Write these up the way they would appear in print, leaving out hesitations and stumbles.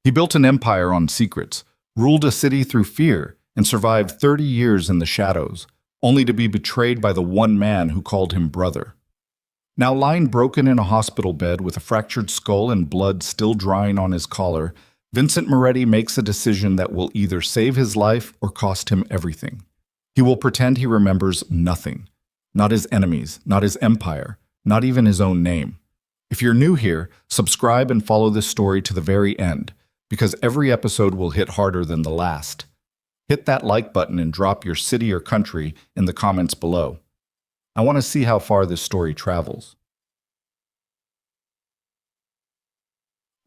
He built an empire on secrets, ruled a city through fear, and survived 30 years in the shadows, only to be betrayed by the one man who called him brother. Now lying broken in a hospital bed with a fractured skull and blood still drying on his collar, Vincent Moretti makes a decision that will either save his life or cost him everything. He will pretend he remembers nothing. Not his enemies, not his empire, not even his own name. If you're new here, subscribe and follow this story to the very end, because every episode will hit harder than the last. Hit that like button and drop your city or country in the comments below. I want to see how far this story travels.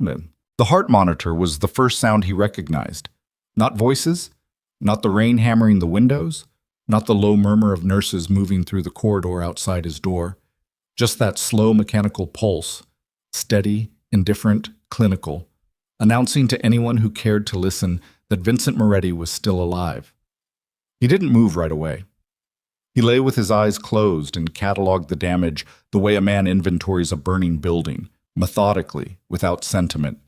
The heart monitor was the first sound he recognized. Not voices, not the rain hammering the windows, not the low murmur of nurses moving through the corridor outside his door. Just that slow mechanical pulse, steady, indifferent, clinical, announcing to anyone who cared to listen that Vincent Moretti was still alive. He didn't move right away. He lay with his eyes closed and cataloged the damage the way a man inventories a burning building, methodically, without sentiment.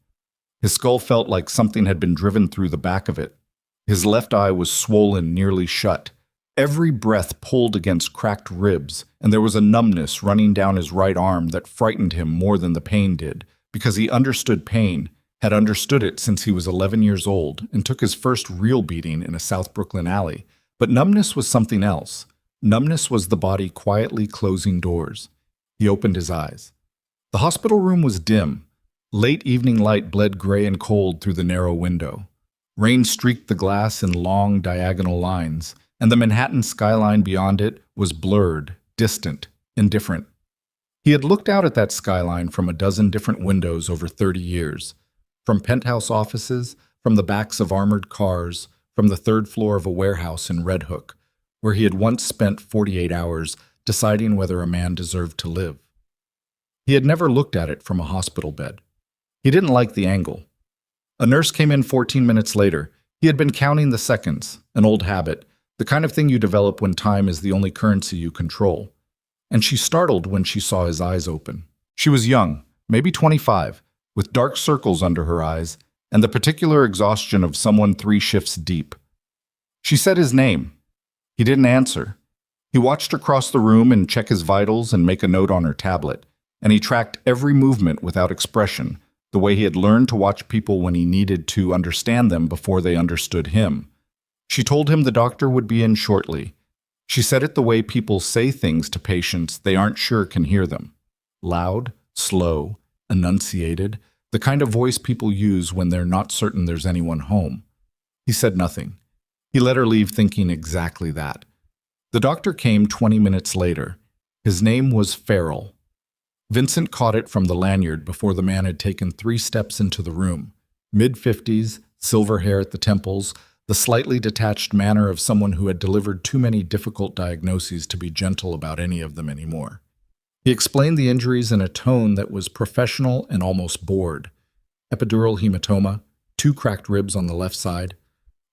His skull felt like something had been driven through the back of it. His left eye was swollen nearly shut. Every breath pulled against cracked ribs, and there was a numbness running down his right arm that frightened him more than the pain did, because he understood pain, had understood it since he was 11 years old, and took his first real beating in a South Brooklyn alley. But numbness was something else. Numbness was the body quietly closing doors. He opened his eyes. The hospital room was dim. Late evening light bled gray and cold through the narrow window. Rain streaked the glass in long, diagonal lines, and the Manhattan skyline beyond it was blurred, distant, indifferent. He had looked out at that skyline from a dozen different windows over 30 years, from penthouse offices, from the backs of armored cars, from the third floor of a warehouse in Red Hook, where he had once spent 48 hours deciding whether a man deserved to live. He had never looked at it from a hospital bed. He didn't like the angle. A nurse came in 14 minutes later. He had been counting the seconds, an old habit, the kind of thing you develop when time is the only currency you control. And she startled when she saw his eyes open. She was young, maybe 25, with dark circles under her eyes and the particular exhaustion of someone 3 shifts deep. She said his name. He didn't answer. He watched her cross the room and check his vitals and make a note on her tablet, and he tracked every movement without expression, the way he had learned to watch people when he needed to understand them before they understood him. She told him the doctor would be in shortly. She said it the way people say things to patients they aren't sure can hear them. Loud, slow, enunciated, the kind of voice people use when they're not certain there's anyone home. He said nothing. He let her leave thinking exactly that. The doctor came 20 minutes later. His name was Farrell. Vincent caught it from the lanyard before the man had taken 3 steps into the room. Mid-50s, silver hair at the temples, the slightly detached manner of someone who had delivered too many difficult diagnoses to be gentle about any of them anymore. He explained the injuries in a tone that was professional and almost bored. Epidural hematoma, 2 cracked ribs on the left side,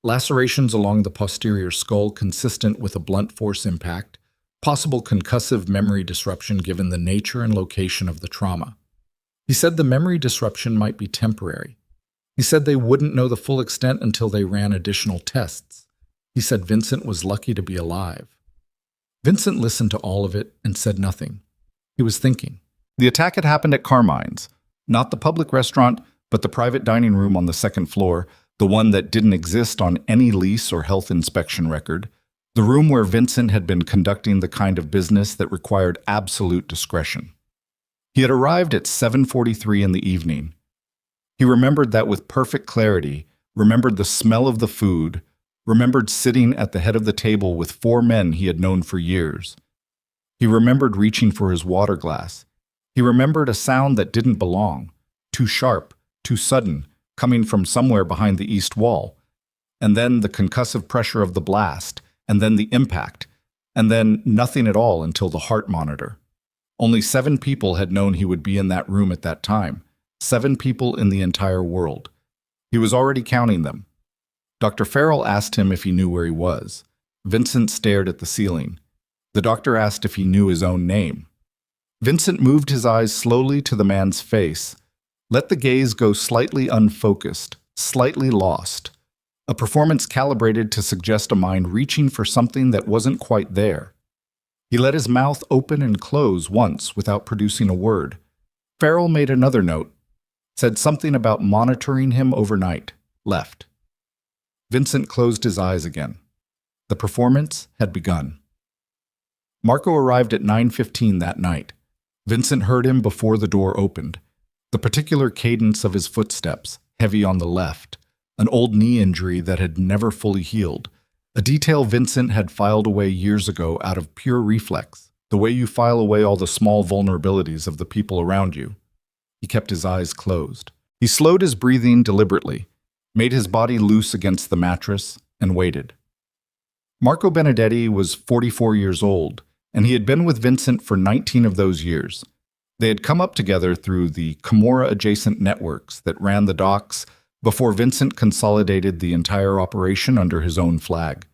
lacerations along the posterior skull consistent with a blunt force impact, possible concussive memory disruption given the nature and location of the trauma. He said the memory disruption might be temporary. He said they wouldn't know the full extent until they ran additional tests. He said Vincent was lucky to be alive. Vincent listened to all of it and said nothing. He was thinking. The attack had happened at Carmine's, not the public restaurant, but the private dining room on the 2nd floor, the one that didn't exist on any lease or health inspection record, the room where Vincent had been conducting the kind of business that required absolute discretion. He had arrived at 7:43 in the evening. He remembered that with perfect clarity, remembered the smell of the food, remembered sitting at the head of the table with 4 men he had known for years. He remembered reaching for his water glass. He remembered a sound that didn't belong, too sharp, too sudden, coming from somewhere behind the east wall. And then the concussive pressure of the blast, and then the impact, and then nothing at all until the heart monitor. Only 7 people had known he would be in that room at that time. 7 people in the entire world. He was already counting them. Dr. Farrell asked him if he knew where he was. Vincent stared at the ceiling. The doctor asked if he knew his own name. Vincent moved his eyes slowly to the man's face, let the gaze go slightly unfocused, slightly lost. A performance calibrated to suggest a mind reaching for something that wasn't quite there. He let his mouth open and close once without producing a word. Farrell made another note, said something about monitoring him overnight, left. Vincent closed his eyes again. The performance had begun. Marco arrived at 9:15 that night. Vincent heard him before the door opened. The particular cadence of his footsteps, heavy on the left, an old knee injury that had never fully healed, a detail Vincent had filed away years ago out of pure reflex, the way you file away all the small vulnerabilities of the people around you. He kept his eyes closed. He slowed his breathing deliberately, made his body loose against the mattress, and waited. Marco Benedetti was 44 years old, and he had been with Vincent for 19 of those years. They had come up together through the Camorra-adjacent networks that ran the docks before Vincent consolidated the entire operation under his own flag.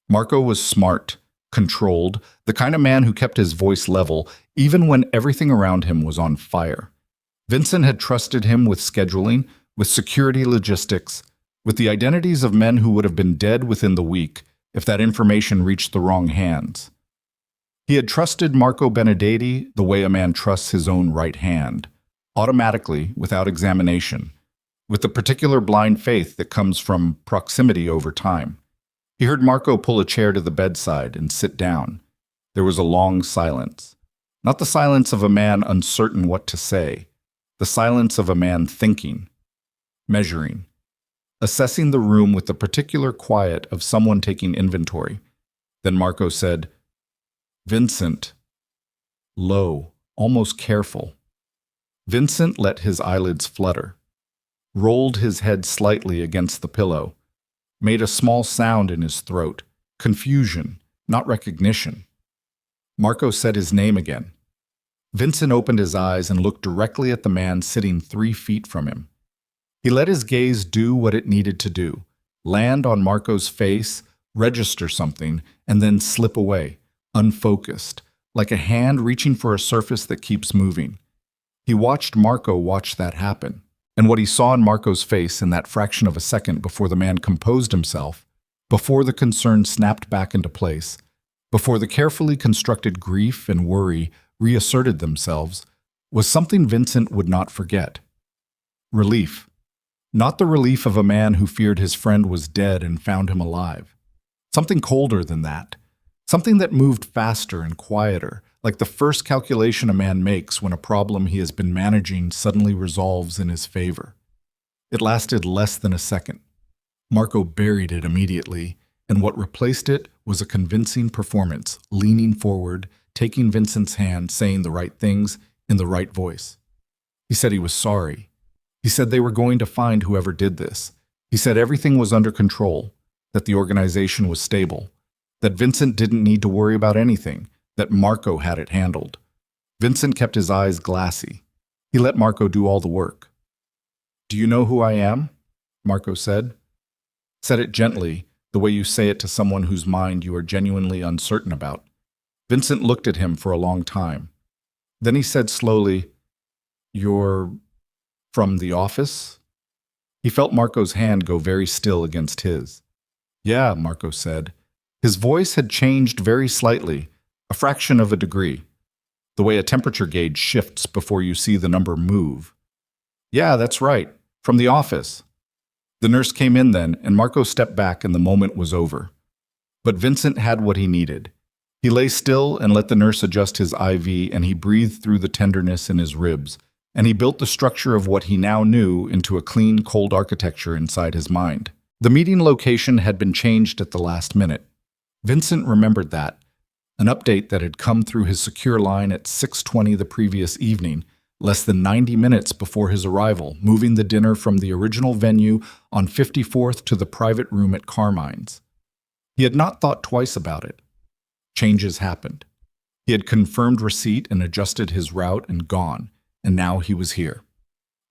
Marco was smart, controlled, the kind of man who kept his voice level even when everything around him was on fire. Vincent had trusted him with scheduling, with security logistics, with the identities of men who would have been dead within the week if that information reached the wrong hands. He had trusted Marco Benedetti the way a man trusts his own right hand, automatically, without examination, with the particular blind faith that comes from proximity over time. He heard Marco pull a chair to the bedside and sit down. There was a long silence. Not the silence of a man uncertain what to say, the silence of a man thinking, measuring, assessing the room with the particular quiet of someone taking inventory. Then Marco said, "Vincent," low, almost careful. Vincent let his eyelids flutter, rolled his head slightly against the pillow, made a small sound in his throat, confusion, not recognition. Marco said his name again. Vincent opened his eyes and looked directly at the man sitting 3 feet from him. He let his gaze do what it needed to do, land on Marco's face, register something, and then slip away, unfocused, like a hand reaching for a surface that keeps moving. He watched Marco watch that happen, and what he saw in Marco's face in that fraction of a second before the man composed himself, before the concern snapped back into place, before the carefully constructed grief and worry reasserted themselves, was something Vincent would not forget. Relief. Not the relief of a man who feared his friend was dead and found him alive. Something colder than that. Something that moved faster and quieter, like the first calculation a man makes when a problem he has been managing suddenly resolves in his favor. It lasted less than a second. Marco buried it immediately, and what replaced it was a convincing performance, leaning forward, taking Vincent's hand, saying the right things in the right voice. He said he was sorry. He said they were going to find whoever did this. He said everything was under control, that the organization was stable, that Vincent didn't need to worry about anything, that Marco had it handled. Vincent kept his eyes glassy. He let Marco do all the work. "Do you know who I am?" Marco said. Said it gently, the way you say it to someone whose mind you are genuinely uncertain about. Vincent looked at him for a long time. Then he said slowly, "You're from the office?" He felt Marco's hand go very still against his. "Yeah," Marco said. His voice had changed very slightly, a fraction of a degree, the way a temperature gauge shifts before you see the number move. "Yeah, that's right, from the office." The nurse came in then, and Marco stepped back and the moment was over. But Vincent had what he needed. He lay still and let the nurse adjust his IV, and he breathed through the tenderness in his ribs, and he built the structure of what he now knew into a clean, cold architecture inside his mind. The meeting location had been changed at the last minute. Vincent remembered that, an update that had come through his secure line at 6:20 the previous evening, less than 90 minutes before his arrival, moving the dinner from the original venue on 54th to the private room at Carmine's. He had not thought twice about it. Changes happened. He had confirmed receipt and adjusted his route and gone, and now he was here.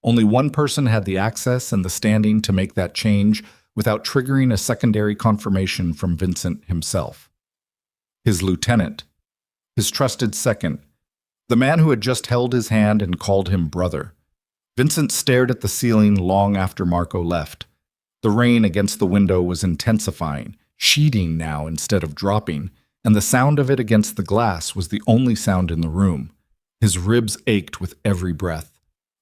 Only one person had the access and the standing to make that change without triggering a secondary confirmation from Vincent himself. His lieutenant, his trusted second, the man who had just held his hand and called him brother. Vincent stared at the ceiling long after Marco left, The rain against the window was intensifying, sheeting now instead of dropping, and the sound of it against the glass was the only sound in the room. His ribs ached with every breath.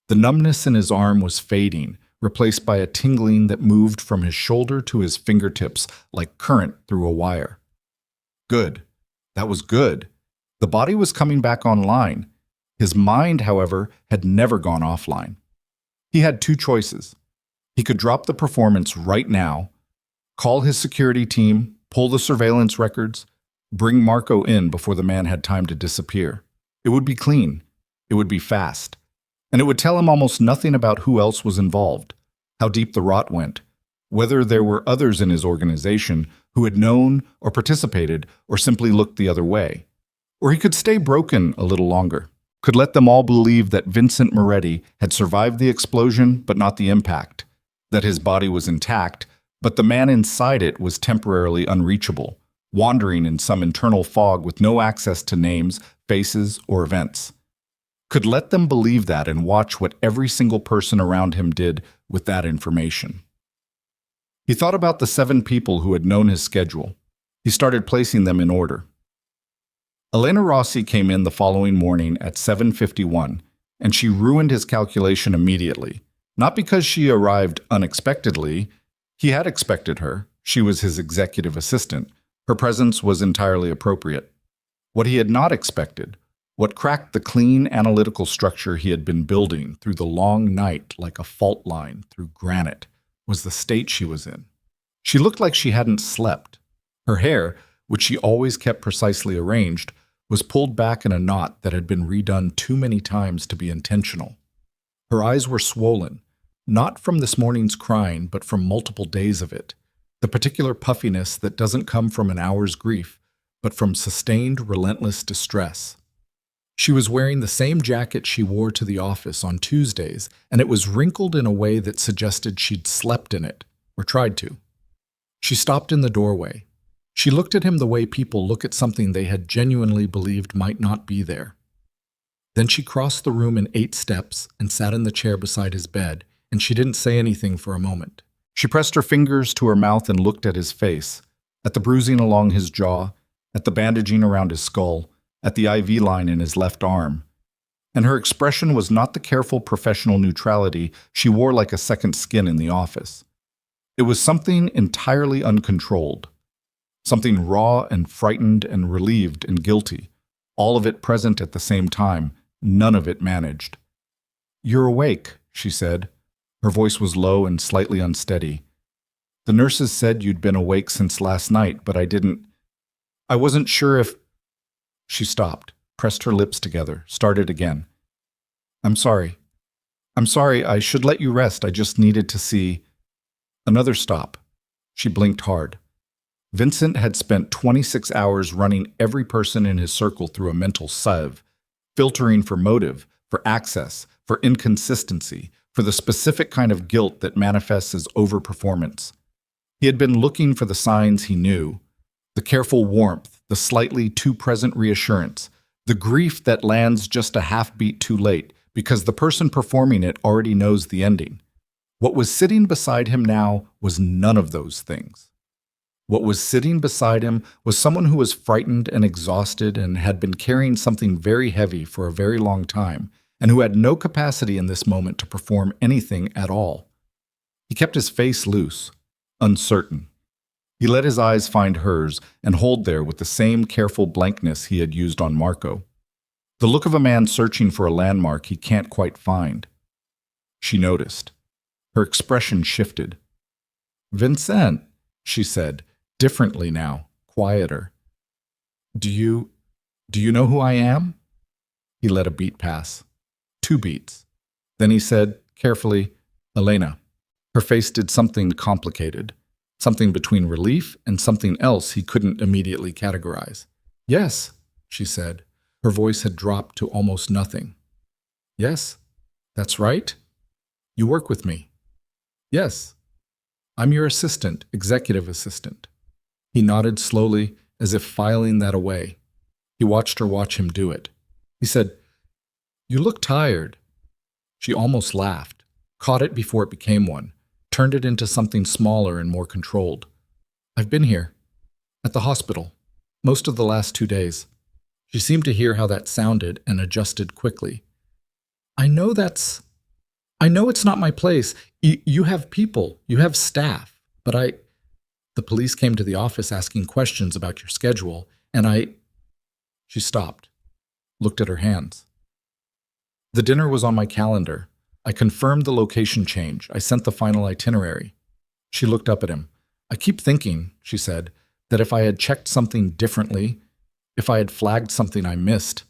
The numbness in his arm was fading, replaced by a tingling that moved from his shoulder to his fingertips like current through a wire. Good. That was good. The body was coming back online. His mind, however, had never gone offline. He had two choices. He could drop the performance right now, call his security team, pull the surveillance records, bring Marco in before the man had time to disappear. It would be clean. It would be fast. And it would tell him almost nothing about who else was involved, how deep the rot went, whether there were others in his organization who had known or participated or simply looked the other way. Or he could stay broken a little longer, could let them all believe that Vincent Moretti had survived the explosion but not the impact, that his body was intact, but the man inside it was temporarily unreachable, wandering in some internal fog with no access to names, faces, or events. Could let them believe that and watch what every single person around him did with that information. He thought about the 7 people who had known his schedule. He started placing them in order. Elena Rossi came in the following morning at 7:51, and she ruined his calculation immediately. Not because she arrived unexpectedly. He had expected her. She was his executive assistant. Her presence was entirely appropriate. What he had not expected, what cracked the clean analytical structure he had been building through the long night like a fault line through granite, was the state she was in. She looked like she hadn't slept. Her hair, which she always kept precisely arranged, was pulled back in a knot that had been redone too many times to be intentional. Her eyes were swollen, not from this morning's crying, but from multiple days of it, the particular puffiness that doesn't come from an hour's grief, but from sustained, relentless distress. She was wearing the same jacket she wore to the office on Tuesdays, and it was wrinkled in a way that suggested she'd slept in it, or tried to. She stopped in the doorway. She looked at him the way people look at something they had genuinely believed might not be there. Then she crossed the room in 8 steps and sat in the chair beside his bed, and she didn't say anything for a moment. She pressed her fingers to her mouth and looked at his face, at the bruising along his jaw, at the bandaging around his skull, at the IV line in his left arm. And her expression was not the careful professional neutrality she wore like a second skin in the office. It was something entirely uncontrolled, something raw and frightened and relieved and guilty, all of it present at the same time, none of it managed. "You're awake," she said. Her voice was low and slightly unsteady. "The nurses said you'd been awake since last night, but I wasn't sure if—" She stopped, pressed her lips together, started again. I'm sorry, I should let you rest, I just needed to see—" Another stop. She blinked hard. Vincent had spent 26 hours running every person in his circle through a mental sieve, filtering for motive, for access, for inconsistency, for the specific kind of guilt that manifests as overperformance. He had been looking for the signs he knew, the careful warmth, the slightly too present reassurance, the grief that lands just a half beat too late because the person performing it already knows the ending. What was sitting beside him now was none of those things. What was sitting beside him was someone who was frightened and exhausted and had been carrying something very heavy for a very long time, and who had no capacity in this moment to perform anything at all. He kept his face loose, uncertain. He let his eyes find hers and hold there with the same careful blankness he had used on Marco. The look of a man searching for a landmark he can't quite find. She noticed. Her expression shifted. "Vincent," she said, differently now, quieter. Do you know who I am?" He let a beat pass. 2 beats. Then he said, carefully, "Elena." Her face did something complicated, something between relief and something else he couldn't immediately categorize. "Yes," she said. Her voice had dropped to almost nothing. "Yes, that's right. You work with me." "Yes. I'm your assistant, executive assistant." He nodded slowly, as if filing that away. He watched her watch him do it. He said, "You look tired." She almost laughed, caught it before it became one, turned it into something smaller and more controlled. "I've been here. At the hospital. Most of the last 2 days." She seemed to hear how that sounded and adjusted quickly. I know it's not my place. You have people. You have staff. But the police came to the office asking questions about your schedule, and She stopped, looked at her hands. "The dinner was on my calendar. I confirmed the location change. I sent the final itinerary." She looked up at him. "I keep thinking," she said, "that if I had checked something differently, if I had flagged something I missed,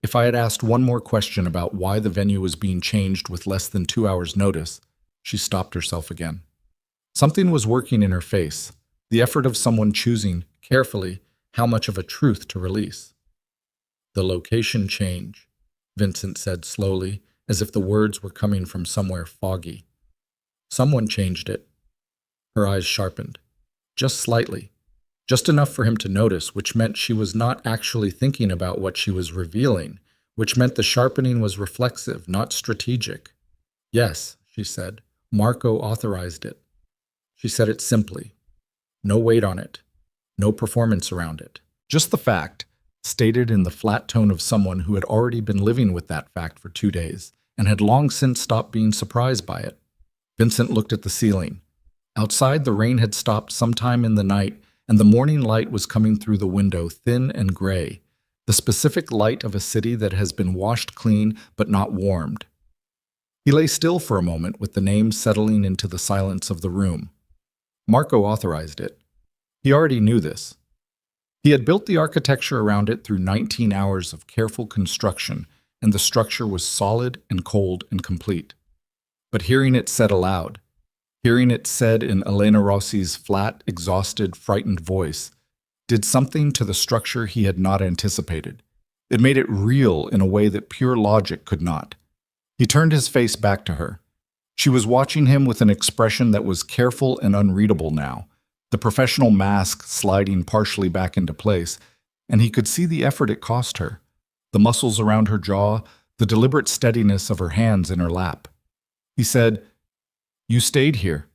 if I had asked one more question about why the venue was being changed with less than 2 hours' notice." She stopped herself again. Something was working in her face, the effort of someone choosing, carefully, how much of a truth to release. "The location change," Vincent said slowly, as if the words were coming from somewhere foggy. "Someone changed it." Her eyes sharpened. Just slightly. Just enough for him to notice, which meant she was not actually thinking about what she was revealing, which meant the sharpening was reflexive, not strategic. "Yes," she said. "Marco authorized it." She said it simply. No weight on it. No performance around it. Just the fact, stated in the flat tone of someone who had already been living with that fact for 2 days and had long since stopped being surprised by it. Vincent looked at the ceiling. Outside, the rain had stopped sometime in the night, and the morning light was coming through the window, thin and gray, the specific light of a city that has been washed clean but not warmed. He lay still for a moment with the name settling into the silence of the room. Marco authorized it. He already knew this. He had built the architecture around it through 19 hours of careful construction, and the structure was solid and cold and complete. But hearing it said aloud, hearing it said in Elena Rossi's flat, exhausted, frightened voice, did something to the structure he had not anticipated. It made it real in a way that pure logic could not. He turned his face back to her. She was watching him with an expression that was careful and unreadable now, the professional mask sliding partially back into place, and he could see the effort it cost her, the muscles around her jaw, the deliberate steadiness of her hands in her lap. He said, "You stayed here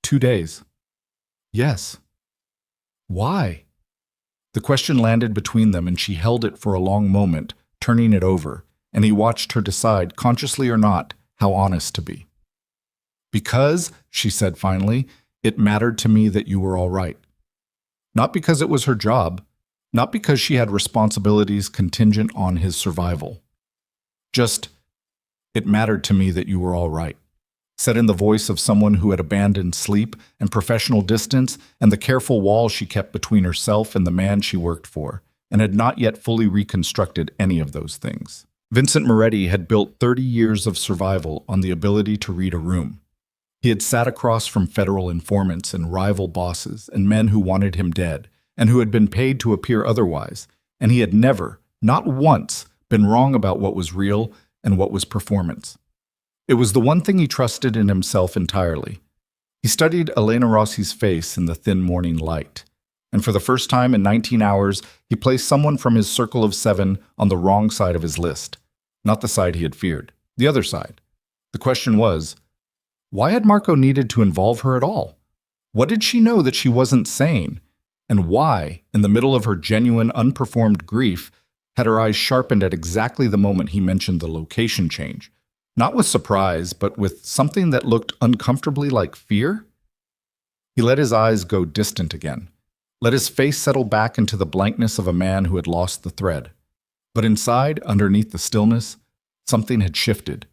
2 days." "Yes." "Why?" The question landed between them, and she held it for a long moment, turning it over, and he watched her decide, consciously or not, how honest to be. "Because," she said finally, "it mattered to me that you were all right." Not because it was her job, not because she had responsibilities contingent on his survival. Just, "It mattered to me that you were all right," said in the voice of someone who had abandoned sleep and professional distance and the careful wall she kept between herself and the man she worked for, and had not yet fully reconstructed any of those things. Vincent Moretti had built 30 years of survival on the ability to read a room. He had sat across from federal informants and rival bosses and men who wanted him dead and who had been paid to appear otherwise, and he had never, not once, been wrong about what was real and what was performance. It was the one thing he trusted in himself entirely. He studied Elena Rossi's face in the thin morning light, and for the first time in 19 hours, he placed someone from his circle of 7 on the wrong side of his list. Not the side he had feared, the other side. The question was, why had Marco needed to involve her at all? What did she know that she wasn't saying? And why, in the middle of her genuine, unperformed grief, had her eyes sharpened at exactly the moment he mentioned the location change? Not with surprise, but with something that looked uncomfortably like fear? He let his eyes go distant again, let his face settle back into the blankness of a man who had lost the thread. But inside, underneath the stillness, something had shifted.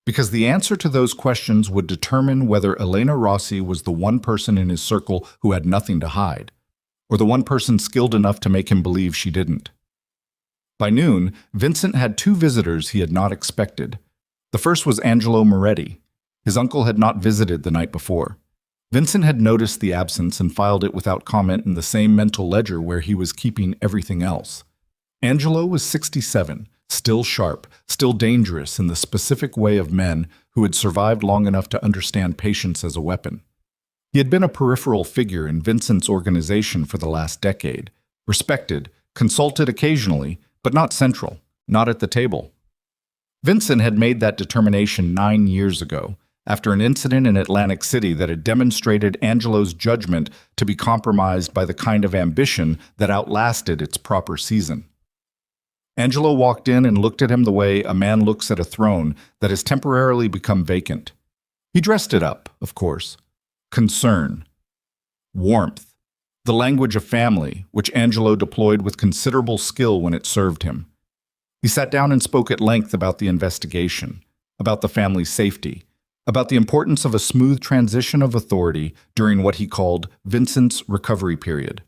Because the answer to those questions would determine whether Elena Rossi was the one person in his circle who had nothing to hide, or the one person skilled enough to make him believe she didn't. By noon, Vincent had 2 visitors he had not expected. The first was Angelo Moretti. His uncle had not visited the night before. Vincent had noticed the absence and filed it without comment in the same mental ledger where he was keeping everything else. Angelo was 67, still sharp, still dangerous in the specific way of men who had survived long enough to understand patience as a weapon. He had been a peripheral figure in Vincent's organization for the last decade, respected, consulted occasionally, but not central, not at the table. Vincent had made that determination 9 years ago, after an incident in Atlantic City that had demonstrated Angelo's judgment to be compromised by the kind of ambition that outlasted its proper season. Angelo walked in and looked at him the way a man looks at a throne that has temporarily become vacant. He dressed it up, of course. Concern. Warmth. The language of family, which Angelo deployed with considerable skill when it served him. He sat down and spoke at length about the investigation, about the family's safety, about the importance of a smooth transition of authority during what he called Vincent's recovery period.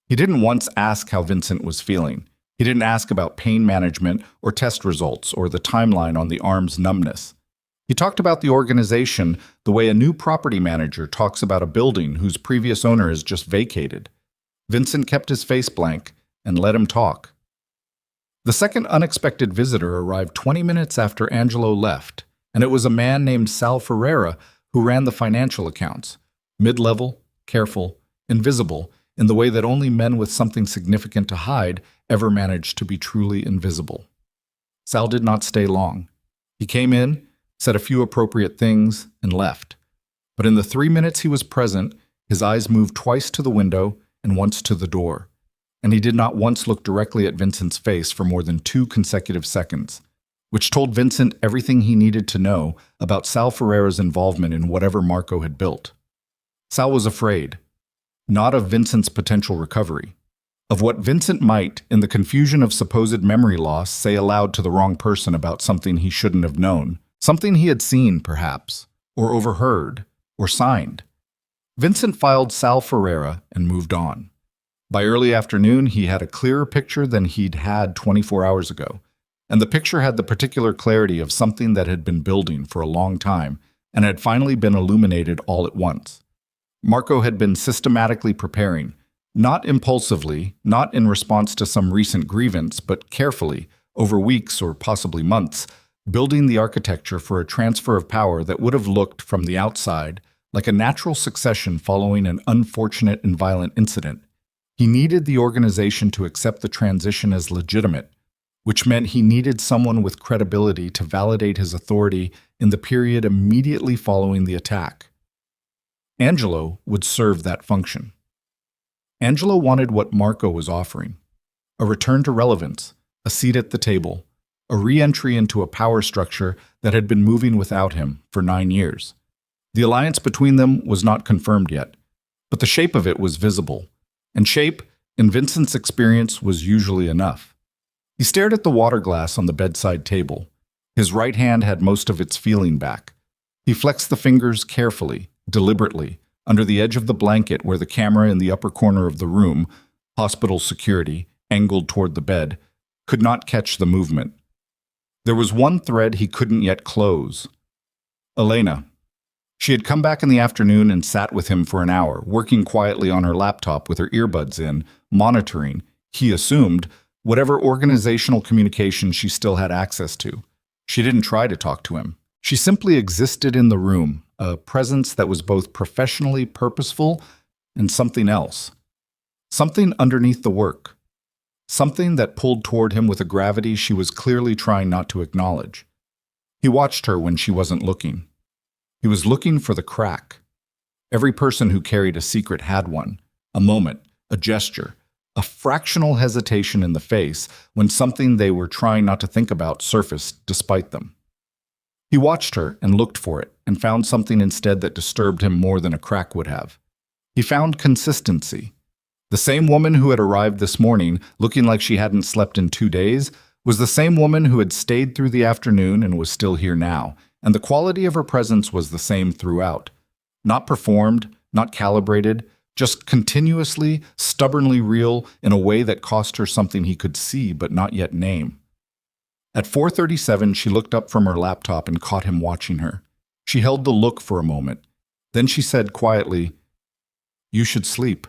He didn't once ask how Vincent was feeling. He didn't ask about pain management or test results or the timeline on the arm's numbness. He talked about the organization the way a new property manager talks about a building whose previous owner has just vacated. Vincent kept his face blank and let him talk. The second unexpected visitor arrived 20 minutes after Angelo left, and it was a man named Sal Ferreira who ran the financial accounts, mid-level, careful, invisible, in the way that only men with something significant to hide ever manage to be truly invisible. Sal did not stay long. He came in, said a few appropriate things, and left. But in the 3 minutes he was present, his eyes moved twice to the window and once to the door, and he did not once look directly at Vincent's face for more than 2 consecutive seconds, which told Vincent everything he needed to know about Sal Ferreira's involvement in whatever Marco had built. Sal was afraid, not of Vincent's potential recovery, of what Vincent might, in the confusion of supposed memory loss, say aloud to the wrong person about something he shouldn't have known, something he had seen, perhaps, or overheard, or signed. Vincent filed Sal Ferreira and moved on. By early afternoon, he had a clearer picture than he'd had 24 hours ago, and the picture had the particular clarity of something that had been building for a long time and had finally been illuminated all at once. Marco had been systematically preparing, not impulsively, not in response to some recent grievance, but carefully, over weeks or possibly months, building the architecture for a transfer of power that would have looked from the outside like a natural succession following an unfortunate and violent incident. He needed the organization to accept the transition as legitimate, which meant he needed someone with credibility to validate his authority in the period immediately following the attack. Angelo would serve that function. Angelo wanted what Marco was offering: a return to relevance, a seat at the table, a re-entry into a power structure that had been moving without him for 9 years. The alliance between them was not confirmed yet, but the shape of it was visible, and shape, in Vincent's experience, was usually enough. He stared at the water glass on the bedside table. His right hand had most of its feeling back. He flexed the fingers carefully, deliberately, under the edge of the blanket where the camera in the upper corner of the room, hospital security, angled toward the bed, could not catch the movement. There was one thread he couldn't yet close. Elena. She had come back in the afternoon and sat with him for an hour, working quietly on her laptop with her earbuds in, monitoring, he assumed, whatever organizational communication she still had access to. She didn't try to talk to him. She simply existed in the room, a presence that was both professionally purposeful and something else. Something underneath the work. Something that pulled toward him with a gravity she was clearly trying not to acknowledge. He watched her when she wasn't looking. He was looking for the crack. Every person who carried a secret had one, a moment, a gesture, a fractional hesitation in the face when something they were trying not to think about surfaced despite them. He watched her and looked for it and found something instead that disturbed him more than a crack would have. He found consistency. The same woman who had arrived this morning, looking like she hadn't slept in 2 days, was the same woman who had stayed through the afternoon and was still here now, and the quality of her presence was the same throughout. Not performed, not calibrated, just continuously, stubbornly real in a way that cost her something he could see but not yet name. At 4:37, she looked up from her laptop and caught him watching her. She held the look for a moment. Then she said quietly, "You should sleep."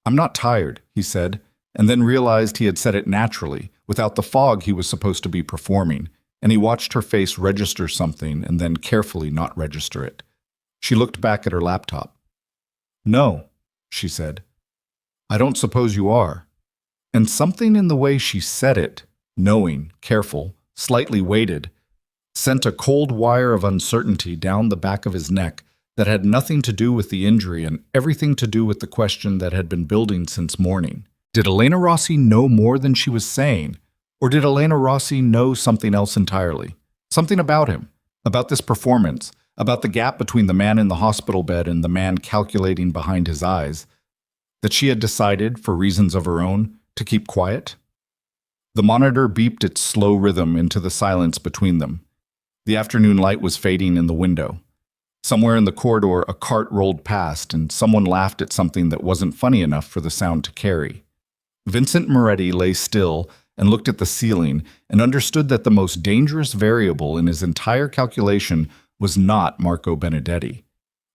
"I'm not tired," he said, and then realized he had said it naturally, without the fog he was supposed to be performing, and he watched her face register something and then carefully not register it. She looked back at her laptop. "No," she said. "I don't suppose you are." And something in the way she said it, knowing, careful, slightly weighted, sent a cold wire of uncertainty down the back of his neck that had nothing to do with the injury and everything to do with the question that had been building since morning. Did Elena Rossi know more than she was saying? Or did Elena Rossi know something else entirely? Something about him, about this performance, about the gap between the man in the hospital bed and the man calculating behind his eyes, that she had decided, for reasons of her own, to keep quiet? The monitor beeped its slow rhythm into the silence between them. The afternoon light was fading in the window. Somewhere in the corridor, a cart rolled past, and someone laughed at something that wasn't funny enough for the sound to carry. Vincent Moretti lay still and looked at the ceiling and understood that the most dangerous variable in his entire calculation was not Marco Benedetti.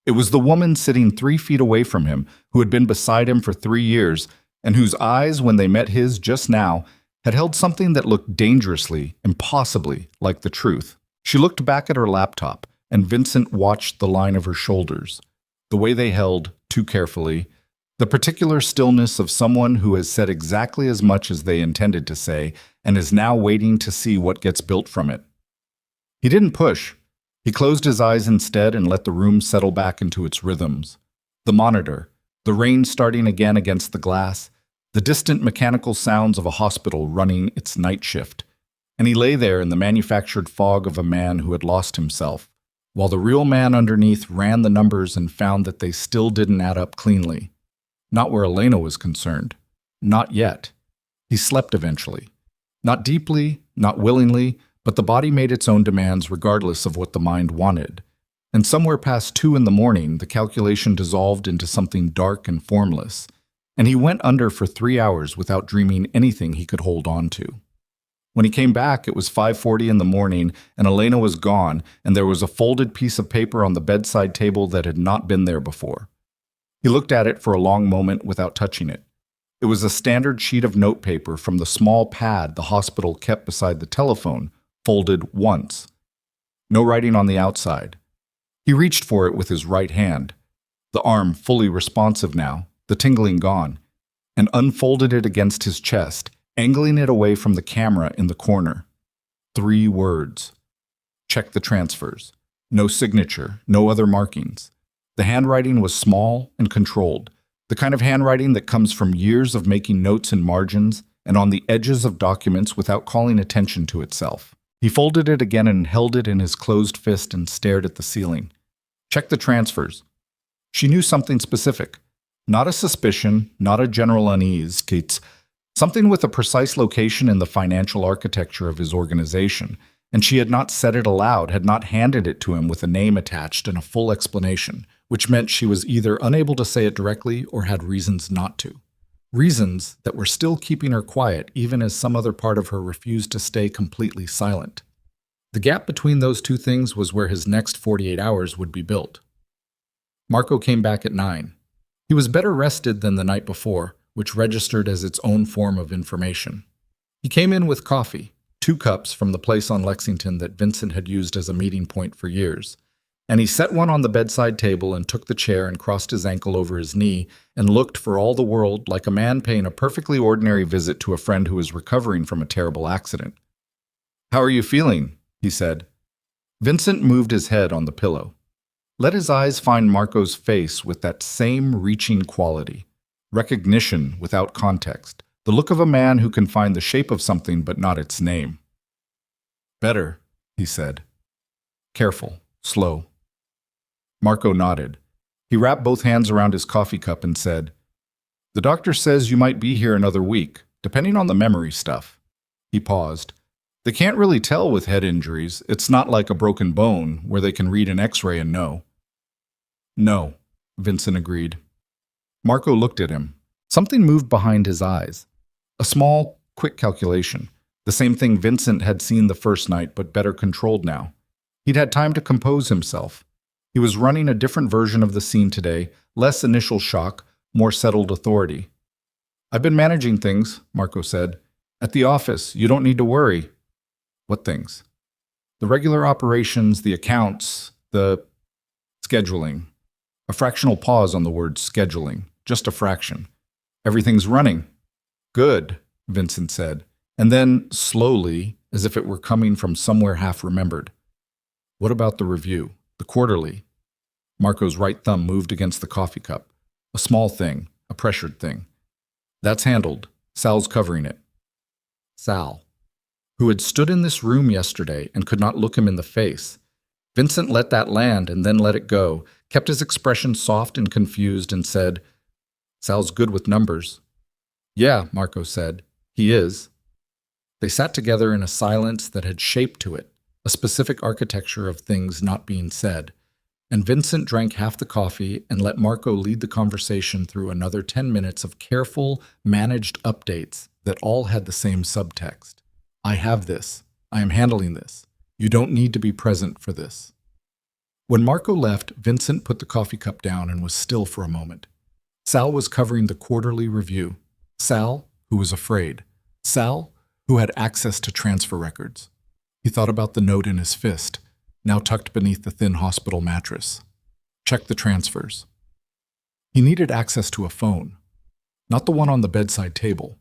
It was the woman sitting 3 feet away from him, who had been beside him for 3 years, and whose eyes, when they met his just now, had held something that looked dangerously, impossibly like the truth. She looked back at her laptop, and Vincent watched the line of her shoulders, the way they held, too carefully, the particular stillness of someone who has said exactly as much as they intended to say and is now waiting to see what gets built from it. He didn't push. He closed his eyes instead and let the room settle back into its rhythms. The monitor, the rain starting again against the glass, the distant mechanical sounds of a hospital running its night shift. And he lay there in the manufactured fog of a man who had lost himself, while the real man underneath ran the numbers and found that they still didn't add up cleanly. Not where Elena was concerned. Not yet. He slept eventually. Not deeply, not willingly, but the body made its own demands regardless of what the mind wanted. And somewhere past 2 in the morning, the calculation dissolved into something dark and formless, and he went under for 3 hours without dreaming anything he could hold on to. When he came back, it was 5:40 in the morning, and Elena was gone, and there was a folded piece of paper on the bedside table that had not been there before. He looked at it for a long moment without touching it. It was a standard sheet of notepaper from the small pad the hospital kept beside the telephone, folded once. No writing on the outside. He reached for it with his right hand, the arm fully responsive now, the tingling gone, and unfolded it against his chest, angling it away from the camera in the corner. 3 words. Check the transfers. No signature, no other markings. The handwriting was small and controlled, the kind of handwriting that comes from years of making notes in margins and on the edges of documents without calling attention to itself. He folded it again and held it in his closed fist and stared at the ceiling. Check the transfers. She knew something specific. Not a suspicion, not a general unease, Keats. Something with a precise location in the financial architecture of his organization, and she had not said it aloud, had not handed it to him with a name attached and a full explanation, which meant she was either unable to say it directly or had reasons not to. Reasons that were still keeping her quiet even as some other part of her refused to stay completely silent. The gap between those two things was where his next 48 hours would be built. Marco came back at 9. He was better rested than the night before, which registered as its own form of information. He came in with coffee, 2 cups from the place on Lexington that Vincent had used as a meeting point for years, and he set one on the bedside table and took the chair and crossed his ankle over his knee and looked for all the world like a man paying a perfectly ordinary visit to a friend who was recovering from a terrible accident. "How are you feeling?" he said. Vincent moved his head on the pillow. Let his eyes find Marco's face with that same reaching quality. Recognition without context. The look of a man who can find the shape of something but not its name. "Better," he said. Careful, slow. Marco nodded. He wrapped both hands around his coffee cup and said, "The doctor says you might be here another week, depending on the memory stuff." He paused. "They can't really tell with head injuries. It's not like a broken bone, where they can read an x-ray and know." "No," Vincent agreed. Marco looked at him. Something moved behind his eyes. A small, quick calculation. The same thing Vincent had seen the first night, but better controlled now. He'd had time to compose himself. He was running a different version of the scene today, less initial shock, more settled authority. "I've been managing things," Marco said. "At the office, you don't need to worry." "What things?" "The regular operations, the accounts, the scheduling." A fractional pause on the word scheduling, just a fraction. "Everything's running." "Good," Vincent said, and then, slowly, as if it were coming from somewhere half-remembered, What about the review? The quarterly? Marco's right thumb moved against the coffee cup. A small thing, a pressured thing. That's handled. Sal's covering it. Sal, who had stood in this room yesterday and could not look him in the face. Vincent let that land and then let it go, kept his expression soft and confused, and said, Sal's good with numbers. Yeah, Marco said. He is. They sat together in a silence that had shape to it, a specific architecture of things not being said, and Vincent drank half the coffee and let Marco lead the conversation through another 10 minutes of careful, managed updates that all had the same subtext. I have this. I am handling this. You don't need to be present for this. When Marco left, Vincent put the coffee cup down and was still for a moment. Sal was covering the quarterly review. Sal, who was afraid. Sal, who had access to transfer records. He thought about the note in his fist, now tucked beneath the thin hospital mattress. Check the transfers. He needed access to a phone, not the one on the bedside table.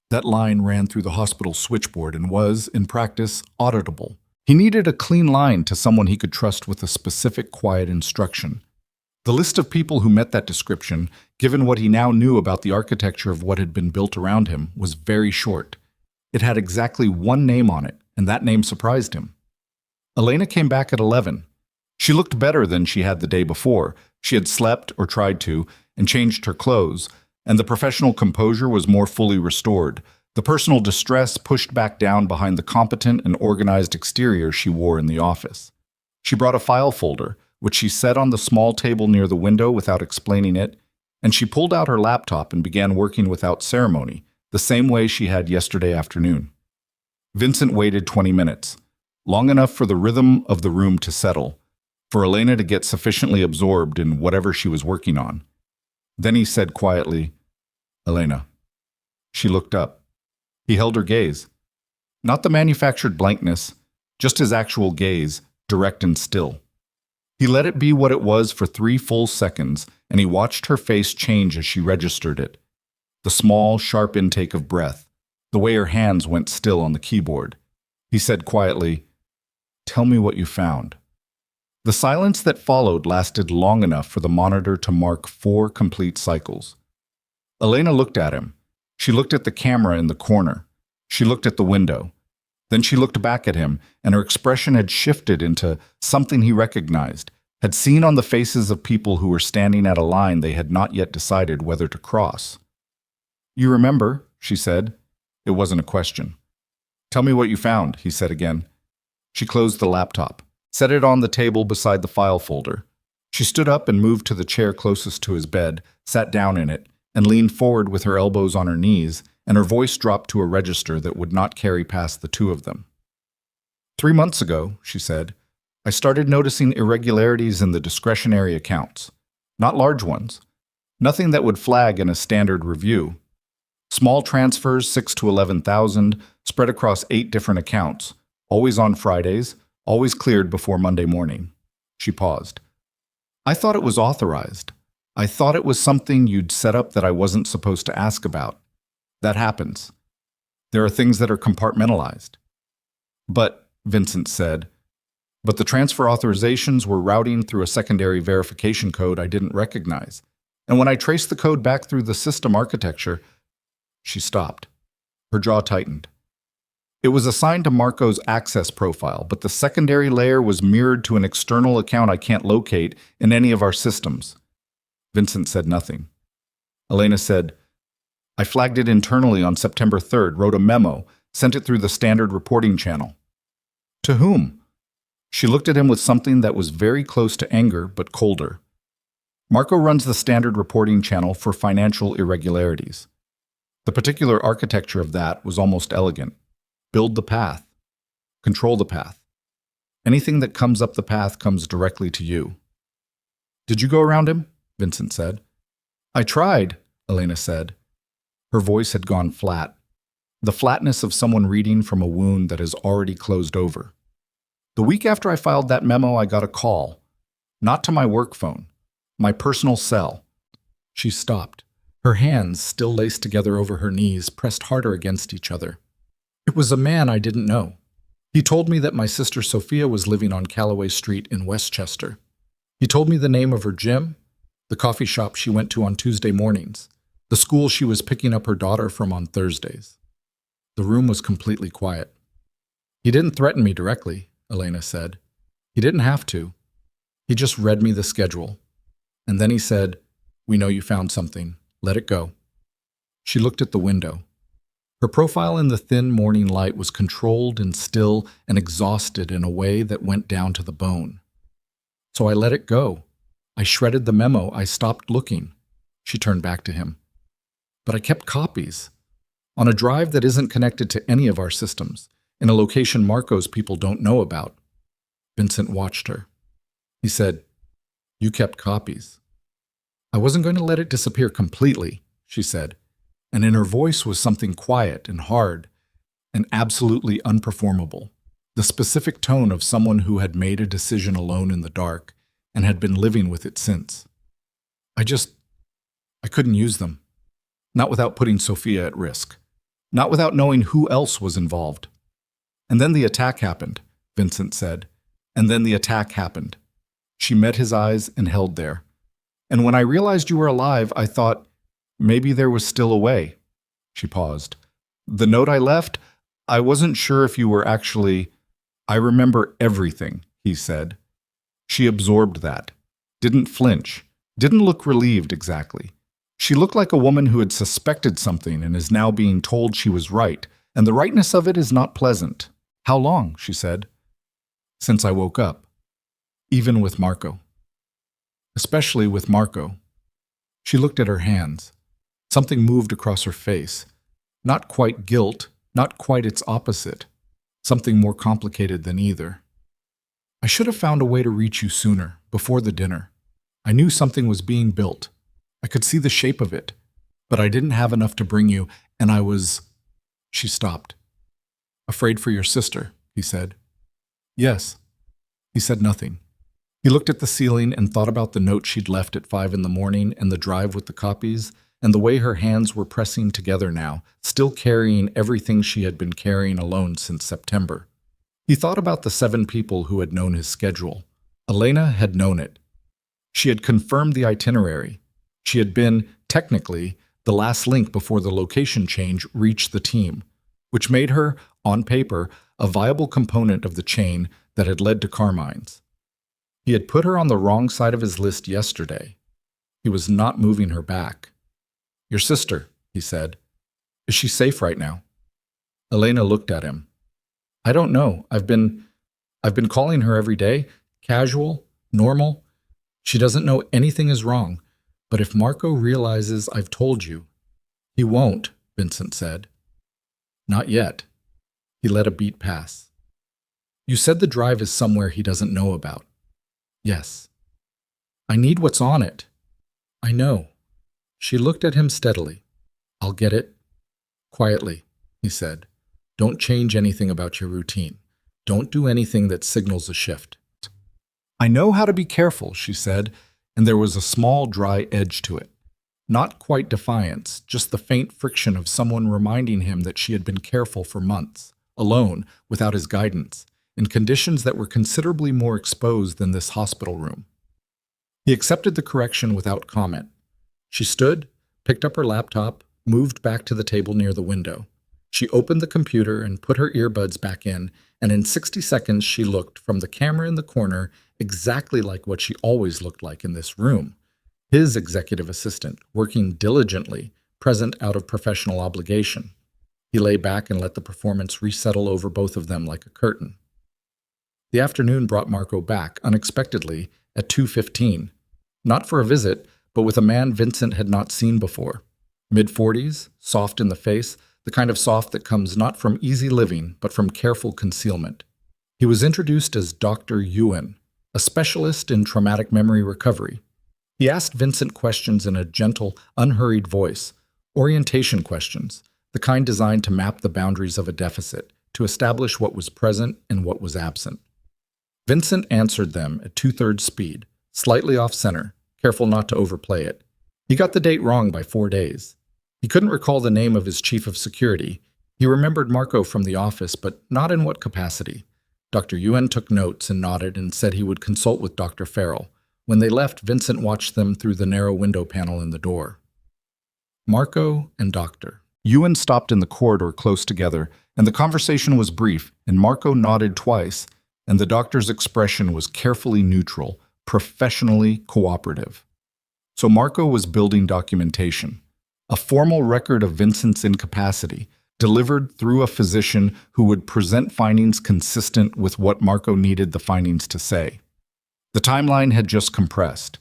That line ran through the hospital switchboard and was, in practice, auditable. He needed a clean line to someone he could trust with a specific, quiet instruction. The list of people who met that description, given what he now knew about the architecture of what had been built around him, was very short. It had exactly one name on it, and that name surprised him. Elena came back at 11. She looked better than she had the day before. She had slept, or tried to, and changed her clothes, and the professional composure was more fully restored. The personal distress pushed back down behind the competent and organized exterior she wore in the office. She brought a file folder, which she set on the small table near the window without explaining it, and she pulled out her laptop and began working without ceremony, the same way she had yesterday afternoon. Vincent waited 20 minutes, long enough for the rhythm of the room to settle, for Elena to get sufficiently absorbed in whatever she was working on. Then he said quietly, Elena. She looked up. He held her gaze. Not the manufactured blankness, just his actual gaze, direct and still. He let it be what it was for 3 full seconds, and he watched her face change as she registered it. The small, sharp intake of breath, the way her hands went still on the keyboard. He said quietly, Tell me what you found. The silence that followed lasted long enough for the monitor to mark 4 complete cycles. Elena looked at him. She looked at the camera in the corner. She looked at the window. Then she looked back at him, and her expression had shifted into something he recognized, had seen on the faces of people who were standing at a line they had not yet decided whether to cross. You remember, she said. It wasn't a question. Tell me what you found, he said again. She closed the laptop, set it on the table beside the file folder. She stood up and moved to the chair closest to his bed, sat down in it, and leaned forward with her elbows on her knees, and her voice dropped to a register that would not carry past the 2 of them. 3 months ago, she said, I started noticing irregularities in the discretionary accounts. Not large ones. Nothing that would flag in a standard review. Small transfers, 6 to 11,000, spread across 8 different accounts, always on Fridays, always cleared before Monday morning. She paused. I thought it was authorized. I thought it was something you'd set up that I wasn't supposed to ask about. That happens. There are things that are compartmentalized. But, Vincent said, but the transfer authorizations were routing through a secondary verification code I didn't recognize. And when I traced the code back through the system architecture, she stopped. Her jaw tightened. It was assigned to Marco's access profile, but the secondary layer was mirrored to an external account I can't locate in any of our systems. Vincent said nothing. Elena said, I flagged it internally on September 3rd, wrote a memo, sent it through the standard reporting channel. To whom? She looked at him with something that was very close to anger, but colder. Marco runs the standard reporting channel for financial irregularities. The particular architecture of that was almost elegant. Build the path. Control the path. Anything that comes up the path comes directly to you. Did you go around him? Vincent said. I tried, Elena said. Her voice had gone flat. The flatness of someone reading from a wound that has already closed over. The week after I filed that memo, I got a call. Not to my work phone. My personal cell. She stopped. Her hands, still laced together over her knees, pressed harder against each other. It was a man I didn't know. He told me that my sister Sophia was living on Callaway Street in Westchester. He told me the name of her gym, the coffee shop she went to on Tuesday mornings, the school she was picking up her daughter from on Thursdays. The room was completely quiet. He didn't threaten me directly, Elena said. He didn't have to. He just read me the schedule. And then he said, "We know you found something. Let it go." She looked at the window. Her profile in the thin morning light was controlled and still and exhausted in a way that went down to the bone. So I let it go. I shredded the memo. I stopped looking. She turned back to him. But I kept copies. On a drive that isn't connected to any of our systems, in a location Marco's people don't know about. Vincent watched her. He said, "You kept copies." "I wasn't going to let it disappear completely," she said, and in her voice was something quiet and hard and absolutely unperformable, the specific tone of someone who had made a decision alone in the dark and had been living with it since. I couldn't use them. Not without putting Sophia at risk. Not without knowing who else was involved. And then the attack happened, Vincent said. And then the attack happened. She met his eyes and held there. And when I realized you were alive, I thought, maybe there was still a way. She paused. The note I left, I wasn't sure if you were actually... I remember everything, he said. She absorbed that. Didn't flinch. Didn't look relieved exactly. She looked like a woman who had suspected something and is now being told she was right, and the rightness of it is not pleasant. How long? She said. Since I woke up. Even with Marco. Especially with Marco. She looked at her hands. Something moved across her face. Not quite guilt, not quite its opposite. Something more complicated than either. I should have found a way to reach you sooner, before the dinner. I knew something was being built. I could see the shape of it, but I didn't have enough to bring you, and I was... She stopped. Afraid for your sister, he said. Yes. He said nothing. He looked at the ceiling and thought about the note she'd left at 5 in the morning and the drive with the copies, and the way her hands were pressing together now, still carrying everything she had been carrying alone since September. He thought about the 7 people who had known his schedule. Elena had known it. She had confirmed the itinerary. She had been, technically, the last link before the location change reached the team, which made her, on paper, a viable component of the chain that had led to Carmine's. He had put her on the wrong side of his list yesterday. He was not moving her back. Your sister, he said. Is she safe right now? Elena looked at him. I don't know. I've been calling her every day. Casual, normal. She doesn't know anything is wrong. But if Marco realizes I've told you... He won't, Vincent said. Not yet. He let a beat pass. You said the drive is somewhere he doesn't know about. Yes. I need what's on it. I know. She looked at him steadily. I'll get it. Quietly, he said. Don't change anything about your routine. Don't do anything that signals a shift. I know how to be careful, she said, and there was a small dry edge to it. Not quite defiance, just the faint friction of someone reminding him that she had been careful for months, alone, without his guidance, in conditions that were considerably more exposed than this hospital room. He accepted the correction without comment. She stood, picked up her laptop, moved back to the table near the window. She opened the computer and put her earbuds back in, and in 60 seconds she looked from the camera in the corner exactly like what she always looked like in this room. His executive assistant, working diligently, present out of professional obligation. He lay back and let the performance resettle over both of them like a curtain. The afternoon brought Marco back, unexpectedly, at 2:15. Not for a visit, but with a man Vincent had not seen before. Mid-40s, soft in the face, the kind of soft that comes not from easy living, but from careful concealment. He was introduced as Dr. Ewan, a specialist in traumatic memory recovery. He asked Vincent questions in a gentle, unhurried voice, orientation questions, the kind designed to map the boundaries of a deficit, to establish what was present and what was absent. Vincent answered them at 2/3 speed, slightly off-center, careful not to overplay it. He got the date wrong by 4 days. He couldn't recall the name of his chief of security. He remembered Marco from the office, but not in what capacity. Dr. Yuen took notes and nodded and said he would consult with Dr. Farrell. When they left, Vincent watched them through the narrow window panel in the door. Marco and Dr. Yuen stopped in the corridor close together, and the conversation was brief, and Marco nodded twice, and the doctor's expression was carefully neutral, professionally cooperative. So Marco was building documentation, a formal record of Vincent's incapacity, delivered through a physician who would present findings consistent with what Marco needed the findings to say. The timeline had just compressed.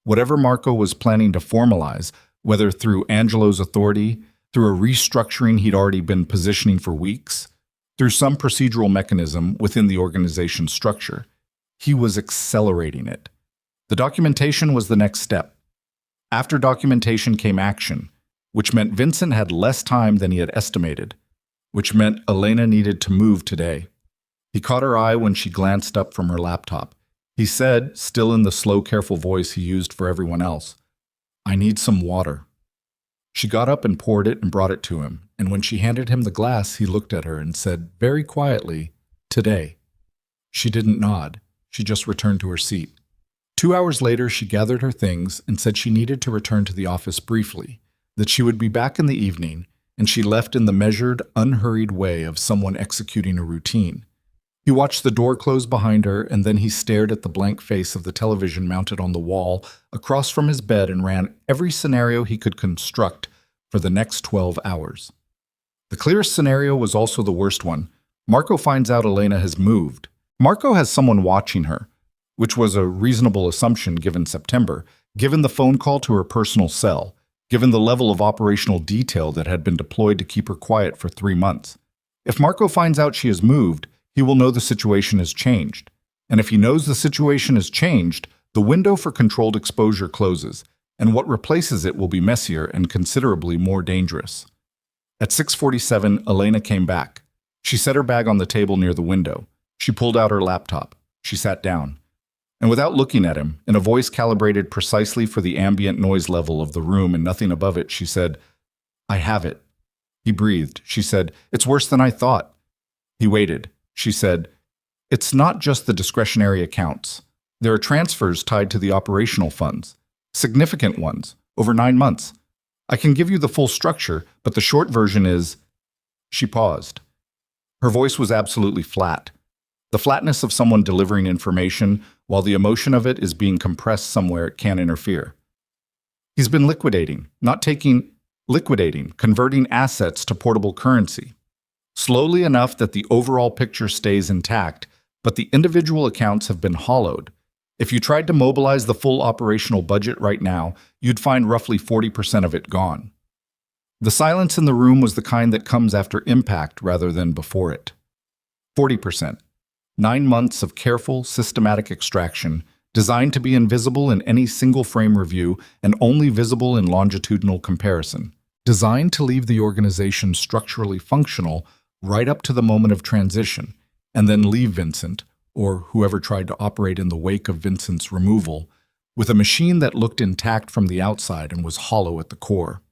Whatever Marco was planning to formalize, whether through Angelo's authority, through a restructuring he'd already been positioning for weeks, through some procedural mechanism within the organization's structure, he was accelerating it. The documentation was the next step. After documentation came action, which meant Vincent had less time than he had estimated, which meant Elena needed to move today. He caught her eye when she glanced up from her laptop. He said, still in the slow, careful voice he used for everyone else, "I need some water." She got up and poured it and brought it to him, and when she handed him the glass, he looked at her and said very quietly, "Today." She didn't nod. She just returned to her seat. 2 hours later, she gathered her things and said she needed to return to the office briefly, that she would be back in the evening, and she left in the measured, unhurried way of someone executing a routine. He watched the door close behind her, and then he stared at the blank face of the television mounted on the wall across from his bed and ran every scenario he could construct for the next 12 hours. The clearest scenario was also the worst one. Marco finds out Elena has moved. Marco has someone watching her, which was a reasonable assumption given September, given the phone call to her personal cell, given the level of operational detail that had been deployed to keep her quiet for 3 months. If Marco finds out she has moved, he will know the situation has changed. And if he knows the situation has changed, the window for controlled exposure closes, and what replaces it will be messier and considerably more dangerous. At 6:47, Elena came back. She set her bag on the table near the window. She pulled out her laptop. She sat down. And without looking at him, in a voice calibrated precisely for the ambient noise level of the room and nothing above it, she said, "I have it." He breathed. She said, "It's worse than I thought." He waited. She said, "It's not just the discretionary accounts. There are transfers tied to the operational funds, significant ones, over 9 months. I can give you the full structure, but the short version is..." She paused. Her voice was absolutely flat. The flatness of someone delivering information while the emotion of it is being compressed somewhere it can't interfere. He's been liquidating, converting assets to portable currency. Slowly enough that the overall picture stays intact, but the individual accounts have been hollowed. If you tried to mobilize the full operational budget right now, you'd find roughly 40% of it gone. The silence in the room was the kind that comes after impact rather than before it. 40%. 9 months of careful, systematic extraction, designed to be invisible in any single frame review and only visible in longitudinal comparison. Designed to leave the organization structurally functional right up to the moment of transition, and then leave Vincent, or whoever tried to operate in the wake of Vincent's removal, with a machine that looked intact from the outside and was hollow at the core.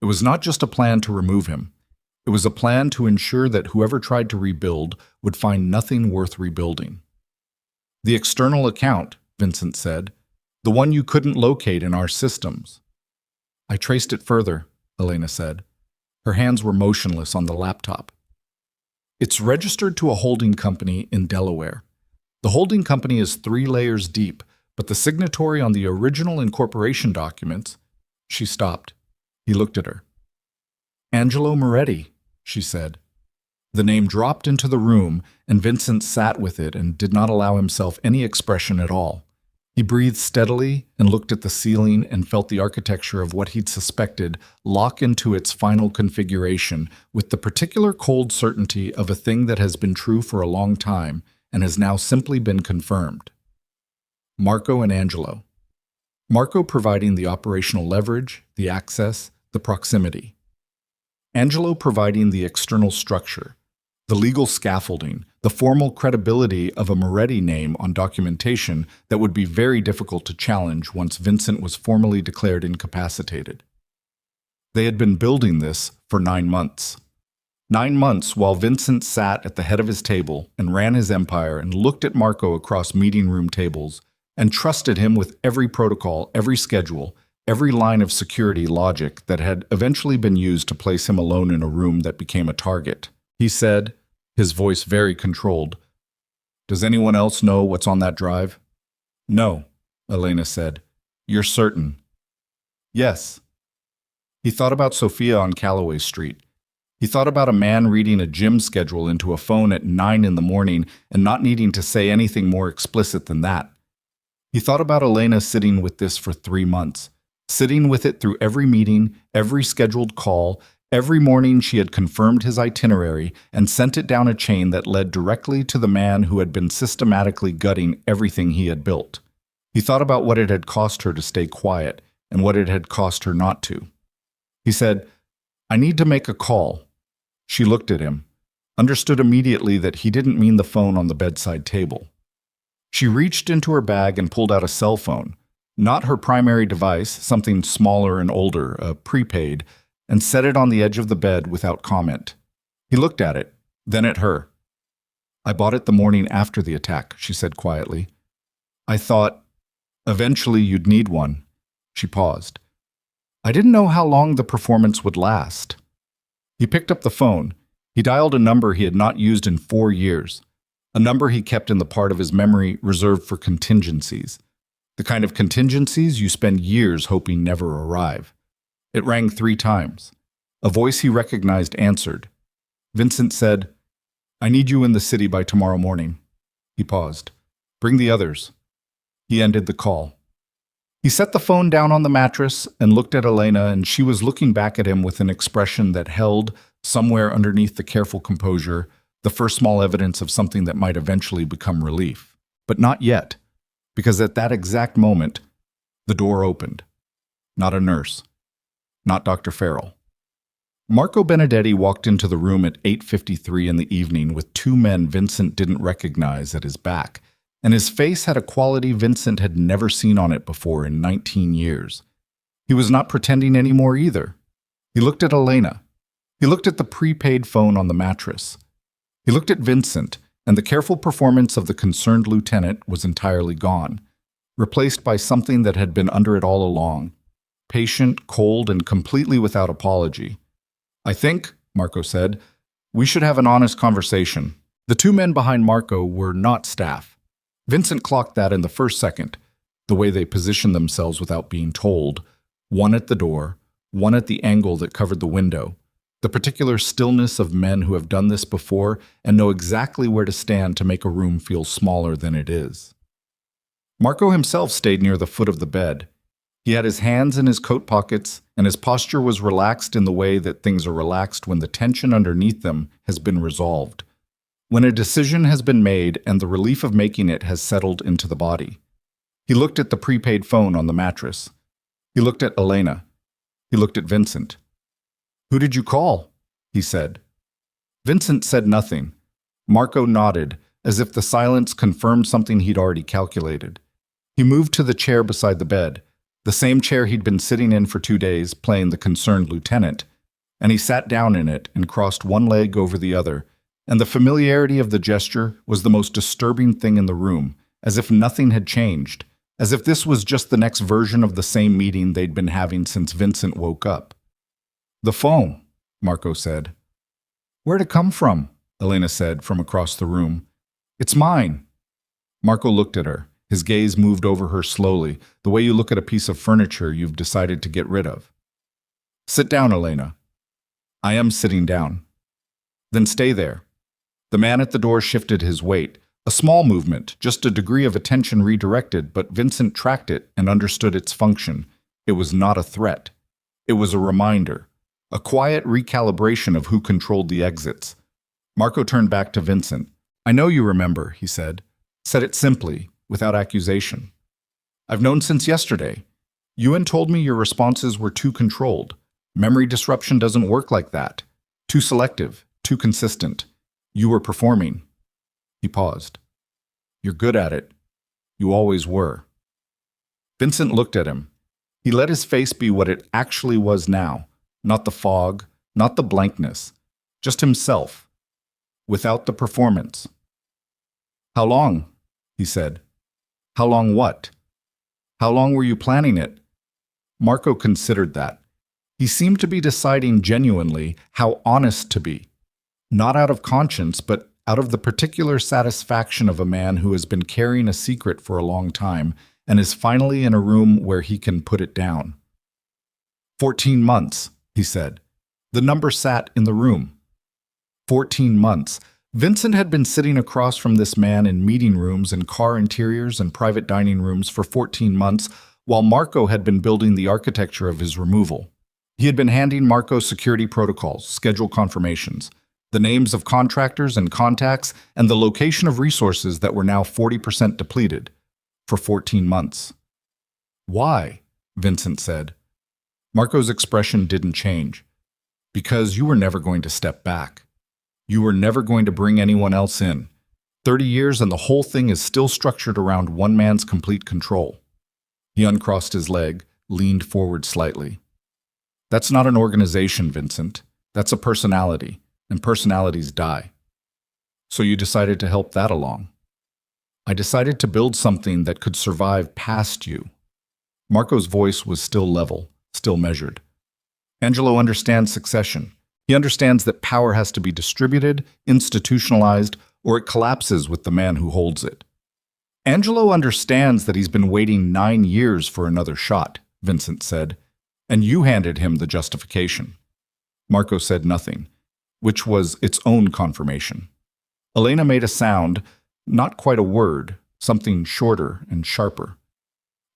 It was not just a plan to remove him. It was a plan to ensure that whoever tried to rebuild would find nothing worth rebuilding. "The external account," Vincent said, "the one you couldn't locate in our systems." "I traced it further," Elena said. Her hands were motionless on the laptop. "It's registered to a holding company in Delaware. The holding company is 3 layers deep, but the signatory on the original incorporation documents..." She stopped. He looked at her. "Angelo Moretti," she said. The name dropped into the room, and Vincent sat with it and did not allow himself any expression at all. He breathed steadily and looked at the ceiling and felt the architecture of what he'd suspected lock into its final configuration with the particular cold certainty of a thing that has been true for a long time and has now simply been confirmed. Marco and Angelo. Marco providing the operational leverage, the access, the proximity. Angelo providing the external structure, the legal scaffolding, the formal credibility of a Moretti name on documentation that would be very difficult to challenge once Vincent was formally declared incapacitated. They had been building this for 9 months. 9 months while Vincent sat at the head of his table and ran his empire and looked at Marco across meeting room tables and trusted him with every protocol, every schedule, every line of security logic that had eventually been used to place him alone in a room that became a target. He said, his voice very controlled, "Does anyone else know what's on that drive?" "No," Elena said. "You're certain?" "Yes." He thought about Sophia on Calloway Street. He thought about a man reading a gym schedule into a phone at 9 in the morning and not needing to say anything more explicit than that. He thought about Elena sitting with this for 3 months, sitting with it through every meeting, every scheduled call. Every morning she had confirmed his itinerary and sent it down a chain that led directly to the man who had been systematically gutting everything he had built. He thought about what it had cost her to stay quiet and what it had cost her not to. He said, "I need to make a call." She looked at him, understood immediately that he didn't mean the phone on the bedside table. She reached into her bag and pulled out a cell phone, not her primary device, something smaller and older, a prepaid, and set it on the edge of the bed without comment. He looked at it, then at her. "I bought it the morning after the attack," she said quietly. "I thought, eventually you'd need one." She paused. "I didn't know how long the performance would last." He picked up the phone. He dialed a number he had not used in 4 years, a number he kept in the part of his memory reserved for contingencies, the kind of contingencies you spend years hoping never arrive. It rang 3 times. A voice he recognized answered. Vincent said, "I need you in the city by tomorrow morning." He paused. "Bring the others." He ended the call. He set the phone down on the mattress and looked at Elena, and she was looking back at him with an expression that held, somewhere underneath the careful composure, the first small evidence of something that might eventually become relief. But not yet, because at that exact moment, the door opened. Not a nurse. Not Dr. Farrell. Marco Benedetti walked into the room at 8:53 in the evening with 2 men Vincent didn't recognize at his back, and his face had a quality Vincent had never seen on it before in 19 years. He was not pretending anymore either. He looked at Elena. He looked at the prepaid phone on the mattress. He looked at Vincent, and the careful performance of the concerned lieutenant was entirely gone, replaced by something that had been under it all along, patient, cold, and completely without apology. "I think," Marco said, "we should have an honest conversation." The 2 men behind Marco were not staff. Vincent clocked that in the first second, the way they positioned themselves without being told, one at the door, one at the angle that covered the window, the particular stillness of men who have done this before and know exactly where to stand to make a room feel smaller than it is. Marco himself stayed near the foot of the bed. He had his hands in his coat pockets, and his posture was relaxed in the way that things are relaxed when the tension underneath them has been resolved, when a decision has been made and the relief of making it has settled into the body. He looked at the prepaid phone on the mattress. He looked at Elena. He looked at Vincent. "Who did you call?" he said. Vincent said nothing. Marco nodded, as if the silence confirmed something he'd already calculated. He moved to the chair beside the bed, the same chair he'd been sitting in for 2 days, playing the concerned lieutenant, and he sat down in it and crossed one leg over the other, and the familiarity of the gesture was the most disturbing thing in the room, as if nothing had changed, as if this was just the next version of the same meeting they'd been having since Vincent woke up. "The phone," Marco said. "Where'd it come from?" Elena said from across the room. "It's mine." Marco looked at her. His gaze moved over her slowly, the way you look at a piece of furniture you've decided to get rid of. "Sit down, Elena." "I am sitting down." "Then stay there." The man at the door shifted his weight, a small movement, just a degree of attention redirected, but Vincent tracked it and understood its function. It was not a threat. It was a reminder, a quiet recalibration of who controlled the exits. Marco turned back to Vincent. "I know you remember," he said. Said it simply, without accusation. "I've known since yesterday. Ewan told me your responses were too controlled. Memory disruption doesn't work like that. Too selective, too consistent. You were performing." He paused. "You're good at it. You always were." Vincent looked at him. He let his face be what it actually was now, not the fog, not the blankness, Just himself, without the performance. "How long?" he said. "How long what? How long were you planning it?" Marco considered that. He seemed to be deciding genuinely how honest to be, not out of conscience, but out of the particular satisfaction of a man who has been carrying a secret for a long time and is finally in a room where he can put it down. 14 months, he said. The number sat in the room. 14 months. Vincent had been sitting across from this man in meeting rooms and car interiors and private dining rooms for 14 months, while Marco had been building the architecture of his removal. He had been handing Marco security protocols, schedule confirmations, the names of contractors and contacts, and the location of resources that were now 40% depleted, for 14 months. "Why?" Vincent said. Marco's expression didn't change. "Because you were never going to step back. You were never going to bring anyone else in. 30 years and the whole thing is still structured around one man's complete control." He uncrossed his leg, leaned forward slightly. "That's not an organization, Vincent. That's a personality, and personalities die. So you decided to help that along." "I decided to build something that could survive past you." Marco's voice was still level, still measured. "Angelo understands succession. He understands that power has to be distributed, institutionalized, or it collapses with the man who holds it. Angelo understands that he's been waiting 9 years for another shot," Vincent said, "and you handed him the justification." Marco said nothing, which was its own confirmation. Elena made a sound, not quite a word, something shorter and sharper.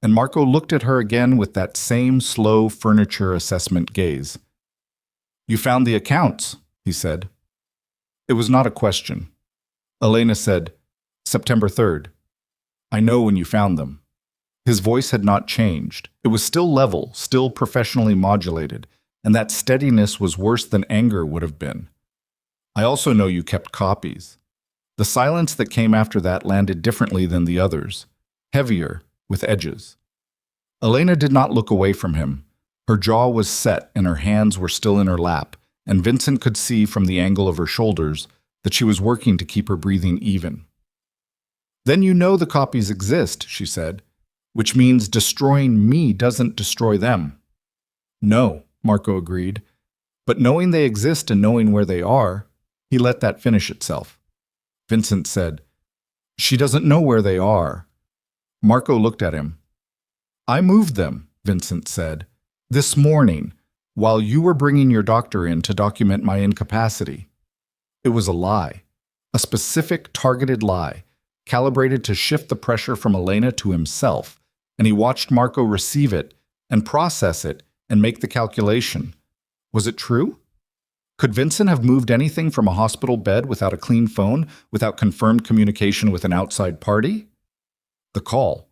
And Marco looked at her again with that same slow furniture assessment gaze. "You found the accounts," he said. It was not a question. Elena said, "September 3rd. I know when you found them." His voice had not changed. It was still level, still professionally modulated, and that steadiness was worse than anger would have been. "I also know you kept copies." The silence that came after that landed differently than the others, heavier, with edges. Elena did not look away from him. Her jaw was set and her hands were still in her lap, and Vincent could see from the angle of her shoulders that she was working to keep her breathing even. "Then you know the copies exist," she said, "which means destroying me doesn't destroy them." "No," Marco agreed, "but knowing they exist and knowing where they are," he let that finish itself. Vincent said, "She doesn't know where they are." Marco looked at him. "I moved them," Vincent said, "this morning, while you were bringing your doctor in to document my incapacity." It was a lie, a specific targeted lie, calibrated to shift the pressure from Elena to himself, and he watched Marco receive it and process it and make the calculation. Was it true? Could Vincent have moved anything from a hospital bed without a clean phone, without confirmed communication with an outside party? The call.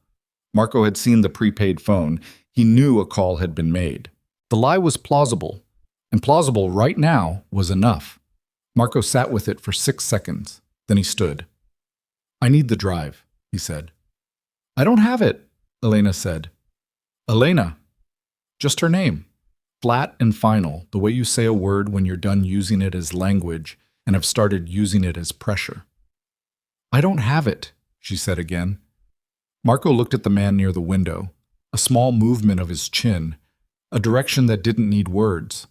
Marco had seen the prepaid phone. He knew a call had been made. The lie was plausible, and plausible right now was enough. Marco sat with it for 6 seconds. Then he stood. "I need the drive," he said. "I don't have it," Elena said. "Elena." Just her name. Flat and final, the way you say a word when you're done using it as language and have started using it as pressure. "I don't have it," she said again. Marco looked at the man near the window, a small movement of his chin, a direction that didn't need words.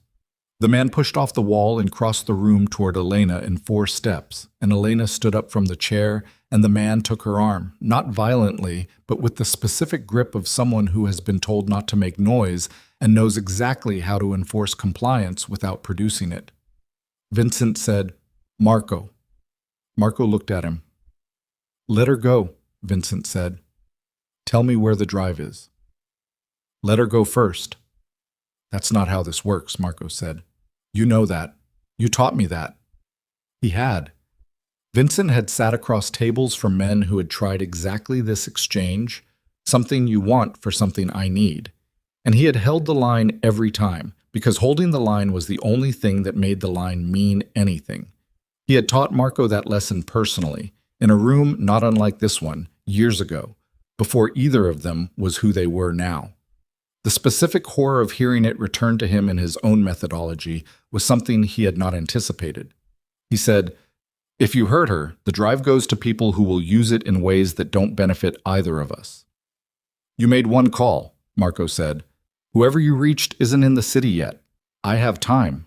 The man pushed off the wall and crossed the room toward Elena in 4 steps, and Elena stood up from the chair, and the man took her arm, not violently, but with the specific grip of someone who has been told not to make noise and knows exactly how to enforce compliance without producing it. Vincent said, "Marco." Marco looked at him. "Let her go," Vincent said. "Tell me where the drive is." "Let her go first." "That's not how this works," Marco said. "You know that. You taught me that." He had. Vincent had sat across tables from men who had tried exactly this exchange, something you want for something I need. And he had held the line every time, because holding the line was the only thing that made the line mean anything. He had taught Marco that lesson personally, in a room not unlike this one, years ago, before either of them was who they were now. The specific horror of hearing it return to him in his own methodology was something he had not anticipated. He said, "If you hurt her, the drive goes to people who will use it in ways that don't benefit either of us." "You made one call," Marco said. "Whoever you reached isn't in the city yet. I have time."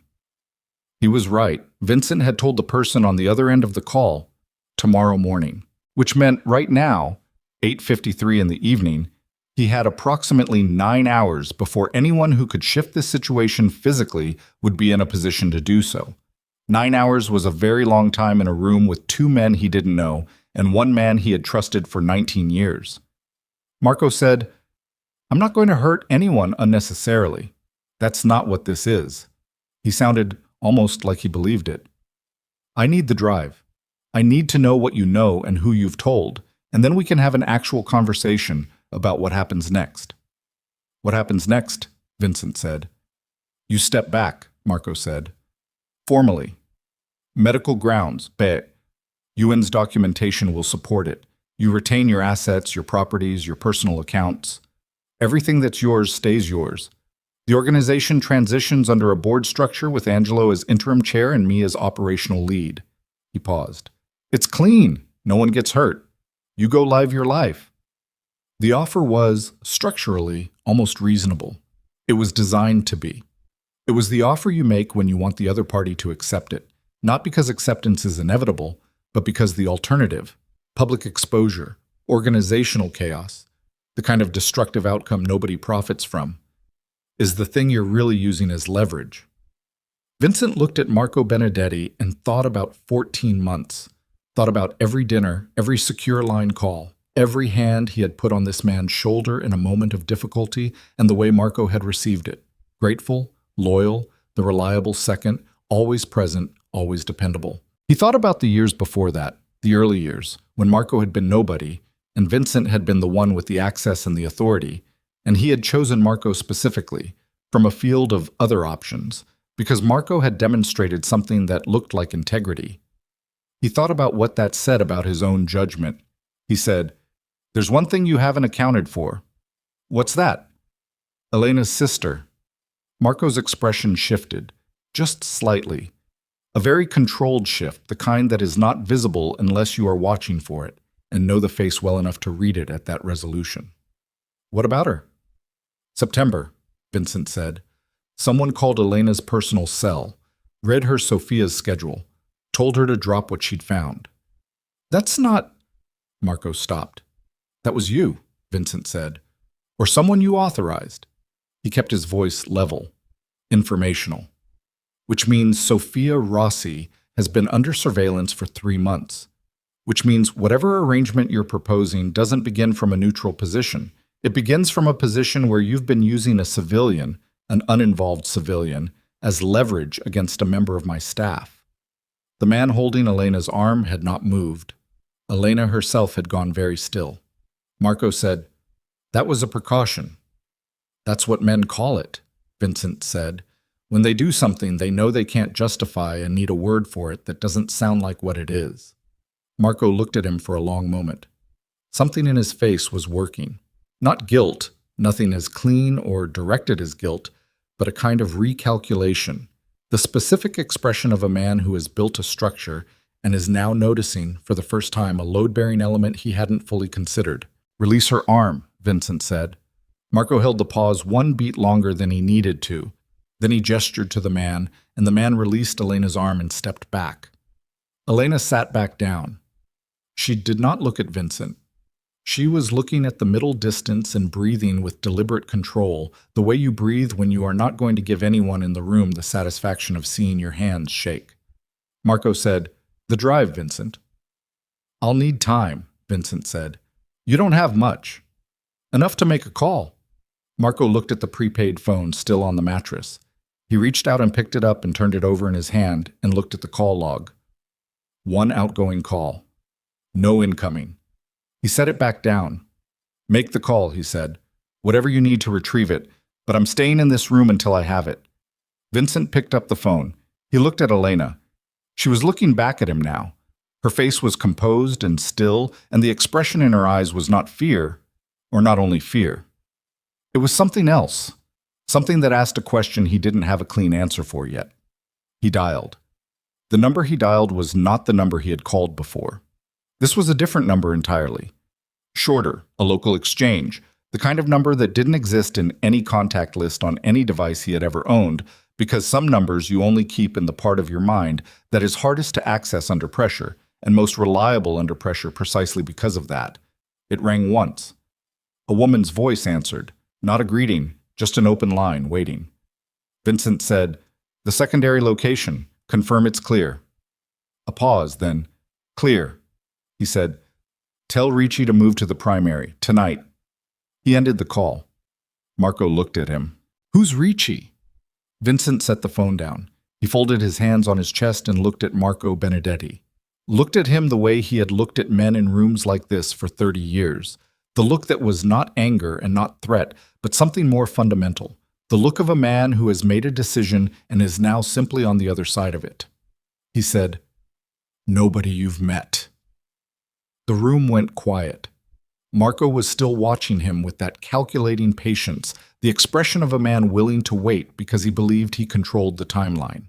He was right. Vincent had told the person on the other end of the call, tomorrow morning, which meant right now, 8:53 in the evening, he had approximately 9 hours before anyone who could shift this situation physically would be in a position to do so. 9 hours was a very long time in a room with 2 men he didn't know and 1 man he had trusted for 19 years. Marco said, "I'm not going to hurt anyone unnecessarily. That's not what this is." He sounded almost like he believed it. "I need the drive. I need to know what you know and who you've told, and then we can have an actual conversation about what happens next." "What happens next?" Vincent said. "You step back," Marco said. "Formally. Medical grounds, but UN's documentation will support it. You retain your assets, your properties, your personal accounts. Everything that's yours stays yours. The organization transitions under a board structure with Angelo as interim chair and me as operational lead." He paused. "It's clean. No one gets hurt. You go live your life." The offer was, structurally, almost reasonable. It was designed to be. It was the offer you make when you want the other party to accept it, not because acceptance is inevitable, but because the alternative, public exposure, organizational chaos, the kind of destructive outcome nobody profits from, is the thing you're really using as leverage. Vincent looked at Marco Benedetti and thought about 14 months, thought about every dinner, every secure line call, every hand he had put on this man's shoulder in a moment of difficulty, and the way Marco had received it. Grateful, loyal, the reliable second, always present, always dependable. He thought about the years before that, the early years, when Marco had been nobody, and Vincent had been the one with the access and the authority, and he had chosen Marco specifically, from a field of other options, because Marco had demonstrated something that looked like integrity. He thought about what that said about his own judgment. He said, "There's one thing you haven't accounted for." "What's that?" "Elena's sister." Marco's expression shifted, just slightly. A very controlled shift, the kind that is not visible unless you are watching for it, and know the face well enough to read it at that resolution. "What about her?" "September," Vincent said. "Someone called Elena's personal cell, read her Sophia's schedule, told her to drop what she'd found." "That's not—" Marco stopped. "That was you," Vincent said. "Or someone you authorized." He kept his voice level, informational. "Which means Sophia Rossi has been under surveillance for 3 months. Which means whatever arrangement you're proposing doesn't begin from a neutral position. It begins from a position where you've been using a civilian, an uninvolved civilian, as leverage against a member of my staff." The man holding Elena's arm had not moved. Elena herself had gone very still. Marco said, "That was a precaution." "That's what men call it," Vincent said. "When they do something they know they can't justify and need a word for it that doesn't sound like what it is." Marco looked at him for a long moment. Something in his face was working. Not guilt, nothing as clean or directed as guilt, but a kind of recalculation, the specific expression of a man who has built a structure and is now noticing, for the first time, a load-bearing element he hadn't fully considered. "Release her arm," Vincent said. Marco held the pause 1 beat longer than he needed to. Then he gestured to the man, and the man released Elena's arm and stepped back. Elena sat back down. She did not look at Vincent. She was looking at the middle distance and breathing with deliberate control, the way you breathe when you are not going to give anyone in the room the satisfaction of seeing your hands shake. Marco said, "The drive, Vincent." "I'll need time," Vincent said. "You don't have much." "Enough to make a call." Marco looked at the prepaid phone still on the mattress. He reached out and picked it up and turned it over in his hand and looked at the call log. 1 outgoing call. No incoming. He set it back down. "Make the call," he said. "Whatever you need to retrieve it, but I'm staying in this room until I have it." Vincent picked up the phone. He looked at Elena. She was looking back at him now. Her face was composed and still, and the expression in her eyes was not fear, or not only fear. It was something else, something that asked a question he didn't have a clean answer for yet. He dialed. The number he dialed was not the number he had called before. This was a different number entirely. Shorter, a local exchange, the kind of number that didn't exist in any contact list on any device he had ever owned, because some numbers you only keep in the part of your mind that is hardest to access under pressure, and most reliable under pressure precisely because of that. It rang once. A woman's voice answered, not a greeting, just an open line, waiting. Vincent said, "The secondary location. Confirm it's clear." A pause, then, "Clear." He said, "Tell Ricci to move to the primary, tonight." He ended the call. Marco looked at him. "Who's Ricci?" Vincent set the phone down. He folded his hands on his chest and looked at Marco Benedetti. Looked at him the way he had looked at men in rooms like this for 30 years. The look that was not anger and not threat, but something more fundamental. The look of a man who has made a decision and is now simply on the other side of it. He said, "Nobody you've met." The room went quiet. Marco was still watching him with that calculating patience, the expression of a man willing to wait because he believed he controlled the timeline.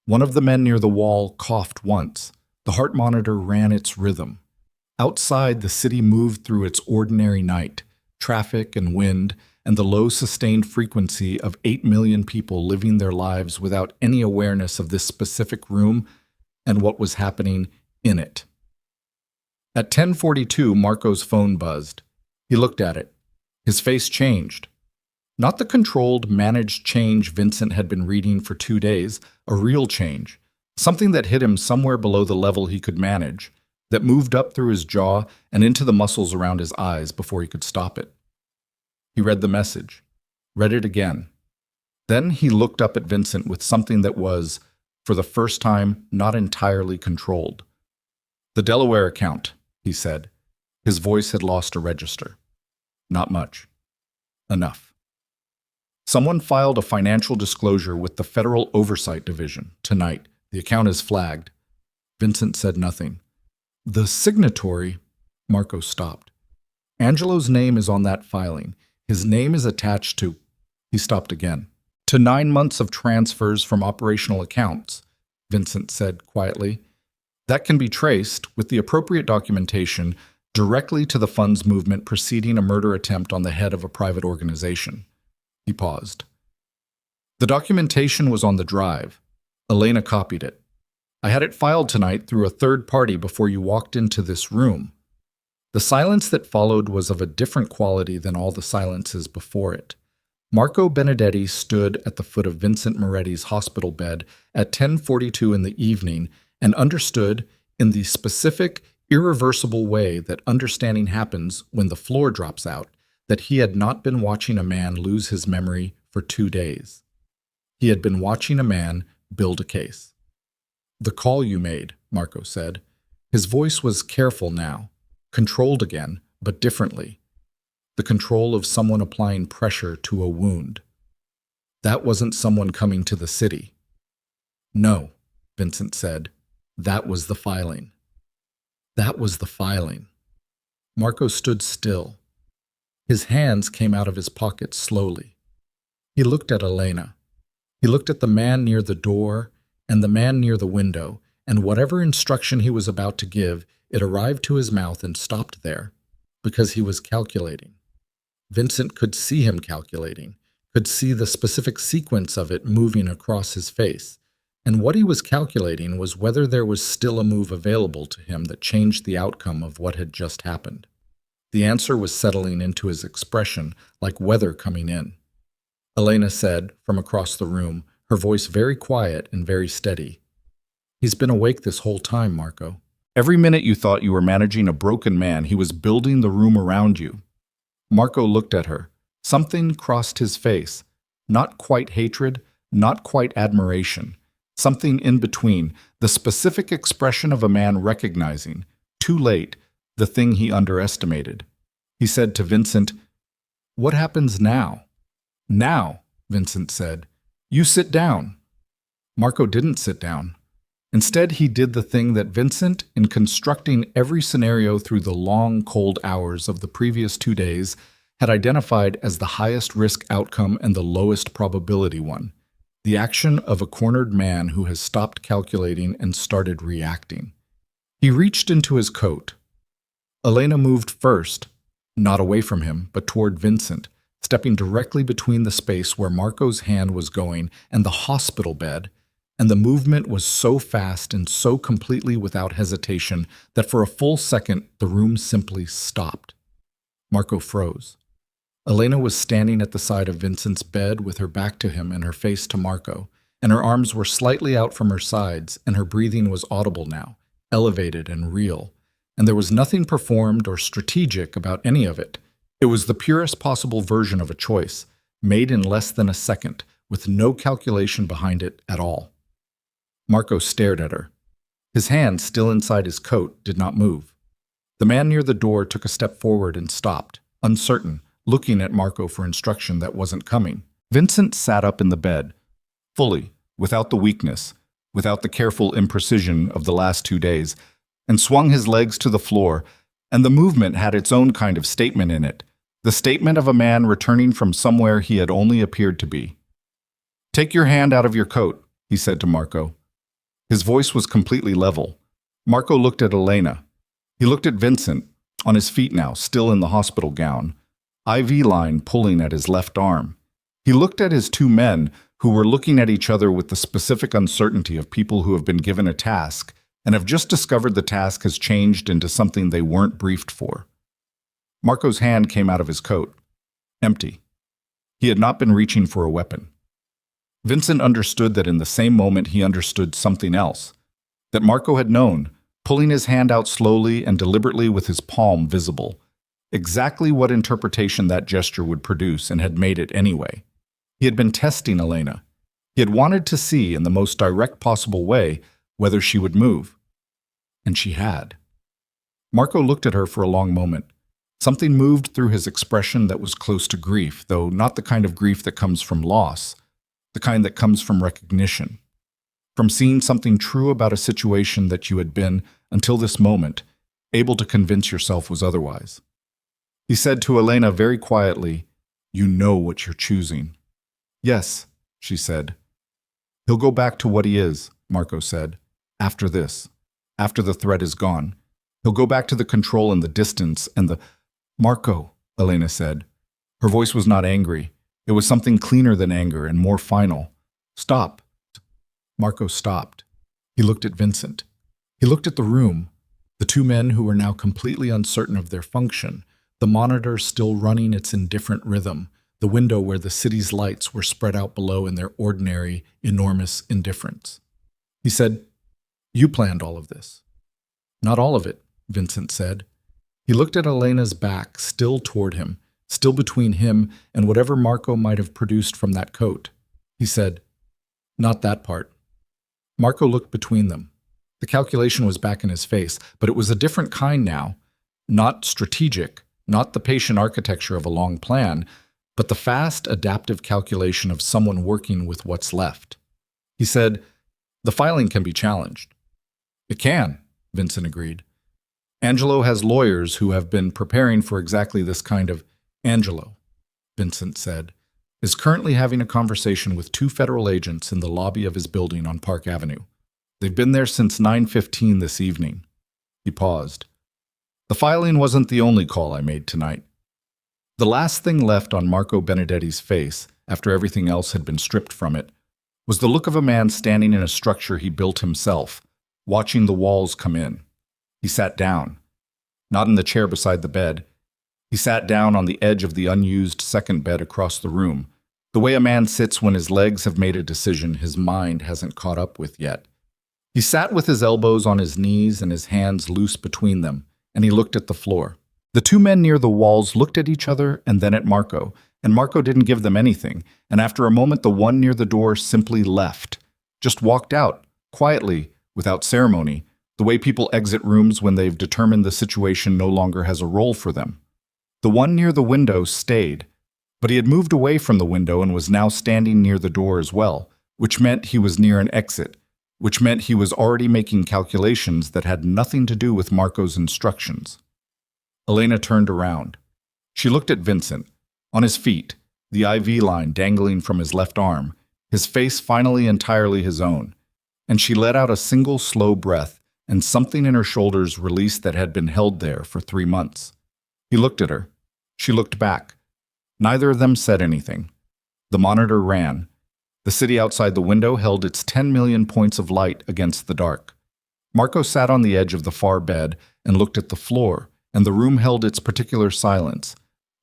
One of the men near the wall coughed once. The heart monitor ran its rhythm. Outside, the city moved through its ordinary night, traffic and wind, and the low sustained frequency of 8 million people living their lives without any awareness of this specific room and what was happening in it. At 10:42, Marco's phone buzzed. He looked at it. His face changed. Not the controlled, managed change Vincent had been reading for 2 days, a real change, something that hit him somewhere below the level he could manage, that moved up through his jaw and into the muscles around his eyes before he could stop it. He read the message, read it again. Then he looked up at Vincent with something that was, for the first time, not entirely controlled. "The Delaware account," he said. His voice had lost a register. "Not much. Enough." "Someone filed a financial disclosure with the Federal Oversight Division tonight. The account is flagged." Vincent said nothing. "The signatory—" Marco stopped. "Angelo's name is on that filing. His name is attached to—" He stopped again. "To 9 months of transfers from operational accounts," Vincent said quietly. "That can be traced, with the appropriate documentation, directly to the funds movement preceding a murder attempt on the head of a private organization." He paused. "The documentation was on the drive. Elena copied it. I had it filed tonight through a third party before you walked into this room." The silence that followed was of a different quality than all the silences before it. Marco Benedetti stood at the foot of Vincent Moretti's hospital bed at 10:42 in the evening and understood, in the specific, irreversible way that understanding happens when the floor drops out, that he had not been watching a man lose his memory for 2 days. He had been watching a man build a case. "The call you made," Marco said. His voice was careful now, controlled again, but differently. The control of someone applying pressure to a wound. "That wasn't someone coming to the city." "No," Vincent said. "That was the filing." That was the filing. Marco stood still. His hands came out of his pockets slowly. He looked at Elena. He looked at the man near the door and the man near the window, and whatever instruction he was about to give, it arrived to his mouth and stopped there, because he was calculating. Vincent could see him calculating, could see the specific sequence of it moving across his face, and what he was calculating was whether there was still a move available to him that changed the outcome of what had just happened. The answer was settling into his expression like weather coming in. Elena said, from across the room, her voice very quiet and very steady, "He's been awake this whole time, Marco. Every minute you thought you were managing a broken man, he was building the room around you." Marco looked at her. Something crossed his face. Not quite hatred, not quite admiration. Something in between, the specific expression of a man recognizing, too late, the thing he underestimated. He said to Vincent, "What happens now?" "Now," Vincent said. "You sit down." Marco didn't sit down. Instead, he did the thing that Vincent, in constructing every scenario through the long, cold hours of the previous 2 days, had identified as the highest risk outcome and the lowest probability one. The action of a cornered man who has stopped calculating and started reacting. He reached into his coat. Elena moved first, not away from him, but toward Vincent, stepping directly between the space where Marco's hand was going and the hospital bed, and the movement was so fast and so completely without hesitation that for a full second the room simply stopped. Marco froze. Elena was standing at the side of Vincent's bed with her back to him and her face to Marco, and her arms were slightly out from her sides, and her breathing was audible now, elevated and real, and there was nothing performed or strategic about any of it. It was the purest possible version of a choice, made in less than a second, with no calculation behind it at all. Marco stared at her. His hand, still inside his coat, did not move. The man near the door took a step forward and stopped, uncertain, looking at Marco for instruction that wasn't coming. Vincent sat up in the bed, fully, without the weakness, without the careful imprecision of the last 2 days, and swung his legs to the floor, and the movement had its own kind of statement in it, the statement of a man returning from somewhere he had only appeared to be. "Take your hand out of your coat," he said to Marco. His voice was completely level. Marco looked at Elena. He looked at Vincent, on his feet now, still in the hospital gown, IV line pulling at his left arm. He looked at his two men, who were looking at each other with the specific uncertainty of people who have been given a task and have just discovered the task has changed into something they weren't briefed for. Marco's hand came out of his coat, empty. He had not been reaching for a weapon. Vincent understood that in the same moment he understood something else, that Marco had known, pulling his hand out slowly and deliberately with his palm visible, exactly what interpretation that gesture would produce, and had made it anyway. He had been testing Elena. He had wanted to see, in the most direct possible way, whether she would move. And she had. Marco looked at her for a long moment. Something moved through his expression that was close to grief, though not the kind of grief that comes from loss, the kind that comes from recognition, from seeing something true about a situation that you had been, until this moment, able to convince yourself was otherwise. He said to Elena very quietly, "You know what you're choosing." "Yes," she said. "He'll go back to what he is," Marco said, "after this, after the threat is gone. He'll go back to the control and the distance and the—" "Marco," Elena said. Her voice was not angry. It was something cleaner than anger and more final. "Stop." Marco stopped. He looked at Vincent. He looked at the room, the two men who were now completely uncertain of their function, the monitor still running its indifferent rhythm, the window where the city's lights were spread out below in their ordinary, enormous indifference. He said, "You planned all of this." "Not all of it," Vincent said. He looked at Elena's back, still toward him, still between him and whatever Marco might have produced from that coat. He said, "Not that part." Marco looked between them. The calculation was back in his face, but it was a different kind now, not strategic, not the patient architecture of a long plan, but the fast, adaptive calculation of someone working with what's left. He said, "The filing can be challenged." "It can," Vincent agreed. "Angelo has lawyers who have been preparing for exactly this kind of—" "Angelo," Vincent said, "is currently having a conversation with 2 federal agents in the lobby of his building on Park Avenue. They've been there since 9:15 this evening." He paused. "The filing wasn't the only call I made tonight." The last thing left on Marco Benedetti's face, after everything else had been stripped from it, was the look of a man standing in a structure he built himself, watching the walls come in. He sat down, not in the chair beside the bed. He sat down on the edge of the unused second bed across the room, the way a man sits when his legs have made a decision his mind hasn't caught up with yet. He sat with his elbows on his knees and his hands loose between them, and he looked at the floor. The 2 men near the walls looked at each other and then at Marco, and Marco didn't give them anything, and after a moment the one near the door simply left, just walked out, quietly, without ceremony, the way people exit rooms when they've determined the situation no longer has a role for them. The one near the window stayed, but he had moved away from the window and was now standing near the door as well, which meant he was near an exit, which meant he was already making calculations that had nothing to do with Marco's instructions. Elena turned around. She looked at Vincent, on his feet, the IV line dangling from his left arm, his face finally entirely his own, and she let out a single slow breath, and something in her shoulders released that had been held there for 3 months. He looked at her. She looked back. Neither of them said anything. The monitor ran. The city outside the window held its 10 million points of light against the dark. Marco sat on the edge of the far bed and looked at the floor, and the room held its particular silence.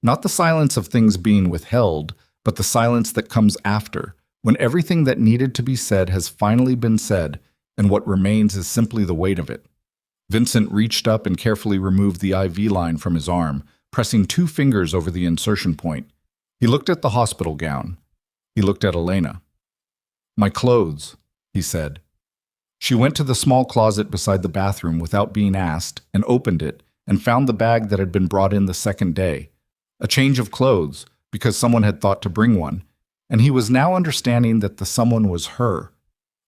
Not the silence of things being withheld, but the silence that comes after, when everything that needed to be said has finally been said, and what remains is simply the weight of it. Vincent reached up and carefully removed the IV line from his arm, pressing 2 fingers over the insertion point. He looked at the hospital gown. He looked at Elena. "My clothes," he said. She went to the small closet beside the bathroom without being asked and opened it and found the bag that had been brought in the second day. A change of clothes, because someone had thought to bring one, and he was now understanding that the someone was her.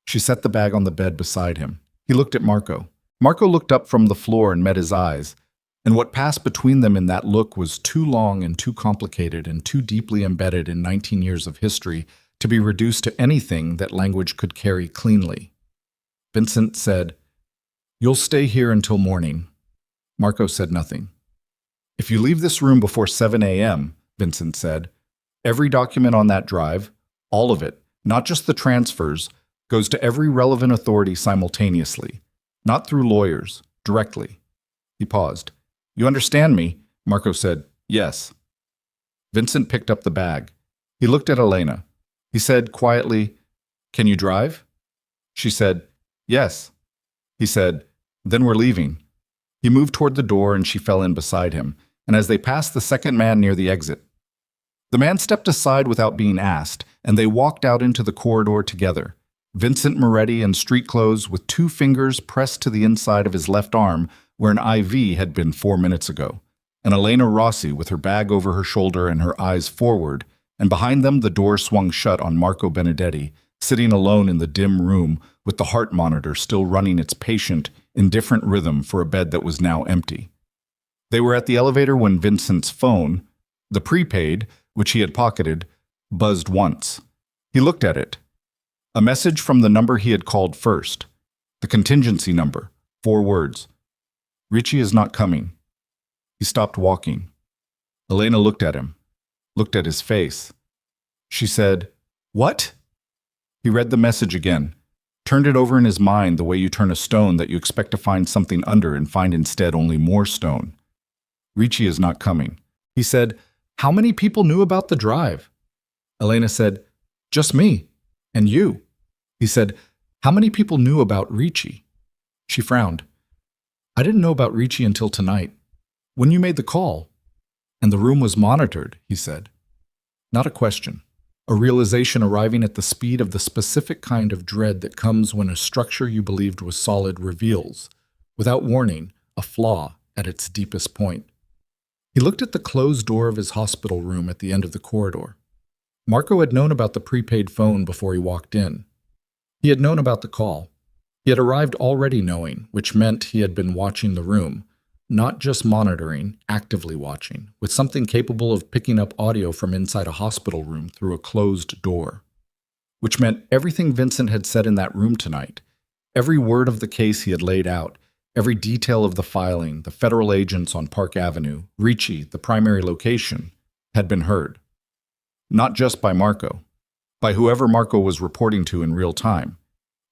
She set the bag on the bed beside him. He looked at Marco. Marco looked up from the floor and met his eyes, and what passed between them in that look was too long and too complicated and too deeply embedded in 19 years of history to be reduced to anything that language could carry cleanly. Vincent said, "You'll stay here until morning." Marco said nothing. "If you leave this room before 7 a.m., Vincent said, every document on that drive, all of it, not just the transfers, goes to every relevant authority simultaneously, not through lawyers, directly." He paused. "You understand me?" Marco said, "Yes." Vincent picked up the bag. He looked at Elena. He said quietly, "Can you drive?" She said, "Yes." He said, "Then we're leaving." He moved toward the door and she fell in beside him, and as they passed the second man near the exit, the man stepped aside without being asked, and they walked out into the corridor together. Vincent Moretti in street clothes with 2 fingers pressed to the inside of his left arm where an IV had been 4 minutes ago, and Elena Rossi with her bag over her shoulder and her eyes forward, and behind them the door swung shut on Marco Benedetti, sitting alone in the dim room with the heart monitor still running its patient, indifferent rhythm for a bed that was now empty. They were at the elevator when Vincent's phone, the prepaid, which he had pocketed, buzzed once. He looked at it. A message from the number he had called first. The contingency number. 4 words. "Richie is not coming." He stopped walking. Elena looked at him, looked at his face. She said, "What?" He read the message again, turned it over in his mind the way you turn a stone that you expect to find something under and find instead only more stone. "Richie is not coming." He said, "How many people knew about the drive?" Elena said, "Just me. And you." He said, "How many people knew about Richie?" She frowned. "I didn't know about Richie until tonight, when you made the call." "And the room was monitored," he said. Not a question. A realization arriving at the speed of the specific kind of dread that comes when a structure you believed was solid reveals, without warning, a flaw at its deepest point. He looked at the closed door of his hospital room at the end of the corridor. Marco had known about the prepaid phone before he walked in. He had known about the call. He had arrived already knowing, which meant he had been watching the room, not just monitoring, actively watching, with something capable of picking up audio from inside a hospital room through a closed door. Which meant everything Vincent had said in that room tonight, every word of the case he had laid out, every detail of the filing, the federal agents on Park Avenue, Richie, the primary location, had been heard. Not just by Marco, by whoever Marco was reporting to in real time.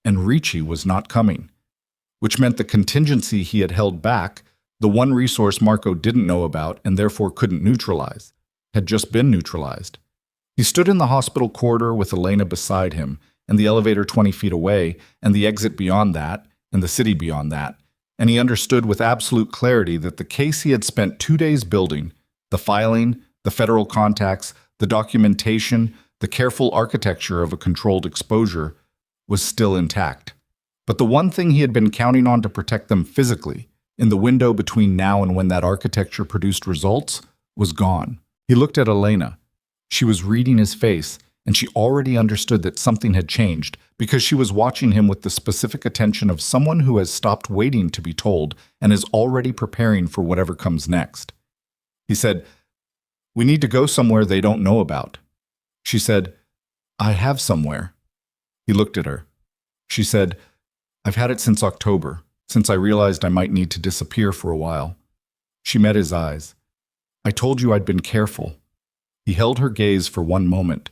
And Richie was not coming, which meant the contingency he had held back, the one resource Marco didn't know about and therefore couldn't neutralize, had just been neutralized. He stood in the hospital corridor with Elena beside him, and the elevator 20 feet away, and the exit beyond that, and the city beyond that, and he understood with absolute clarity that the case he had spent 2 days building, the filing, the federal contacts, the documentation, the careful architecture of a controlled exposure, was still intact. But the one thing he had been counting on to protect them physically, in the window between now and when that architecture produced results, was gone. He looked at Elena. She was reading his face, and she already understood that something had changed because she was watching him with the specific attention of someone who has stopped waiting to be told and is already preparing for whatever comes next. He said, We need to go somewhere they don't know about. She said, I have somewhere. He looked at her. She said, I've had it since October, since I realized I might need to disappear for a while. She met his eyes. I told you I'd been careful. He held her gaze for one moment.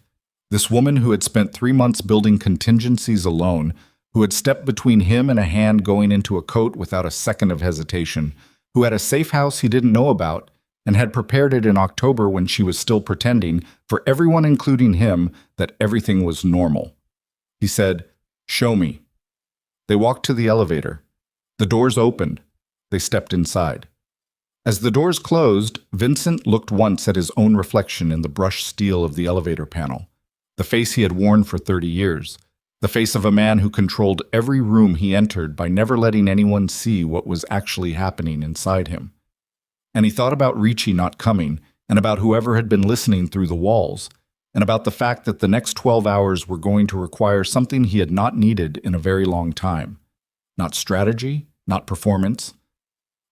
This woman who had spent 3 months building contingencies alone, who had stepped between him and a hand going into a coat without a second of hesitation, who had a safe house he didn't know about, and had prepared it in October when she was still pretending, for everyone including him, that everything was normal. He said, Show me. They walked to the elevator. The doors opened. They stepped inside. As the doors closed, Vincent looked once at his own reflection in the brushed steel of the elevator panel, the face he had worn for 30 years, the face of a man who controlled every room he entered by never letting anyone see what was actually happening inside him. And he thought about Ricci not coming, and about whoever had been listening through the walls, and about the fact that the next 12 hours were going to require something he had not needed in a very long time. Not strategy, not performance.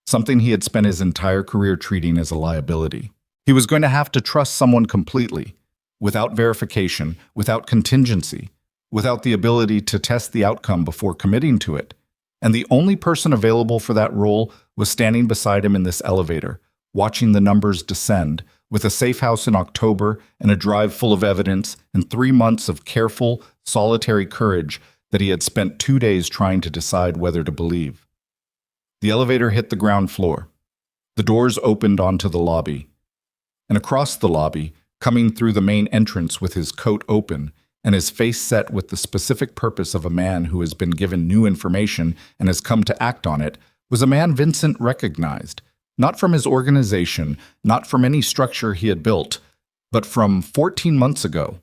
Something he had spent his entire career treating as a liability. He was going to have to trust someone completely, without verification, without contingency, without the ability to test the outcome before committing to it. And the only person available for that role was standing beside him in this elevator, watching the numbers descend, with a safe house in October and a drive full of evidence and 3 months of careful, solitary courage that he had spent 2 days trying to decide whether to believe. The elevator hit the ground floor. The doors opened onto the lobby. And across the lobby, coming through the main entrance with his coat open and his face set with the specific purpose of a man who has been given new information and has come to act on it, was a man Vincent recognized, not from his organization, not from any structure he had built, but from 14 months ago,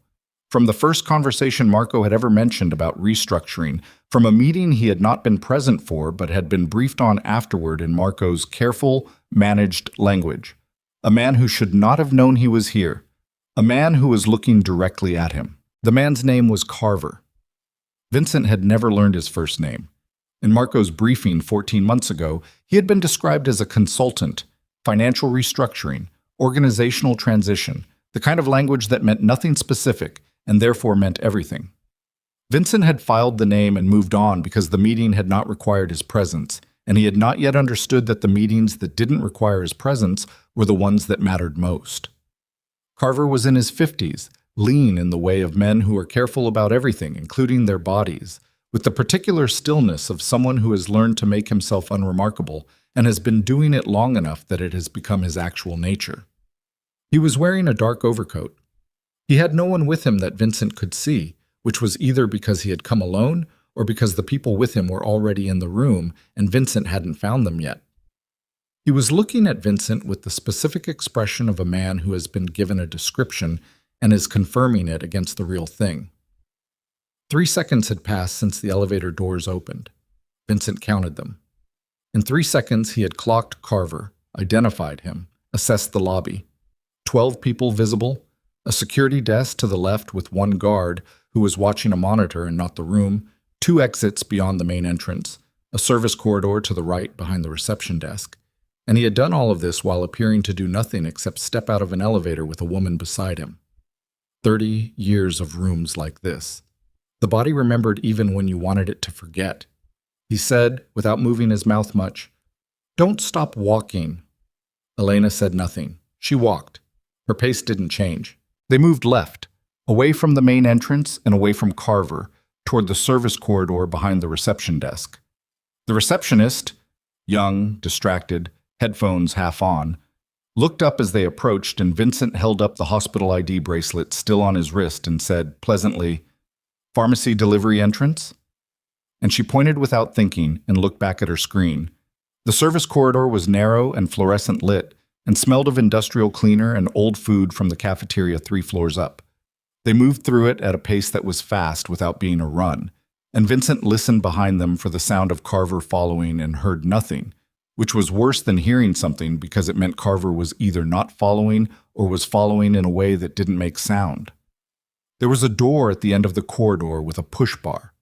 from the first conversation Marco had ever mentioned about restructuring, from a meeting he had not been present for but had been briefed on afterward in Marco's careful, managed language. A man who should not have known he was here, a man who was looking directly at him. The man's name was Carver. Vincent had never learned his first name. In Marco's briefing 14 months ago, he had been described as a consultant, financial restructuring, organizational transition, the kind of language that meant nothing specific and therefore meant everything. Vincent had filed the name and moved on because the meeting had not required his presence, and he had not yet understood that the meetings that didn't require his presence were the ones that mattered most. Carver was in his 50s, lean in the way of men who are careful about everything, including their bodies, with the particular stillness of someone who has learned to make himself unremarkable and has been doing it long enough that it has become his actual nature. He was wearing a dark overcoat. He had no one with him that Vincent could see, which was either because he had come alone or because the people with him were already in the room and Vincent hadn't found them yet. He was looking at Vincent with the specific expression of a man who has been given a description and is confirming it against the real thing. 3 seconds had passed since the elevator doors opened. Vincent counted them. In 3 seconds, he had clocked Carver, identified him, assessed the lobby. 12 people visible, a security desk to the left with one guard who was watching a monitor and not the room, 2 exits beyond the main entrance, a service corridor to the right behind the reception desk. And he had done all of this while appearing to do nothing except step out of an elevator with a woman beside him. 30 years of rooms like this. The body remembered even when you wanted it to forget. He said, without moving his mouth much, "Don't stop walking." Elena said nothing. She walked. Her pace didn't change. They moved left, away from the main entrance and away from Carver, toward the service corridor behind the reception desk. The receptionist, young, distracted, headphones half on, looked up as they approached, and Vincent held up the hospital ID bracelet still on his wrist and said pleasantly, "Pharmacy delivery entrance?" And she pointed without thinking and looked back at her screen. The service corridor was narrow and fluorescent lit and smelled of industrial cleaner and old food from the cafeteria 3 floors up. They moved through it at a pace that was fast without being a run, and Vincent listened behind them for the sound of Carver following and heard nothing, which was worse than hearing something because it meant Carver was either not following or was following in a way that didn't make sound. There was a door at the end of the corridor with a push bar.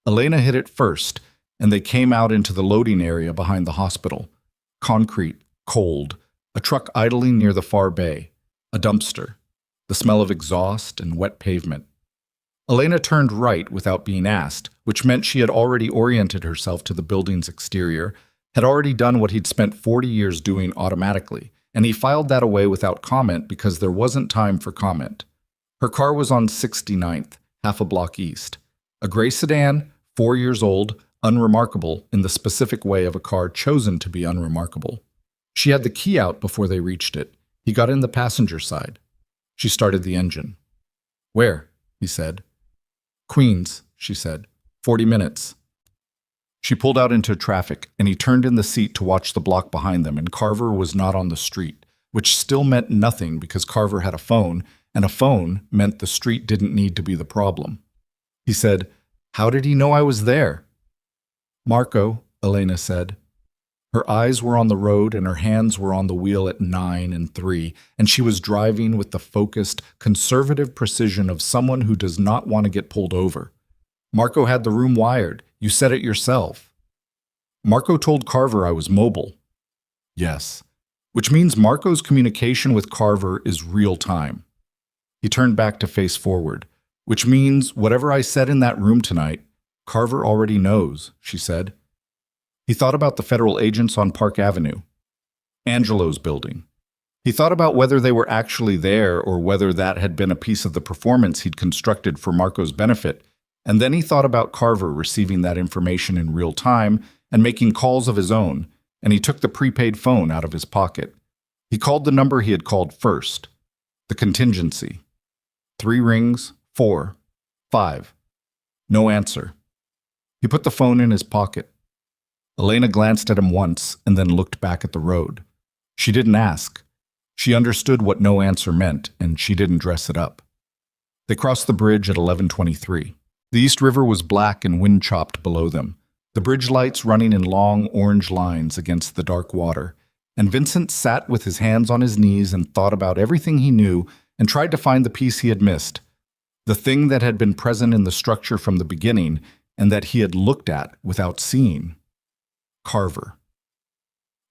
Elena hit it first, and they came out into the loading area behind the hospital. Concrete, cold, a truck idling near the far bay. A dumpster. The smell of exhaust and wet pavement. Elena turned right without being asked, which meant she had already oriented herself to the building's exterior, had already done what he'd spent 40 years doing automatically, and he filed that away without comment because there wasn't time for comment. Her car was on 69th, half a block east. A gray sedan, 4 years old, unremarkable in the specific way of a car chosen to be unremarkable. She had the key out before they reached it. He got in the passenger side. She started the engine. "Where?" he said. "Queens," she said. 40 minutes. She pulled out into traffic, and he turned in the seat to watch the block behind them, and Carver was not on the street, which still meant nothing because Carver had a phone, and a phone meant the street didn't need to be the problem. He said, "How did he know I was there?" "Marco," Elena said. Her eyes were on the road and her hands were on the wheel at 9 and 3, and she was driving with the focused, conservative precision of someone who does not want to get pulled over. "Marco had the room wired. You said it yourself." "Marco told Carver I was mobile." "Yes." Which means Marco's communication with Carver is real time. He turned back to face forward. "Which means whatever I said in that room tonight, Carver already knows," she said. He thought about the federal agents on Park Avenue, Angelo's building. He thought about whether they were actually there or whether that had been a piece of the performance he'd constructed for Marco's benefit, and then he thought about Carver receiving that information in real time and making calls of his own, and he took the prepaid phone out of his pocket. He called the number he had called first, the contingency. 3 rings, 4, 5. No answer. He put the phone in his pocket. Elena glanced at him once and then looked back at the road. She didn't ask. She understood what no answer meant, and she didn't dress it up. They crossed the bridge at 11:23. The East River was black and wind-chopped below them, the bridge lights running in long orange lines against the dark water, and Vincent sat with his hands on his knees and thought about everything he knew and tried to find the piece he had missed, the thing that had been present in the structure from the beginning and that he had looked at without seeing. Carver.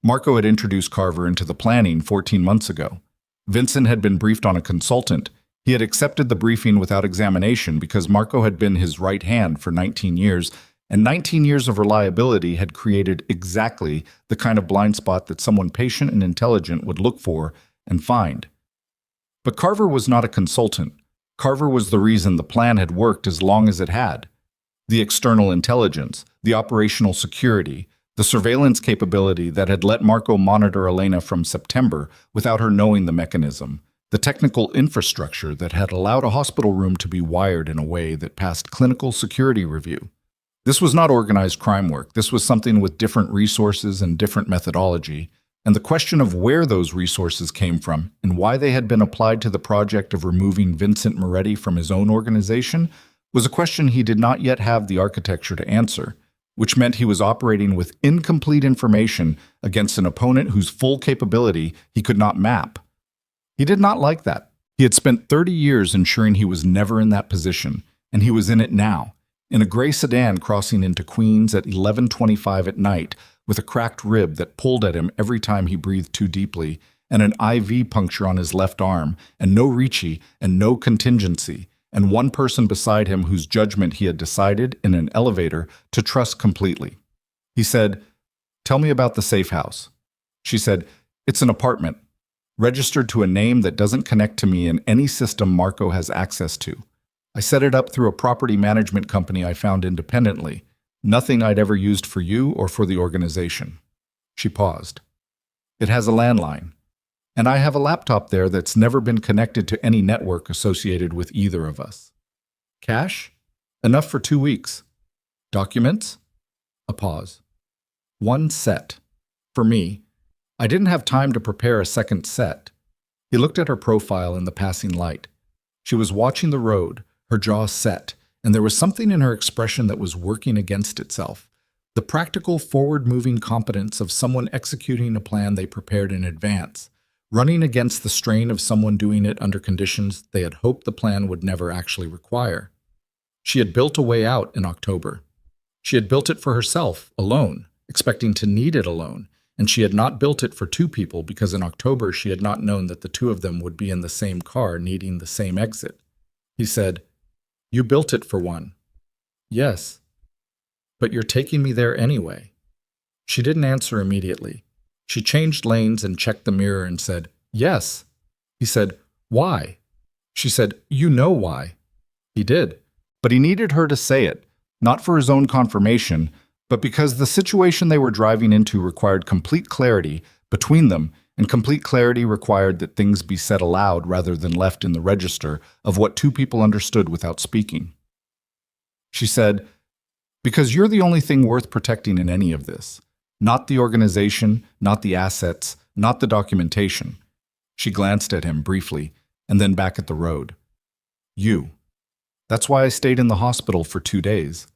Marco had introduced Carver into the planning 14 months ago. Vincent had been briefed on a consultant. He had accepted the briefing without examination because Marco had been his right hand for 19 years, and 19 years of reliability had created exactly the kind of blind spot that someone patient and intelligent would look for and find. But Carver was not a consultant. Carver was the reason the plan had worked as long as it had. The external intelligence, the operational security, the surveillance capability that had let Marco monitor Elena from September without her knowing the mechanism, the technical infrastructure that had allowed a hospital room to be wired in a way that passed clinical security review. This was not organized crime work. This was something with different resources and different methodology, and the question of where those resources came from and why they had been applied to the project of removing Vincent Moretti from his own organization was a question he did not yet have the architecture to answer, which meant he was operating with incomplete information against an opponent whose full capability he could not map. He did not like that. He had spent 30 years ensuring he was never in that position, and he was in it now, in a gray sedan crossing into Queens at 11:25 at night, with a cracked rib that pulled at him every time he breathed too deeply, and an IV puncture on his left arm, and no Ricci, and no contingency, and one person beside him whose judgment he had decided in an elevator to trust completely. He said, "Tell me about the safe house." She said, "It's an apartment, registered to a name that doesn't connect to me in any system Marco has access to. I set it up through a property management company I found independently, nothing I'd ever used for you or for the organization." She paused. "It has a landline. And I have a laptop there that's never been connected to any network associated with either of us. Cash? Enough for 2 weeks. Documents?" A pause. "1 set. For me. I didn't have time to prepare a second set." He looked at her profile in the passing light. She was watching the road, her jaw set, and there was something in her expression that was working against itself. The practical, forward-moving competence of someone executing a plan they prepared in advance, running against the strain of someone doing it under conditions they had hoped the plan would never actually require. She had built a way out in October. She had built it for herself, alone, expecting to need it alone, and she had not built it for two people because in October she had not known that the two of them would be in the same car needing the same exit. He said, "You built it for one." "Yes." "But you're taking me there anyway." She didn't answer immediately. She changed lanes and checked the mirror and said, "Yes." He said, "Why?" She said, "You know why." He did. But he needed her to say it, not for his own confirmation, but because the situation they were driving into required complete clarity between them, and complete clarity required that things be said aloud rather than left in the register of what two people understood without speaking. She said, "Because you're the only thing worth protecting in any of this. Not the organization, not the assets, not the documentation." She glanced at him briefly, and then back at the road. "You. That's why I stayed in the hospital for 2 days.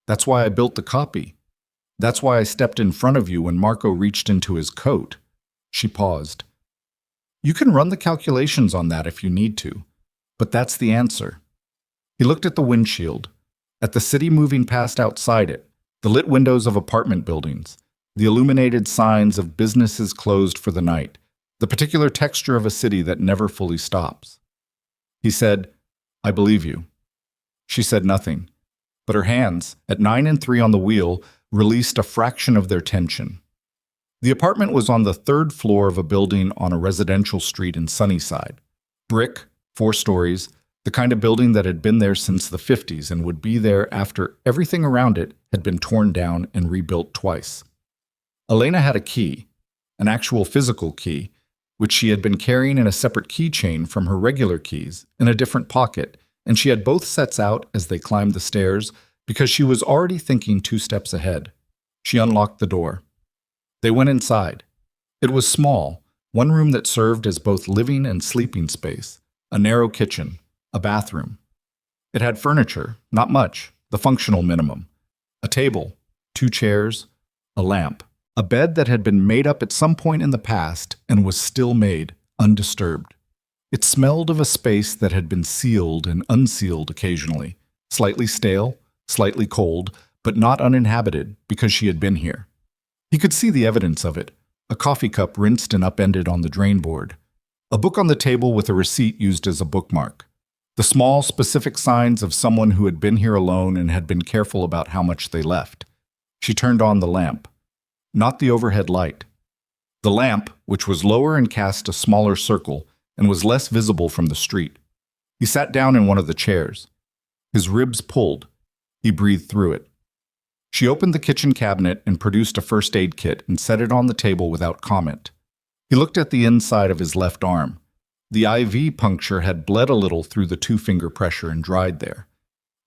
That's why I built the copy. That's why I stepped in front of you when Marco reached into his coat." She paused. "You can run the calculations on that if you need to, but that's the answer." He looked at the windshield, at the city moving past outside it, the lit windows of apartment buildings, the illuminated signs of businesses closed for the night, the particular texture of a city that never fully stops. He said, "I believe you." She said nothing, but her hands, at 9 and 3 on the wheel, released a fraction of their tension. The apartment was on the 3rd floor of a building on a residential street in Sunnyside. Brick, 4 stories, the kind of building that had been there since the 50s and would be there after everything around it had been torn down and rebuilt twice. Elena had a key, an actual physical key, which she had been carrying in a separate keychain from her regular keys in a different pocket, and she had both sets out as they climbed the stairs because she was already thinking 2 steps ahead. She unlocked the door. They went inside. It was small, one room that served as both living and sleeping space, a narrow kitchen, a bathroom. It had furniture, not much, the functional minimum. A table, 2 chairs, a lamp, a bed that had been made up at some point in the past and was still made, undisturbed. It smelled of a space that had been sealed and unsealed occasionally, slightly stale, slightly cold, but not uninhabited because she had been here. He could see the evidence of it, a coffee cup rinsed and upended on the drain board, a book on the table with a receipt used as a bookmark, the small, specific signs of someone who had been here alone and had been careful about how much they left. She turned on the lamp, not the overhead light. The lamp, which was lower and cast a smaller circle and was less visible from the street. He sat down in one of the chairs. His ribs pulled. He breathed through it. She opened the kitchen cabinet and produced a first aid kit and set it on the table without comment. He looked at the inside of his left arm. The IV puncture had bled a little through the 2-finger pressure and dried there.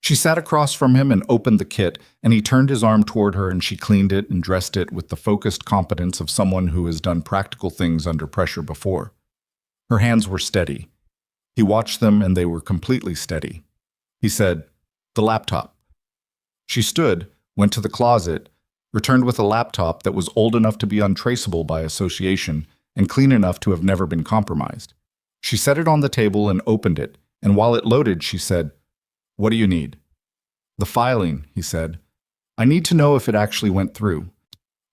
She sat across from him and opened the kit, and he turned his arm toward her and she cleaned it and dressed it with the focused competence of someone who has done practical things under pressure before. Her hands were steady. He watched them and they were completely steady. He said, "The laptop." She stood, went to the closet, returned with a laptop that was old enough to be untraceable by association and clean enough to have never been compromised. She set it on the table and opened it, and while it loaded, she said, "What do you need?" "The filing," he said. "I need to know if it actually went through."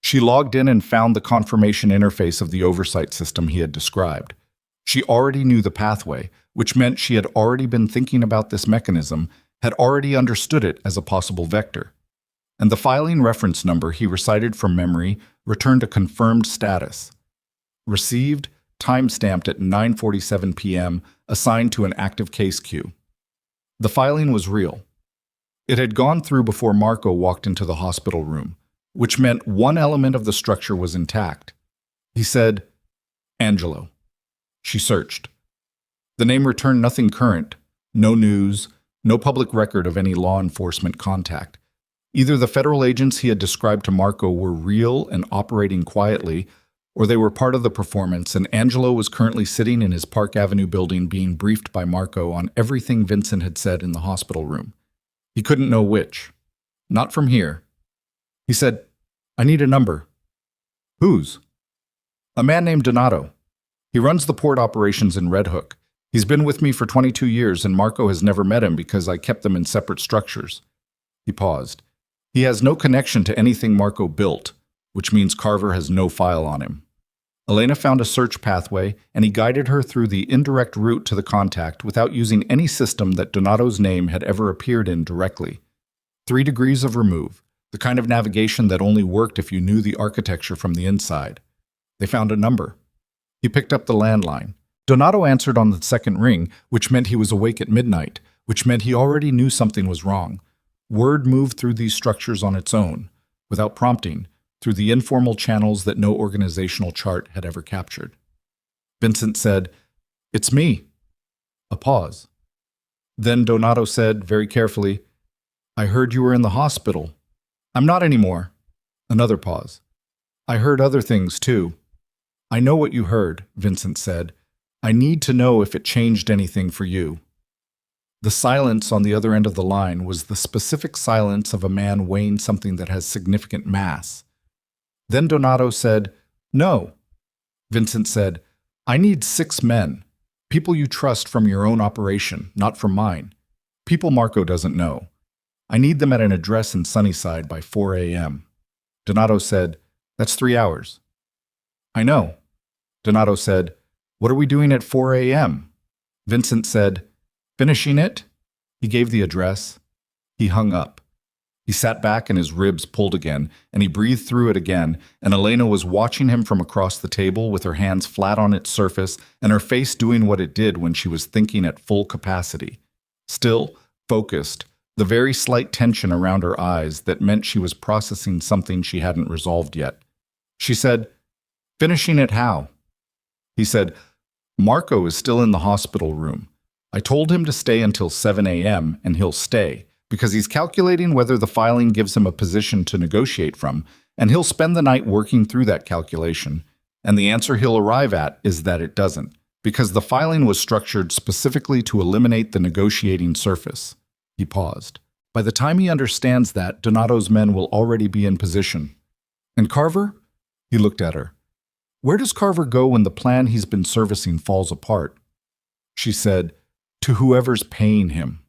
She logged in and found the confirmation interface of the oversight system he had described. She already knew the pathway, which meant she had already been thinking about this mechanism, had already understood it as a possible vector. And the filing reference number he recited from memory returned a confirmed status. Received, time-stamped at 9:47 p.m., assigned to an active case queue. The filing was real. It had gone through before Marco walked into the hospital room, which meant one element of the structure was intact. He said, "Angelo." She searched. The name returned nothing current, no news, no public record of any law enforcement contact. Either the federal agents he had described to Marco were real and operating quietly, or they were part of the performance, and Angelo was currently sitting in his Park Avenue building being briefed by Marco on everything Vincent had said in the hospital room. He couldn't know which. Not from here. He said, "I need a number." "Whose?" "A man named Donato. He runs the port operations in Red Hook. He's been with me for 22 years, and Marco has never met him because I kept them in separate structures." He paused. "He has no connection to anything Marco built, which means Carver has no file on him. Elena found a search pathway, and he guided her through the indirect route to the contact without using any system that Donato's name had ever appeared in directly. 3 degrees of remove, the kind of navigation that only worked if you knew the architecture from the inside. They found a number. He picked up the landline. Donato answered on the second ring, which meant he was awake at midnight, which meant he already knew something was wrong. Word moved through these structures on its own, without prompting, through the informal channels that no organizational chart had ever captured. Vincent said, "It's me." A pause. Then Donato said, very carefully, "I heard you were in the hospital." "I'm not anymore." Another pause. "I heard other things, too." "I know what you heard," Vincent said. "I need to know if it changed anything for you." The silence on the other end of the line was the specific silence of a man weighing something that has significant mass. Then Donato said, "No." Vincent said, "I need 6 men, people you trust from your own operation, not from mine. People Marco doesn't know. I need them at an address in Sunnyside by 4 a.m. Donato said, "That's 3 hours." "I know." Donato said, "What are we doing at 4 a.m.? Vincent said, "Finishing it?" He gave the address. He hung up. He sat back and his ribs pulled again, and he breathed through it again, and Elena was watching him from across the table with her hands flat on its surface and her face doing what it did when she was thinking at full capacity. Still, focused, the very slight tension around her eyes that meant she was processing something she hadn't resolved yet. She said, "Finishing it how?" He said, "Marco is still in the hospital room. I told him to stay until 7 a.m. and he'll stay, because he's calculating whether the filing gives him a position to negotiate from, and he'll spend the night working through that calculation. And the answer he'll arrive at is that it doesn't, because the filing was structured specifically to eliminate the negotiating surface." He paused. "By the time he understands that, Donato's men will already be in position. And Carver?" He looked at her. "Where does Carver go when the plan he's been servicing falls apart?" She said, "To whoever's paying him."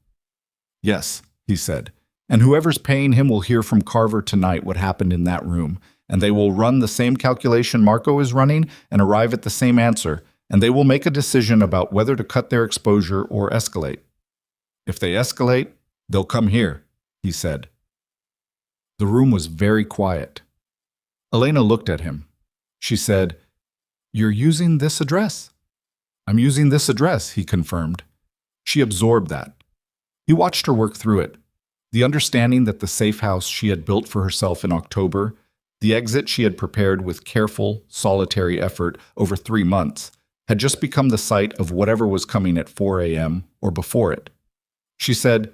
"Yes," he said, "and whoever's paying him will hear from Carver tonight what happened in that room, and they will run the same calculation Marco is running and arrive at the same answer, and they will make a decision about whether to cut their exposure or escalate. If they escalate, they'll come here," he said. The room was very quiet. Elena looked at him. She said, "You're using this address?" "I'm using this address," he confirmed. She absorbed that. He watched her work through it. The understanding that the safe house she had built for herself in October, the exit she had prepared with careful, solitary effort over 3 months, had just become the site of whatever was coming at 4 a.m. or before it. She said,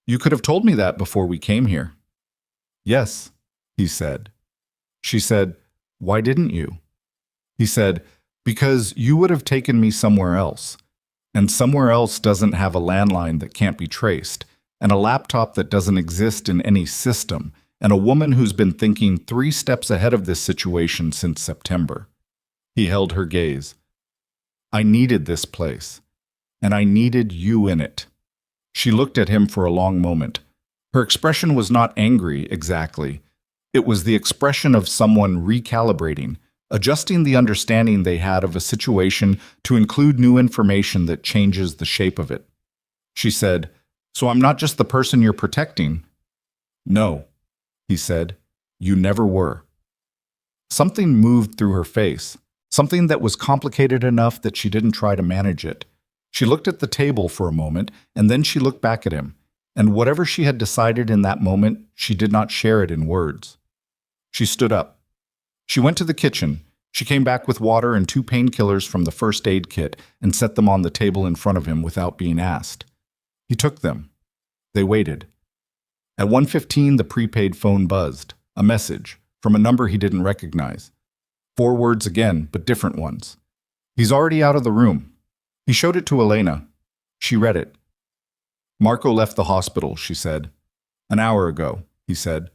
"You could have told me that before we came here." "Yes," he said. She said, "Why didn't you?" He said, "Because you would have taken me somewhere else. And somewhere else doesn't have a landline that can't be traced, and a laptop that doesn't exist in any system, and a woman who's been thinking 3 steps ahead of this situation since September." He held her gaze. "I needed this place, and I needed you in it." She looked at him for a long moment. Her expression was not angry, exactly. It was the expression of someone recalibrating, adjusting the understanding they had of a situation to include new information that changes the shape of it. She said, "So I'm not just the person you're protecting?" "No," he said, "you never were." Something moved through her face, something that was complicated enough that she didn't try to manage it. She looked at the table for a moment, and then she looked back at him, and whatever she had decided in that moment, she did not share it in words. She stood up. She went to the kitchen. She came back with water and 2 painkillers from the first aid kit and set them on the table in front of him without being asked. He took them. They waited. At 1:15, the prepaid phone buzzed, a message, from a number he didn't recognize. 4 words again, but different ones. "He's already out of the room." He showed it to Elena. She read it. "Marco left the hospital," she said. "An hour ago," he said.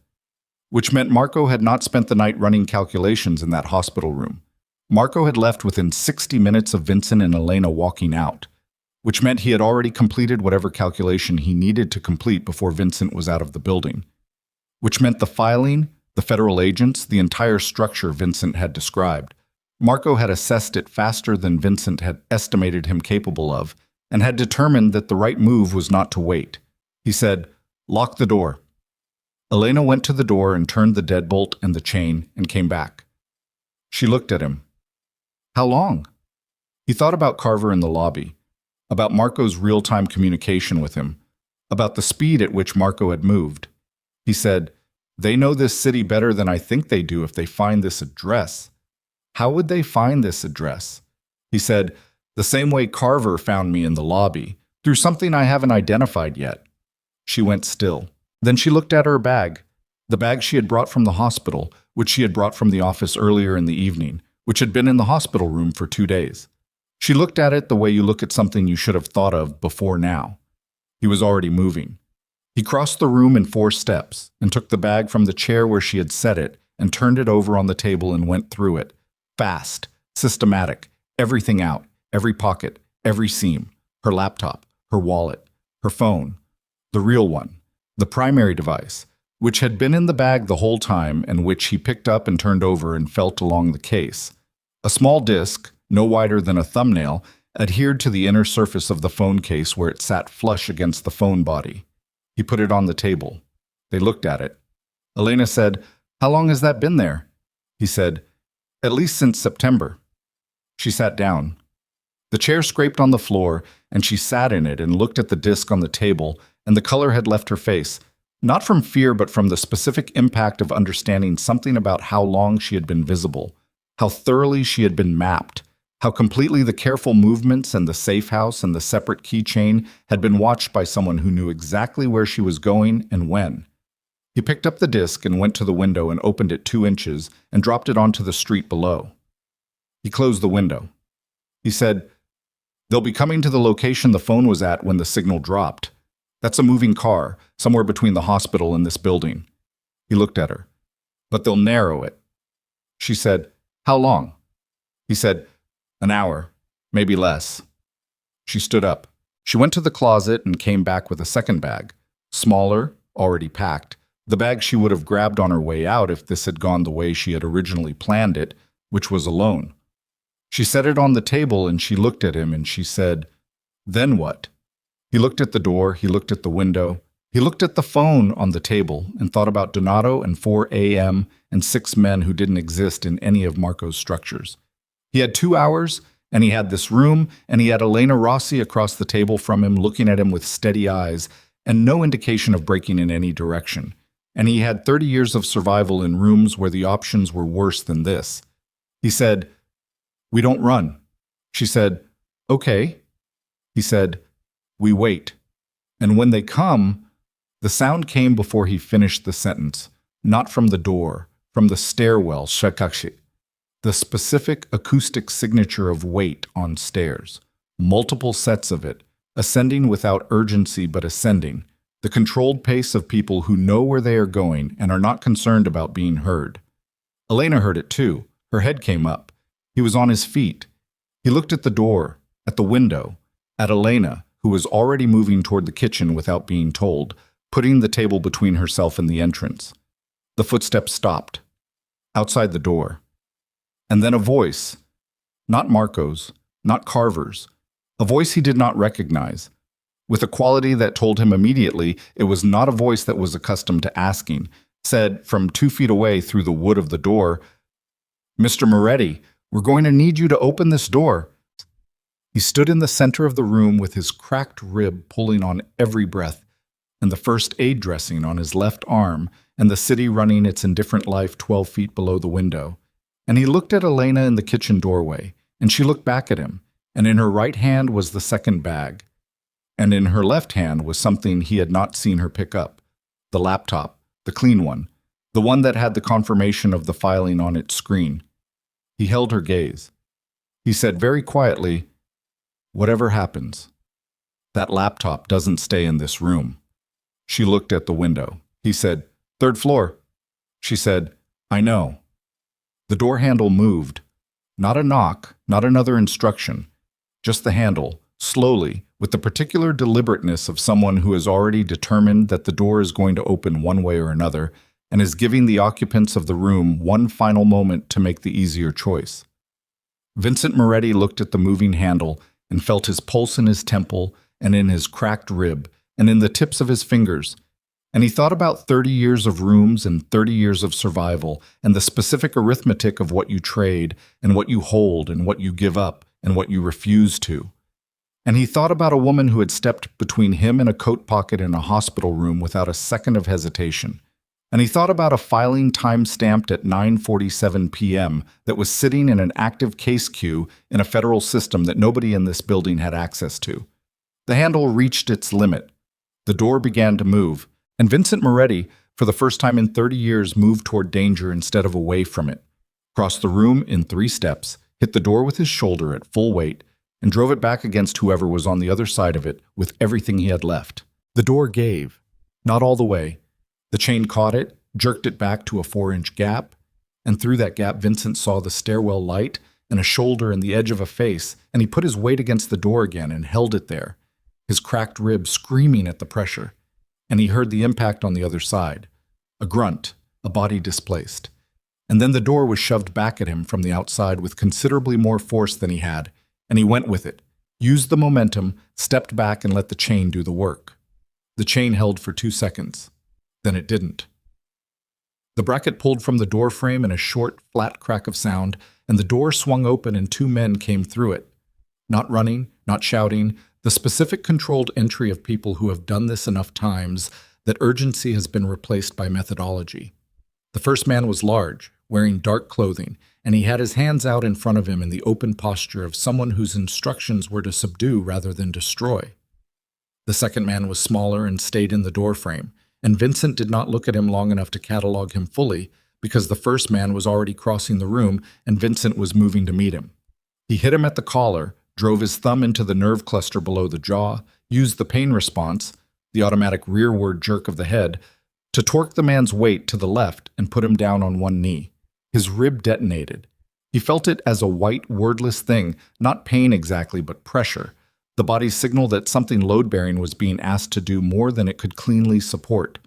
Which meant Marco had not spent the night running calculations in that hospital room. Marco had left within 60 minutes of Vincent and Elena walking out, which meant he had already completed whatever calculation he needed to complete before Vincent was out of the building. Which meant the the federal agents, the entire structure Vincent had described. Marco had assessed it faster than Vincent had estimated him capable of, and had determined that the right move was not to wait. He said, "Lock the door." Elena went to the door and turned the deadbolt and the chain and came back. She looked at him. "How long?" He thought about Carver in the lobby, about Marco's real-time communication with him, about the speed at which Marco had moved. He said, "They know this city better than I think they do if they find this address." How would they find this address? He said, "The same way Carver found me in the lobby, through something I haven't identified yet." She went still. Then she looked at her bag, the bag she had brought from the hospital, which she had brought from the office earlier in the evening, which had been in the hospital room for 2 days. She looked at it the way you look at something you should have thought of before now. He was already moving. He crossed the room in 4 steps and took the bag from the chair where she had set it and turned it over on the table and went through it. Fast, systematic, everything out, every pocket, every seam, her laptop, her wallet, her phone, the real one, the primary device, which had been in the bag the whole time and which he picked up and turned over and felt along the case. A small disc, no wider than a thumbnail, adhered to the inner surface of the phone case where it sat flush against the phone body. He put it on the table. They looked at it. Elena said, "How long has that been there?" He said, "At least since September." She sat down. The chair scraped on the floor, and she sat in it and looked at the disc on the table, and the color had left her face, not from fear but from the specific impact of understanding something about how long she had been visible, how thoroughly she had been mapped, how completely the careful movements and the safe house and the separate keychain had been watched by someone who knew exactly where she was going and when. He picked up the disc and went to the window and opened it 2 inches and dropped it onto the street below. He closed the window. He said, "They'll be coming to the location the phone was at when the signal dropped. That's a moving car, somewhere between the hospital and this building." He looked at her. "But they'll narrow it." She said, "How long?" He said, "An hour, maybe less." She stood up. She went to the closet and came back with a second bag, smaller, already packed, the bag she would have grabbed on her way out if this had gone the way she had originally planned it, which was alone. She set it on the table and she looked at him and she said, "Then what?" He looked at the door, he looked at the window, he looked at the phone on the table and thought about Donato and 4 a.m. and 6 men who didn't exist in any of Marco's structures. He had 2 hours, and he had this room, and he had Elena Rossi across the table from him looking at him with steady eyes and no indication of breaking in any direction. And he had 30 years of survival in rooms where the options were worse than this. He said, "We don't run." She said, "Okay." He said, "We wait. And when they come," the sound came before he finished the sentence, not from the door, from the stairwell, shakakshi, the specific acoustic signature of wait on stairs, multiple sets of it, ascending without urgency but ascending, the controlled pace of people who know where they are going and are not concerned about being heard. Elena heard it too. Her head came up. He was on his feet. He looked at the door, at the window, at Elena, who was already moving toward the kitchen without being told, putting the table between herself and the entrance. The footsteps stopped, outside the door. And then a voice, not Marco's, not Carver's, a voice he did not recognize, with a quality that told him immediately it was not a voice that was accustomed to asking, said from 2 feet away through the wood of the door, "Mr. Moretti, we're going to need you to open this door." He stood in the center of the room with his cracked rib pulling on every breath, and the first aid dressing on his left arm, and the city running its indifferent life 12 feet below the window. And he looked at Elena in the kitchen doorway, and she looked back at him, and in her right hand was the second bag, and in her left hand was something he had not seen her pick up, the laptop, the clean one, the one that had the confirmation of the filing on its screen. He held her gaze. He said very quietly, "Whatever happens, that laptop doesn't stay in this room." She looked at the window. He said, "Third floor." She said, "I know." The door handle moved. Not a knock, not another instruction. Just the handle, slowly, with the particular deliberateness of someone who has already determined that the door is going to open one way or another, and is giving the occupants of the room one final moment to make the easier choice. Vincent Moretti looked at the moving handle and felt his pulse in his temple and in his cracked rib and in the tips of his fingers. And he thought about 30 years of rooms and 30 years of survival and the specific arithmetic of what you trade and what you hold and what you give up and what you refuse to. And he thought about a woman who had stepped between him and a coat pocket in a hospital room without a second of hesitation. And he thought about a filing time stamped at 9:47 p.m. that was sitting in an active case queue in a federal system that nobody in this building had access to. The handle reached its limit. The door began to move, and Vincent Moretti, for the first time in 30 years, moved toward danger instead of away from it. Crossed the room in 3 steps, hit the door with his shoulder at full weight, and drove it back against whoever was on the other side of it with everything he had left. The door gave. Not all the way. The chain caught it, jerked it back to a 4-inch gap, and through that gap Vincent saw the stairwell light and a shoulder and the edge of a face, and he put his weight against the door again and held it there, his cracked rib screaming at the pressure. And he heard the impact on the other side. A grunt, a body displaced. And then the door was shoved back at him from the outside with considerably more force than he had, and he went with it, used the momentum, stepped back and let the chain do the work. The chain held for 2 seconds. Then it didn't. The bracket pulled from the door frame in a short, flat crack of sound, and the door swung open and 2 men came through it. Not running, not shouting, the specific controlled entry of people who have done this enough times that urgency has been replaced by methodology. The first man was large, wearing dark clothing, and he had his hands out in front of him in the open posture of someone whose instructions were to subdue rather than destroy. The second man was smaller and stayed in the doorframe, and Vincent did not look at him long enough to catalog him fully because the first man was already crossing the room and Vincent was moving to meet him. He hit him at the collar, drove his thumb into the nerve cluster below the jaw, used the pain response, the automatic rearward jerk of the head, to torque the man's weight to the left and put him down on one knee. His rib detonated. He felt it as a white, wordless thing, not pain exactly, but pressure, the body's signal that something load-bearing was being asked to do more than it could cleanly support.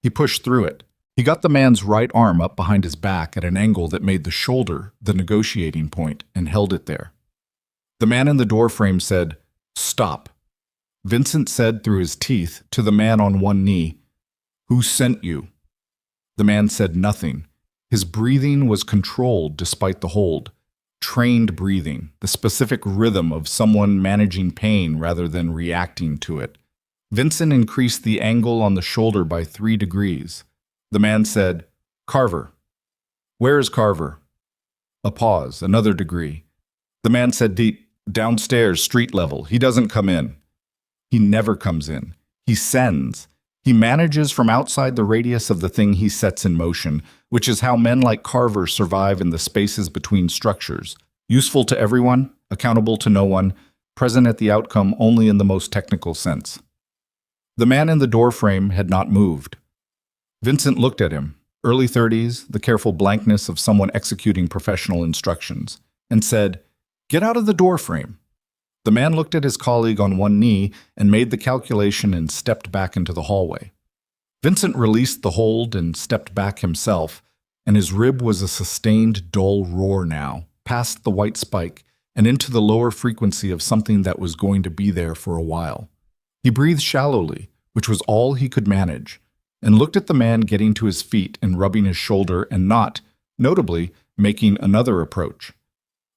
He pushed through it. He got the man's right arm up behind his back at an angle that made the shoulder the negotiating point and held it there. The man in the doorframe said, "Stop." Vincent said through his teeth to the man on one knee, "Who sent you?" The man said nothing. His breathing was controlled despite the hold. Trained breathing, the specific rhythm of someone managing pain rather than reacting to it. Vincent increased the angle on the shoulder by 3 degrees. The man said, "Carver." "Where is Carver?" A pause, another degree. The man said, "Downstairs, street level. He doesn't come in." He never comes in. He sends. He manages from outside the radius of the thing he sets in motion, which is how men like Carver survive in the spaces between structures. Useful to everyone, accountable to no one, present at the outcome only in the most technical sense. The man in the doorframe had not moved. Vincent looked at him, early 30s, the careful blankness of someone executing professional instructions, and said, "Get out of the doorframe." The man looked at his colleague on one knee and made the calculation and stepped back into the hallway. Vincent released the hold and stepped back himself, and his rib was a sustained, dull roar now, past the white spike and into the lower frequency of something that was going to be there for a while. He breathed shallowly, which was all he could manage, and looked at the man getting to his feet and rubbing his shoulder and not, notably, making another approach.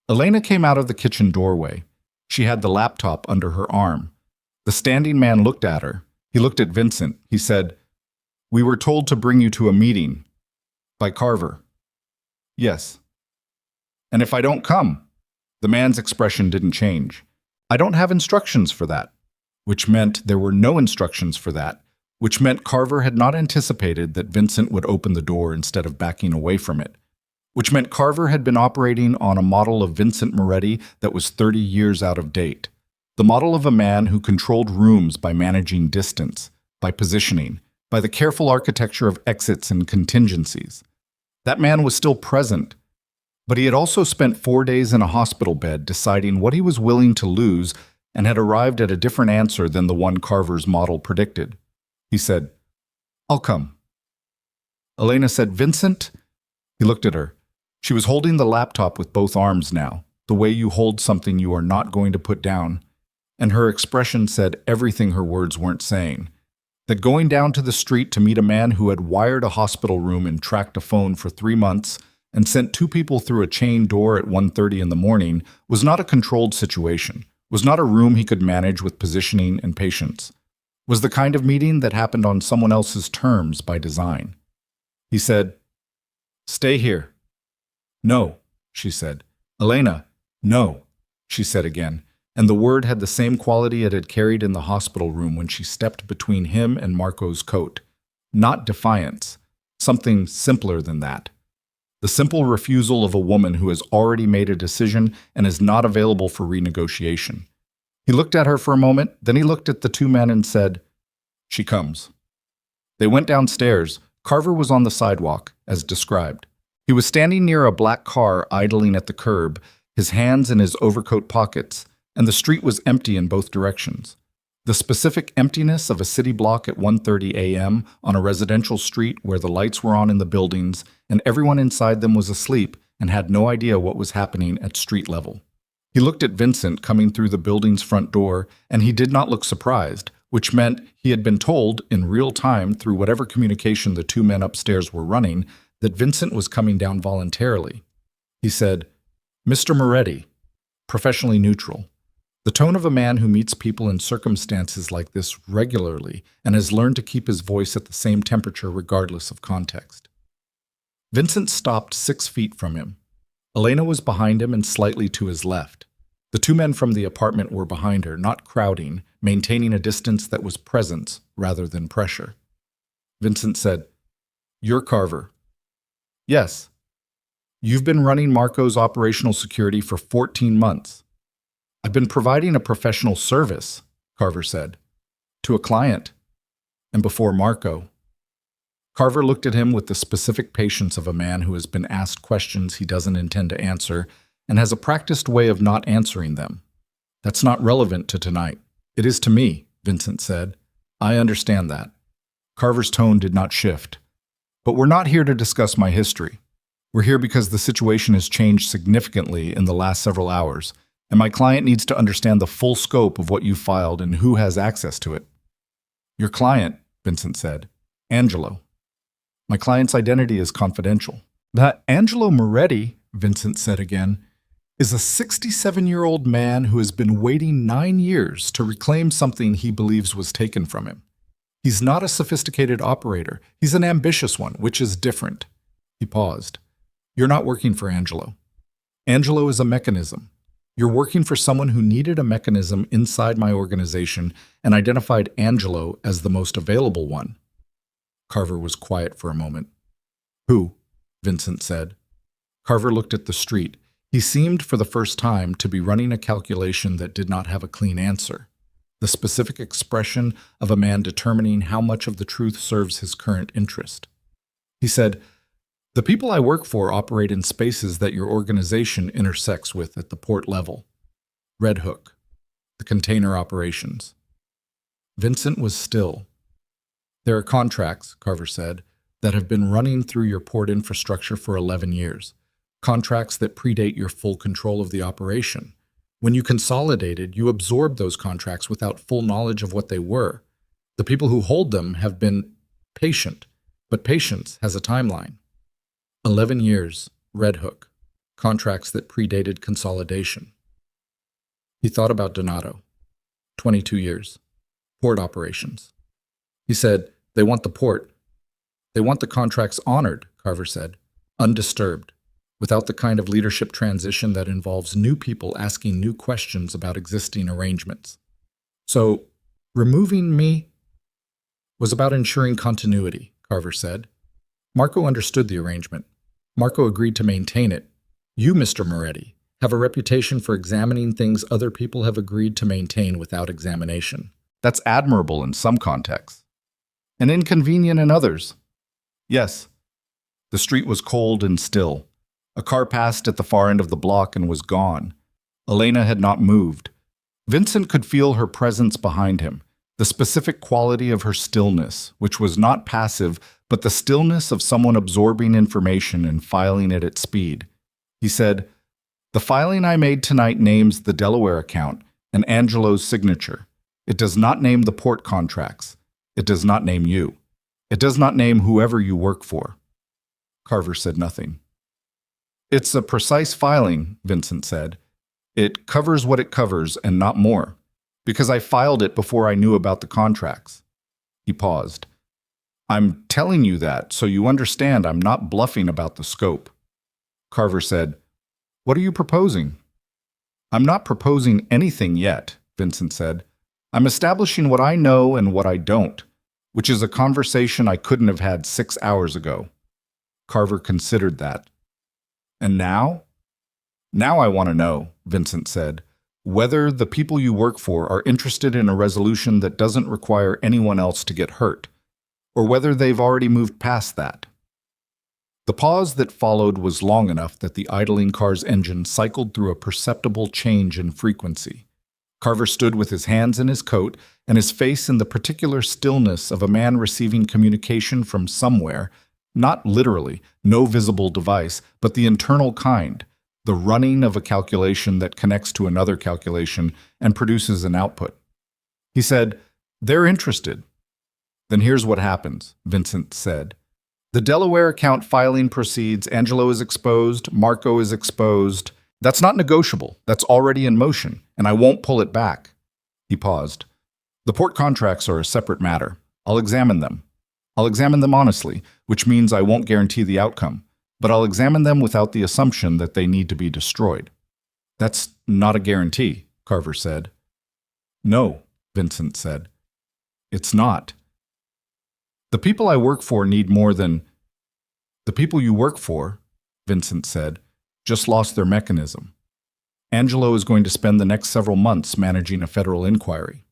Elena came out of the kitchen doorway. She had the laptop under her arm. The standing man looked at her. He looked at Vincent. He said, "We were told to bring you to a meeting." "By Carver." "Yes." "And if I don't come?" The man's expression didn't change. "I don't have instructions for that." Which meant there were no instructions for that, which meant Carver had not anticipated that Vincent would open the door instead of backing away from it. Which meant Carver had been operating on a model of Vincent Moretti that was 30 years out of date. The model of a man who controlled rooms by managing distance, by positioning, by the careful architecture of exits and contingencies. That man was still present, but he had also spent 4 days in a hospital bed deciding what he was willing to lose and had arrived at a different answer than the one Carver's model predicted. He said, "I'll come." Elena said, "Vincent?" He looked at her. She was holding the laptop with both arms now, the way you hold something you are not going to put down. And her expression said everything her words weren't saying. That going down to the street to meet a man who had wired a hospital room and tracked a phone for 3 months and sent 2 people through a chain door at 1:30 in the morning was not a controlled situation, was not a room he could manage with positioning and patience, was the kind of meeting that happened on someone else's terms by design. He said, "Stay here." "No," she said. "Elena, no," she said again, and the word had the same quality it had carried in the hospital room when she stepped between him and Marco's coat. Not defiance, something simpler than that. The simple refusal of a woman who has already made a decision and is not available for renegotiation. He looked at her for a moment, then he looked at the 2 men and said, "She comes." They went downstairs. Carver was on the sidewalk, as described. He was standing near a black car idling at the curb, his hands in his overcoat pockets, and the street was empty in both directions. The specific emptiness of a city block at 1:30 a.m. on a residential street where the lights were on in the buildings and everyone inside them was asleep and had no idea what was happening at street level. He looked at Vincent coming through the building's front door, and he did not look surprised, which meant he had been told in real time through whatever communication the 2 men upstairs were running that Vincent was coming down voluntarily. He said, "Mr. Moretti," professionally neutral. The tone of a man who meets people in circumstances like this regularly and has learned to keep his voice at the same temperature regardless of context. Vincent stopped 6 feet from him. Elena was behind him and slightly to his left. The 2 men from the apartment were behind her, not crowding, maintaining a distance that was presence rather than pressure. Vincent said, "You're Carver." "Yes." "You've been running Marco's operational security for 14 months. "I've been providing a professional service," Carver said, "to a client, and before Marco." Carver looked at him with the specific patience of a man who has been asked questions he doesn't intend to answer and has a practiced way of not answering them. "That's not relevant to tonight. It is to me," Vincent said. "I understand that." Carver's tone did not shift. "But we're not here to discuss my history. We're here because the situation has changed significantly in the last several hours, and my client needs to understand the full scope of what you filed and who has access to it." "Your client," Vincent said. "Angelo." "My client's identity is confidential." "That Angelo Moretti," Vincent said again, "is a 67-year-old man who has been waiting 9 years to reclaim something he believes was taken from him. He's not a sophisticated operator. He's an ambitious one, which is different." He paused. "You're not working for Angelo. Angelo is a mechanism. You're working for someone who needed a mechanism inside my organization and identified Angelo as the most available one." Carver was quiet for a moment. "Who?" Vincent said. Carver looked at the street. He seemed, for the first time, to be running a calculation that did not have a clean answer. The specific expression of a man determining how much of the truth serves his current interest. He said, "The people I work for operate in spaces that your organization intersects with at the port level. Red Hook, the container operations." Vincent was still. "There are contracts," Carver said, "that have been running through your port infrastructure for 11 years. Contracts that predate your full control of the operation. When you consolidated, you absorbed those contracts without full knowledge of what they were. The people who hold them have been patient, but patience has a timeline. 11 years, Red Hook, contracts that predated consolidation." He thought about Donato. 22 years, port operations. He said, "They want the port. They want the contracts honored," Carver said, "undisturbed, without the kind of leadership transition that involves new people asking new questions about existing arrangements. So, removing me was about ensuring continuity," Carver said. "Marco understood the arrangement. Marco agreed to maintain it. You, Mr. Moretti, have a reputation for examining things other people have agreed to maintain without examination. That's admirable in some contexts, and inconvenient in others." "Yes." The street was cold and still. A car passed at the far end of the block and was gone. Elena had not moved. Vincent could feel her presence behind him, the specific quality of her stillness, which was not passive but the stillness of someone absorbing information and filing it at speed. He said, "The filing I made tonight names the Delaware account and Angelo's signature. It does not name the port contracts. It does not name you. It does not name whoever you work for." Carver said nothing. "It's a precise filing," Vincent said. "It covers what it covers and not more, because I filed it before I knew about the contracts." He paused. "I'm telling you that so you understand I'm not bluffing about the scope." Carver said, "What are you proposing?" "I'm not proposing anything yet," Vincent said. "I'm establishing what I know and what I don't, which is a conversation I couldn't have had 6 hours ago." Carver considered that. "And now?" "Now I want to know," Vincent said, "whether the people you work for are interested in a resolution that doesn't require anyone else to get hurt, or whether they've already moved past that." The pause that followed was long enough that the idling car's engine cycled through a perceptible change in frequency. Carver stood with his hands in his coat and his face in the particular stillness of a man receiving communication from somewhere, not literally, no visible device, but the internal kind, the running of a calculation that connects to another calculation and produces an output. He said, "They're interested." "Then here's what happens," Vincent said. "The Delaware account filing proceeds, Angelo is exposed, Marco is exposed. That's not negotiable. That's already in motion, and I won't pull it back." He paused. "The port contracts are a separate matter. I'll examine them. I'll examine them honestly, which means I won't guarantee the outcome, but I'll examine them without the assumption that they need to be destroyed." "That's not a guarantee," Carver said. "No," Vincent said. "It's not. The people I work for need more than—" "The people you work for," Vincent said, "just lost their mechanism. Angelo is going to spend the next several months managing a federal inquiry.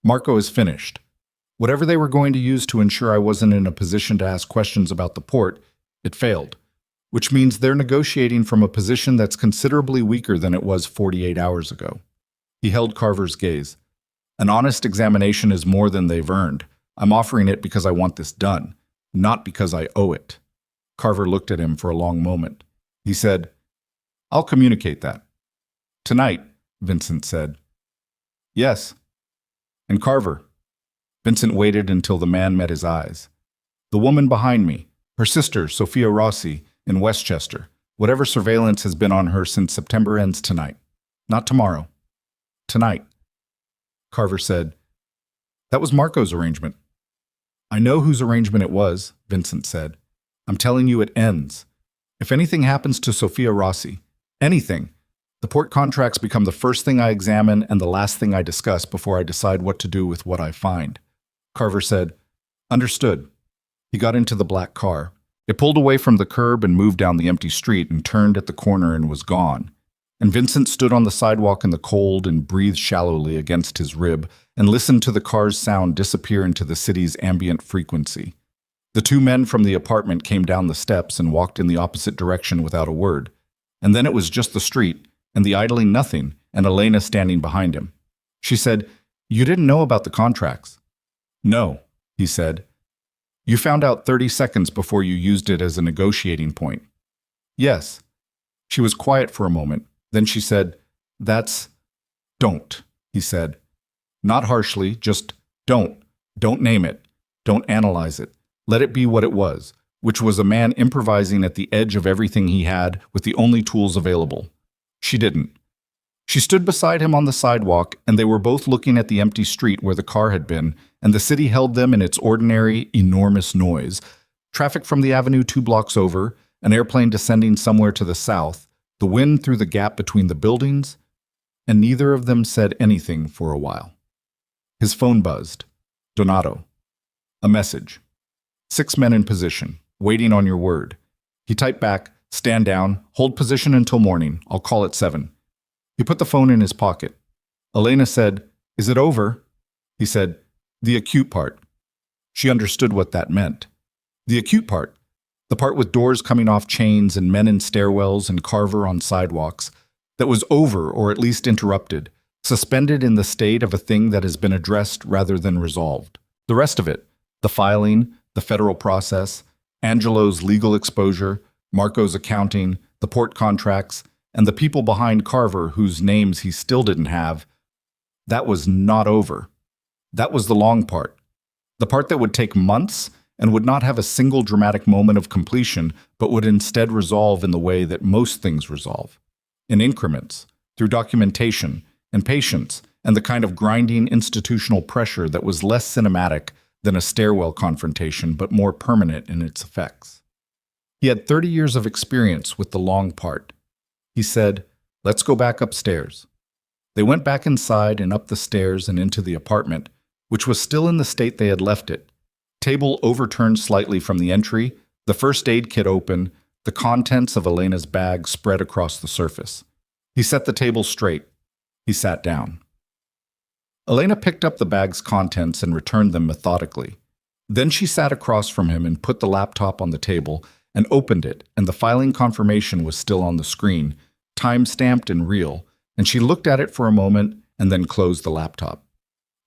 Marco is finished. Whatever they were going to use to ensure I wasn't in a position to ask questions about the port, it failed, which means they're negotiating from a position that's considerably weaker than it was 48 hours ago." He held Carver's gaze. "An honest examination is more than they've earned. I'm offering it because I want this done, not because I owe it." Carver looked at him for a long moment. He said, "I'll communicate that." "Tonight," Vincent said. "Yes." "And Carver." Vincent waited until the man met his eyes. "The woman behind me, her sister, Sophia Rossi, in Westchester. Whatever surveillance has been on her since September ends tonight. Not tomorrow. Tonight." Carver said, "That was Marco's arrangement." "I know whose arrangement it was," Vincent said. "I'm telling you it ends. If anything happens to Sophia Rossi, anything, the port contracts become the first thing I examine and the last thing I discuss before I decide what to do with what I find." Carver said, "Understood." He got into the black car. It pulled away from the curb and moved down the empty street and turned at the corner and was gone. And Vincent stood on the sidewalk in the cold and breathed shallowly against his rib and listened to the car's sound disappear into the city's ambient frequency. The two men from the apartment came down the steps and walked in the opposite direction without a word. And then it was just the street, and the idling nothing, and Elena standing behind him. She said, "You didn't know about the contracts." "No," he said. "You found out 30 seconds before you used it as a negotiating point." "Yes." She was quiet for a moment. Then she said, "Don't," he said. Not harshly, just don't. Don't name it. Don't analyze it. Let it be what it was, which was a man improvising at the edge of everything he had with the only tools available. She didn't. She stood beside him on the sidewalk, and they were both looking at the empty street where the car had been, and the city held them in its ordinary, enormous noise. Traffic from the avenue 2 blocks over, an airplane descending somewhere to the south, the wind through the gap between the buildings, and neither of them said anything for a while. His phone buzzed. Donato. A message. 6 men in position, waiting on your word. He typed back, "Stand down, hold position until morning. I'll call at 7. He put the phone in his pocket. Elena said, "Is it over?" He said, "The acute part." She understood what that meant. The acute part. The part with doors coming off chains and men in stairwells and Carver on sidewalks. That was over, or at least interrupted, suspended in the state of a thing that has been addressed rather than resolved. The rest of it, the filing, the federal process, Angelo's legal exposure, Marco's accounting, the port contracts, and the people behind Carver whose names he still didn't have. That was not over. That was the long part. The part that would take months and would not have a single dramatic moment of completion, but would instead resolve in the way that most things resolve. In increments, through documentation and patience, and the kind of grinding institutional pressure that was less cinematic than a stairwell confrontation, but more permanent in its effects. He had 30 years of experience with the long part. He said, "Let's go back upstairs." They went back inside and up the stairs and into the apartment, which was still in the state they had left it. Table overturned slightly from the entry, the first aid kit open, the contents of Elena's bag spread across the surface. He set the table straight. He sat down. Elena picked up the bag's contents and returned them methodically. Then she sat across from him and put the laptop on the table and opened it, and the filing confirmation was still on the screen, time-stamped and real, and she looked at it for a moment and then closed the laptop.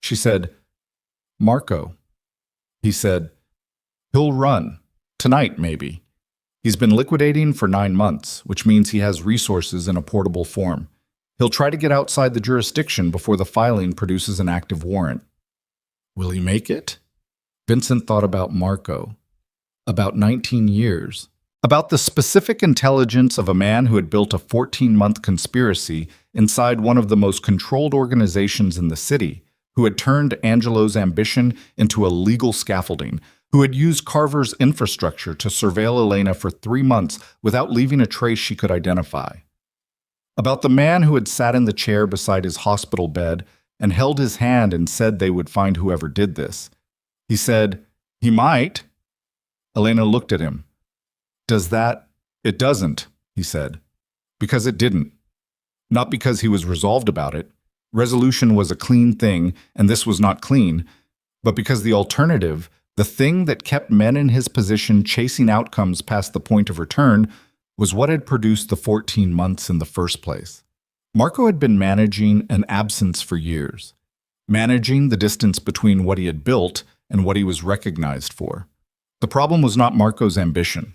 She said, "Marco." He said, "He'll run. Tonight, maybe. He's been liquidating for 9 months, which means he has resources in a portable form. He'll try to get outside the jurisdiction before the filing produces an active warrant." Will he make it? Vincent thought about Marco. About 19 years. About the specific intelligence of a man who had built a 14-month conspiracy inside one of the most controlled organizations in the city, who had turned Angelo's ambition into a legal scaffolding, who had used Carver's infrastructure to surveil Elena for 3 months without leaving a trace she could identify. About the man who had sat in the chair beside his hospital bed and held his hand and said they would find whoever did this. He said, "He might." Elena looked at him. It doesn't, he said. Because it didn't. Not because he was resolved about it. Resolution was a clean thing, and this was not clean, but because the alternative, the thing that kept men in his position chasing outcomes past the point of return, was what had produced the 14 months in the first place. Marco had been managing an absence for years, managing the distance between what he had built and what he was recognized for. The problem was not Marco's ambition.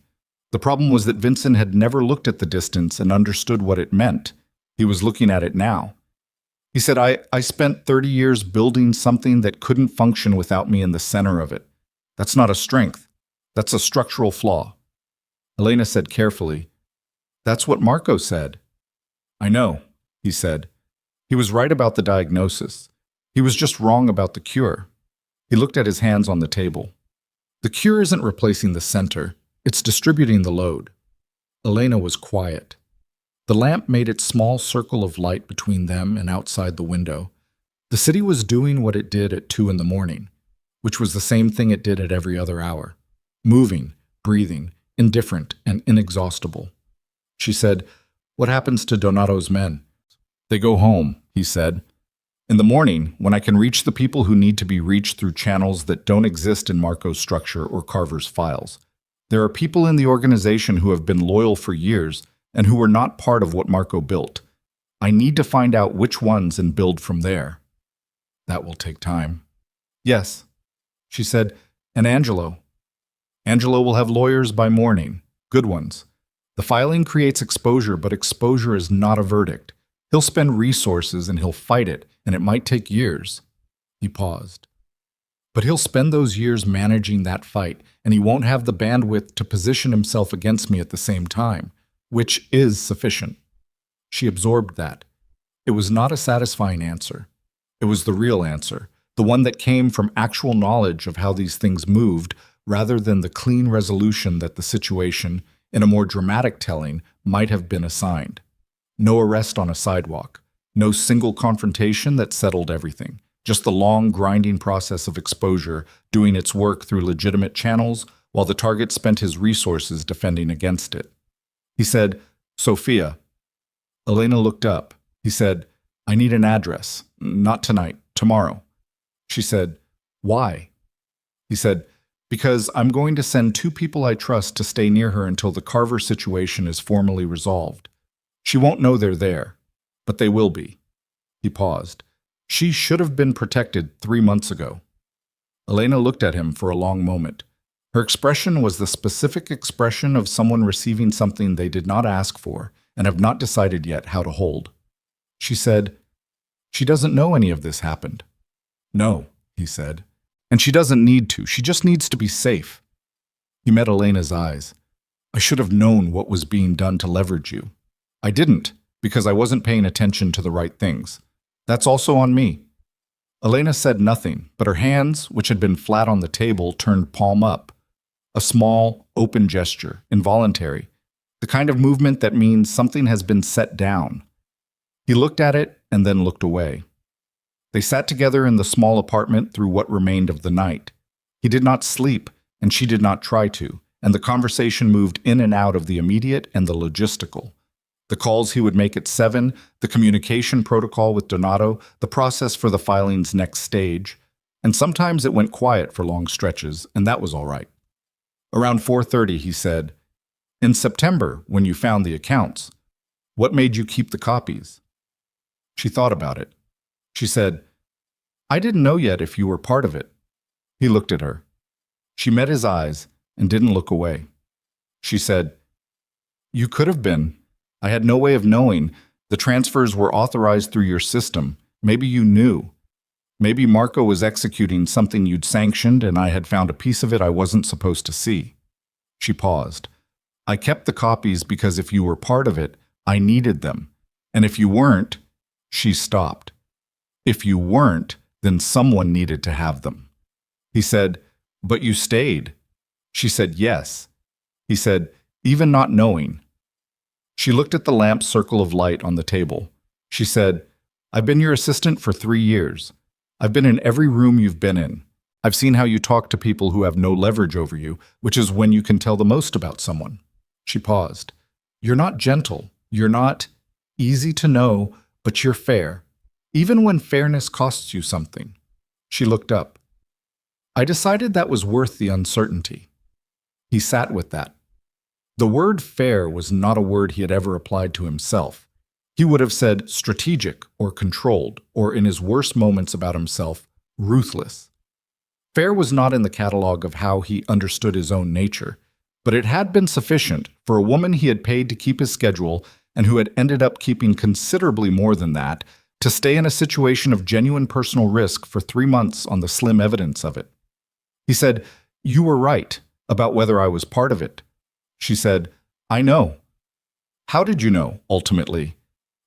The problem was that Vincent had never looked at the distance and understood what it meant. He was looking at it now. He said, I spent 30 years building something that couldn't function without me in the center of it. That's not a strength. That's a structural flaw." Elena said carefully, "That's what Marco said." "I know," he said. "He was right about the diagnosis. He was just wrong about the cure." He looked at his hands on the table. "The cure isn't replacing the center. It's distributing the load." Elena was quiet. The lamp made its small circle of light between them and outside the window. The city was doing what it did at 2 in the morning, which was the same thing it did at every other hour. Moving, breathing, indifferent and inexhaustible. She said, "What happens to Donato's men?" "They go home," he said. "In the morning, when I can reach the people who need to be reached through channels that don't exist in Marco's structure or Carver's files. There are people in the organization who have been loyal for years and who were not part of what Marco built. I need to find out which ones and build from there." "That will take time." "Yes," she said, "and Angelo. Angelo will have lawyers by morning, good ones. The filing creates exposure, but exposure is not a verdict. He'll spend resources and he'll fight it, and it might take years." He paused. "But he'll spend those years managing that fight, and he won't have the bandwidth to position himself against me at the same time, which is sufficient." She absorbed that. It was not a satisfying answer. It was the real answer, the one that came from actual knowledge of how these things moved, rather than the clean resolution that the situation, in a more dramatic telling, might have been assigned. No arrest on a sidewalk, no single confrontation that settled everything, just the long, grinding process of exposure doing its work through legitimate channels while the target spent his resources defending against it. He said, "Sophia." Elena looked up. He said, "I need an address. Not tonight, tomorrow." She said, "Why?" He said, "Because I'm going to send 2 people I trust to stay near her until the Carver situation is formally resolved. She won't know they're there, but they will be." He paused. "She should have been protected 3 months ago." Elena looked at him for a long moment. Her expression was the specific expression of someone receiving something they did not ask for and have not decided yet how to hold. She said, "She doesn't know any of this happened." "No," he said. "And she doesn't need to. She just needs to be safe." He met Elena's eyes. "I should have known what was being done to leverage you. I didn't, because I wasn't paying attention to the right things. That's also on me." Elena said nothing, but her hands, which had been flat on the table, turned palm up. A small, open gesture, involuntary, the kind of movement that means something has been set down. He looked at it and then looked away. They sat together in the small apartment through what remained of the night. He did not sleep, and she did not try to, and the conversation moved in and out of the immediate and the logistical. The calls he would make at 7, the communication protocol with Donato, the process for the filing's next stage, and sometimes it went quiet for long stretches, and that was all right. Around 4:30, he said, "In September, when you found the accounts, what made you keep the copies?" She thought about it. She said, "I didn't know yet if you were part of it." He looked at her. She met his eyes and didn't look away. She said, "You could have been. I had no way of knowing. The transfers were authorized through your system. Maybe you knew. Maybe Marco was executing something you'd sanctioned and I had found a piece of it I wasn't supposed to see." She paused. "I kept the copies because if you were part of it, I needed them. And if you weren't," she stopped. "If you weren't, then someone needed to have them." He said, "But you stayed." She said, "Yes." He said, "Even not knowing." She looked at the lamp circle of light on the table. She said, "I've been your assistant for 3 years. I've been in every room you've been in. I've seen how you talk to people who have no leverage over you, which is when you can tell the most about someone." She paused. "You're not gentle. You're not easy to know, but you're fair, even when fairness costs you something." She looked up. "I decided that was worth the uncertainty." He sat with that. The word fair was not a word he had ever applied to himself. He would have said strategic or controlled, or in his worst moments about himself, ruthless. Fair was not in the catalog of how he understood his own nature, but it had been sufficient for a woman he had paid to keep his schedule and who had ended up keeping considerably more than that, to stay in a situation of genuine personal risk for 3 months on the slim evidence of it. He said, "You were right about whether I was part of it." She said, "I know." "How did you know, ultimately?"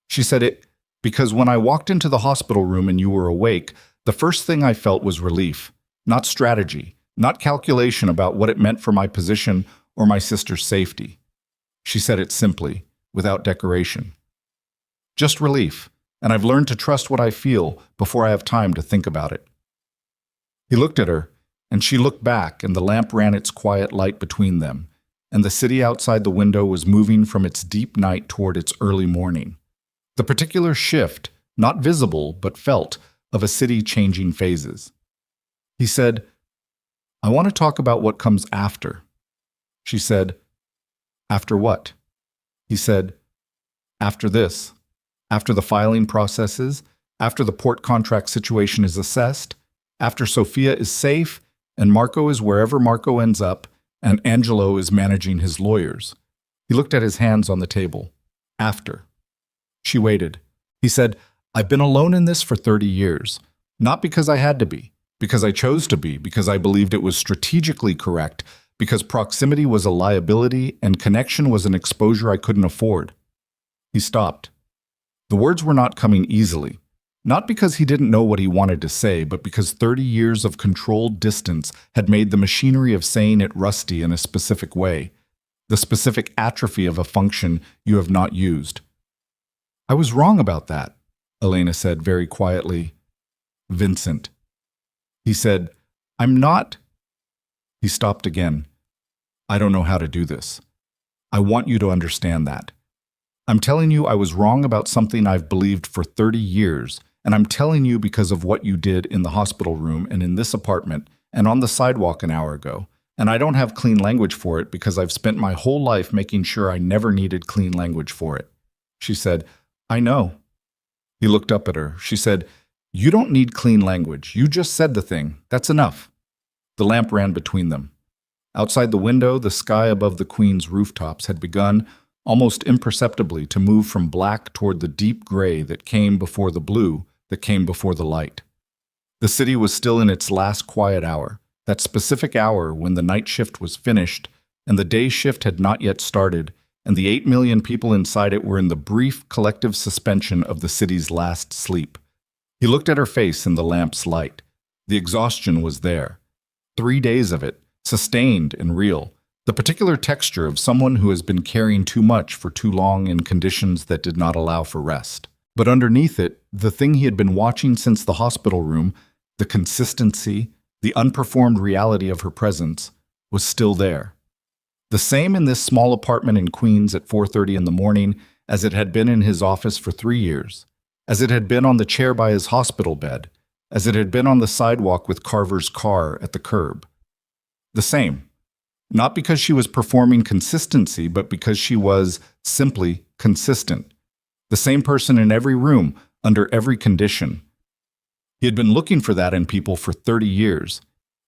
She said, "It because when I walked into the hospital room and you were awake, the first thing I felt was relief, not strategy, not calculation about what it meant for my position or my sister's safety." She said it simply, without decoration. "Just relief, and I've learned to trust what I feel before I have time to think about it." He looked at her, and she looked back, and the lamp ran its quiet light between them, and the city outside the window was moving from its deep night toward its early morning. The particular shift, not visible but felt, of a city changing phases. He said, "I want to talk about what comes after." She said, "After what?" He said, "After this. After the filing processes, after the port contract situation is assessed, after Sophia is safe, and Marco is wherever Marco ends up, and Angelo is managing his lawyers." He looked at his hands on the table. "After." She waited. He said, "I've been alone in this for 30 years. Not because I had to be, because I chose to be, because I believed it was strategically correct, because proximity was a liability and connection was an exposure I couldn't afford." He stopped. The words were not coming easily, not because he didn't know what he wanted to say, but because 30 years of controlled distance had made the machinery of saying it rusty in a specific way, the specific atrophy of a function you have not used. "I was wrong about that," Elena said very quietly. "Vincent." He said, "I'm not." He stopped again. "I don't know how to do this. I want you to understand that. I'm telling you I was wrong about something I've believed for 30 years, and I'm telling you because of what you did in the hospital room and in this apartment and on the sidewalk an hour ago, and I don't have clean language for it because I've spent my whole life making sure I never needed clean language for it." She said, "I know." He looked up at her. She said, "You don't need clean language. You just said the thing. That's enough." The lamp ran between them. Outside the window, the sky above the Queen's rooftops had begun, almost imperceptibly, to move from black toward the deep gray that came before the blue that came before the light. The city was still in its last quiet hour, that specific hour when the night shift was finished and the day shift had not yet started, and the 8 million people inside it were in the brief collective suspension of the city's last sleep. He looked at her face in the lamp's light. The exhaustion was there. 3 days of it, sustained and real, the particular texture of someone who has been carrying too much for too long in conditions that did not allow for rest. But underneath it, the thing he had been watching since the hospital room, the consistency, the unperformed reality of her presence, was still there. The same in this small apartment in Queens at 4:30 in the morning as it had been in his office for 3 years, as it had been on the chair by his hospital bed, as it had been on the sidewalk with Carver's car at the curb. The same. Not because she was performing consistency, but because she was simply consistent. The same person in every room, under every condition. He had been looking for that in people for 30 years.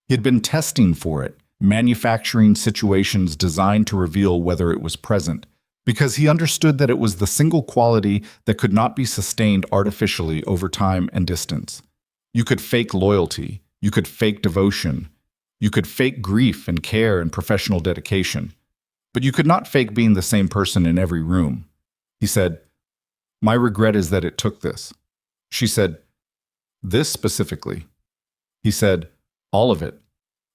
He had been testing for it, manufacturing situations designed to reveal whether it was present, because he understood that it was the single quality that could not be sustained artificially over time and distance. You could fake loyalty, you could fake devotion, you could fake grief and care and professional dedication, but you could not fake being the same person in every room. He said, "My regret is that it took this." She said, "This specifically." He said, "All of it.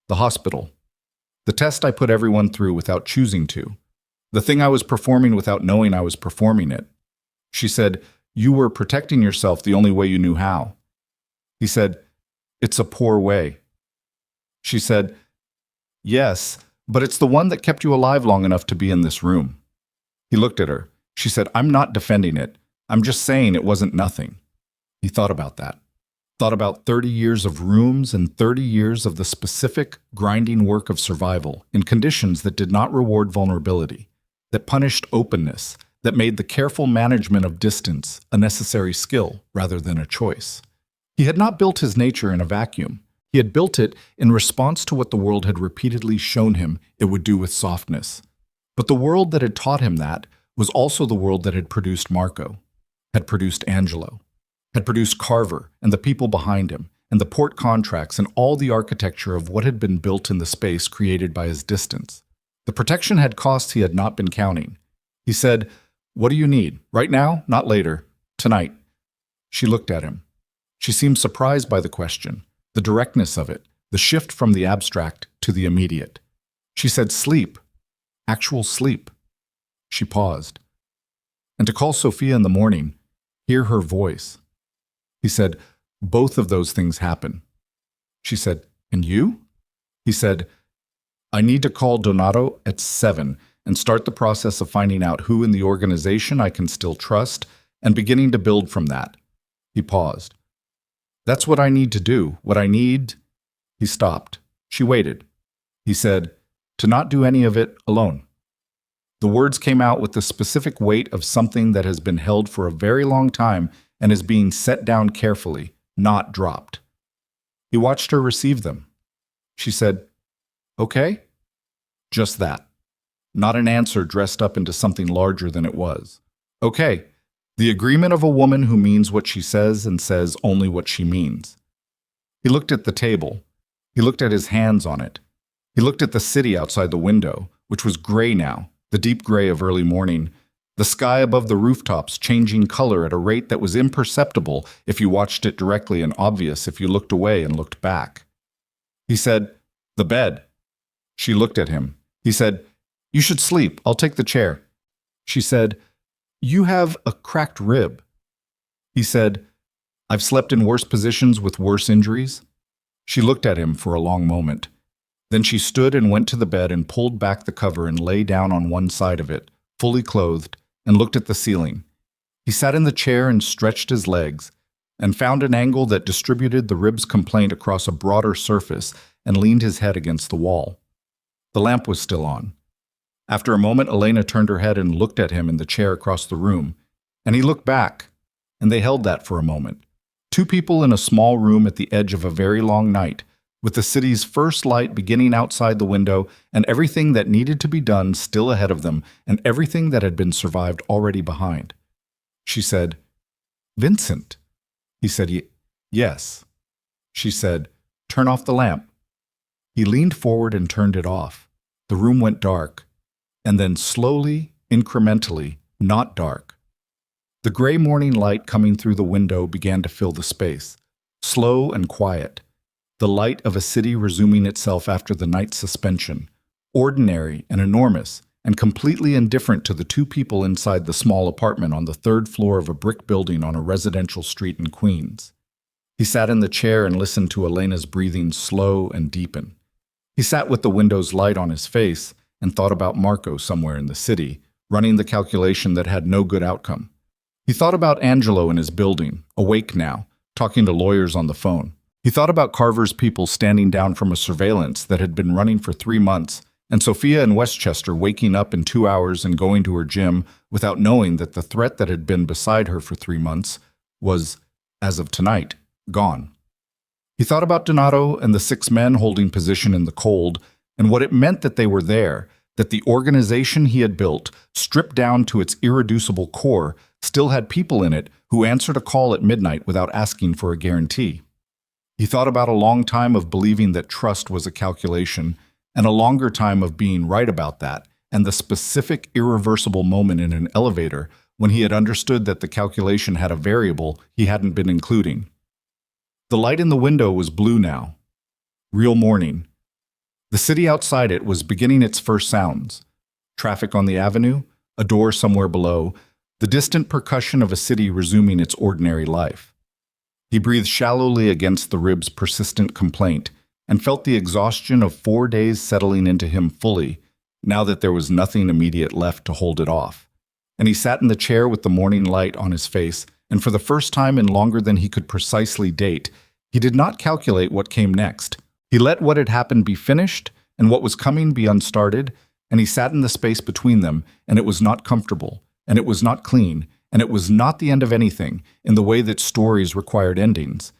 The hospital. The test I put everyone through without choosing to. The thing I was performing without knowing I was performing it." She said, "You were protecting yourself the only way you knew how." He said, "It's a poor way." She said, "Yes, but it's the one that kept you alive long enough to be in this room." He looked at her. She said, "I'm not defending it. I'm just saying it wasn't nothing." He thought about that. Thought about 30 years of rooms and 30 years of the specific, grinding work of survival in conditions that did not reward vulnerability, that punished openness, that made the careful management of distance a necessary skill rather than a choice. He had not built his nature in a vacuum. He had built it in response to what the world had repeatedly shown him it would do with softness. But the world that had taught him that was also the world that had produced Marco, had produced Angelo, had produced Carver and the people behind him, and the port contracts and all the architecture of what had been built in the space created by his distance. The protection had costs he had not been counting. He said, "What do you need? Right now? Not later. Tonight." She looked at him. She seemed surprised by the question, the directness of it, the shift from the abstract to the immediate. She said, "Sleep. Actual sleep." She paused. And to call Sophia in the morning, hear her voice. He said, "Both of those things happen." She said, "And you?" He said, "I need to call Donato at 7 and start the process of finding out who in the organization I can still trust and beginning to build from that." He paused. "That's what I need to do. What I need—" He stopped. She waited. He said, "To not do any of it alone." The words came out with the specific weight of something that has been held for a very long time and is being set down carefully, not dropped. He watched her receive them. She said, "Okay?" Just that. Not an answer dressed up into something larger than it was. Okay. The agreement of a woman who means what she says and says only what she means. He looked at the table. He looked at his hands on it. He looked at the city outside the window, which was gray now, the deep gray of early morning, the sky above the rooftops changing color at a rate that was imperceptible if you watched it directly and obvious if you looked away and looked back. He said, "The bed." She looked at him. He said, "You should sleep. I'll take the chair." She said, "You have a cracked rib." He said, "I've slept in worse positions with worse injuries." She looked at him for a long moment. Then she stood and went to the bed and pulled back the cover and lay down on one side of it, fully clothed, and looked at the ceiling. He sat in the chair and stretched his legs, and found an angle that distributed the rib's complaint across a broader surface and leaned his head against the wall. The lamp was still on. After a moment, Elena turned her head and looked at him in the chair across the room, and he looked back, and they held that for a moment. Two people in a small room at the edge of a very long night, with the city's first light beginning outside the window and everything that needed to be done still ahead of them and everything that had been survived already behind. She said, "Vincent." He said, "Yes." She said, "Turn off the lamp." He leaned forward and turned it off. The room went dark, and then slowly, incrementally, not dark. The gray morning light coming through the window began to fill the space, slow and quiet, the light of a city resuming itself after the night's suspension, ordinary and enormous, and completely indifferent to the two people inside the small apartment on the third floor of a brick building on a residential street in Queens. He sat in the chair and listened to Elena's breathing slow and deepen. He sat with the window's light on his face and thought about Marco somewhere in the city, running the calculation that had no good outcome. He thought about Angelo in his building, awake now, talking to lawyers on the phone. He thought about Carver's people standing down from a surveillance that had been running for 3 months, and Sophia in Westchester waking up in 2 hours and going to her gym without knowing that the threat that had been beside her for 3 months was, as of tonight, gone. He thought about Donato and the 6 men holding position in the cold, and what it meant that they were there, that the organization he had built, stripped down to its irreducible core, still had people in it who answered a call at midnight without asking for a guarantee. He thought about a long time of believing that trust was a calculation, and a longer time of being right about that, and the specific irreversible moment in an elevator when he had understood that the calculation had a variable he hadn't been including. The light in the window was blue now. Real morning. The city outside it was beginning its first sounds. Traffic on the avenue, a door somewhere below, the distant percussion of a city resuming its ordinary life. He breathed shallowly against the rib's persistent complaint and felt the exhaustion of 4 days settling into him fully, now that there was nothing immediate left to hold it off. And he sat in the chair with the morning light on his face, and for the first time in longer than he could precisely date, he did not calculate what came next. He let what had happened be finished and what was coming be unstarted, and he sat in the space between them, and it was not comfortable, and it was not clean, and it was not the end of anything in the way that stories required endings.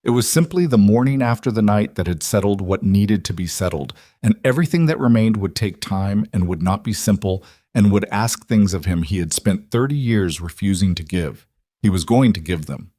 It was simply the morning after the night that had settled what needed to be settled, and everything that remained would take time and would not be simple and would ask things of him he had spent 30 years refusing to give. He was going to give them.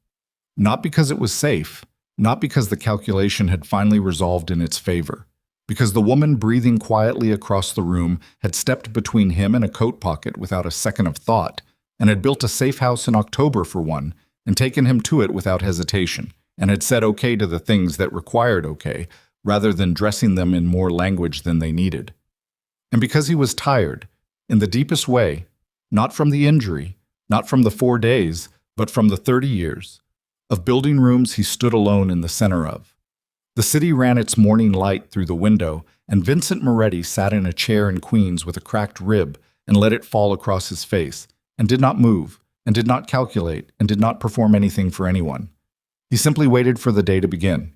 Not because it was safe, not because the calculation had finally resolved in its favor, because the woman breathing quietly across the room had stepped between him and a coat pocket without a second of thought, and had built a safe house in October for one, and taken him to it without hesitation, and had said okay to the things that required okay, rather than dressing them in more language than they needed. And because he was tired, in the deepest way, not from the injury, not from the 4 days, but from the 30 years, of building rooms he stood alone in the center of. The city ran its morning light through the window, and Vincent Moretti sat in a chair in Queens with a cracked rib and let it fall across his face, and did not move, and did not calculate, and did not perform anything for anyone. He simply waited for the day to begin.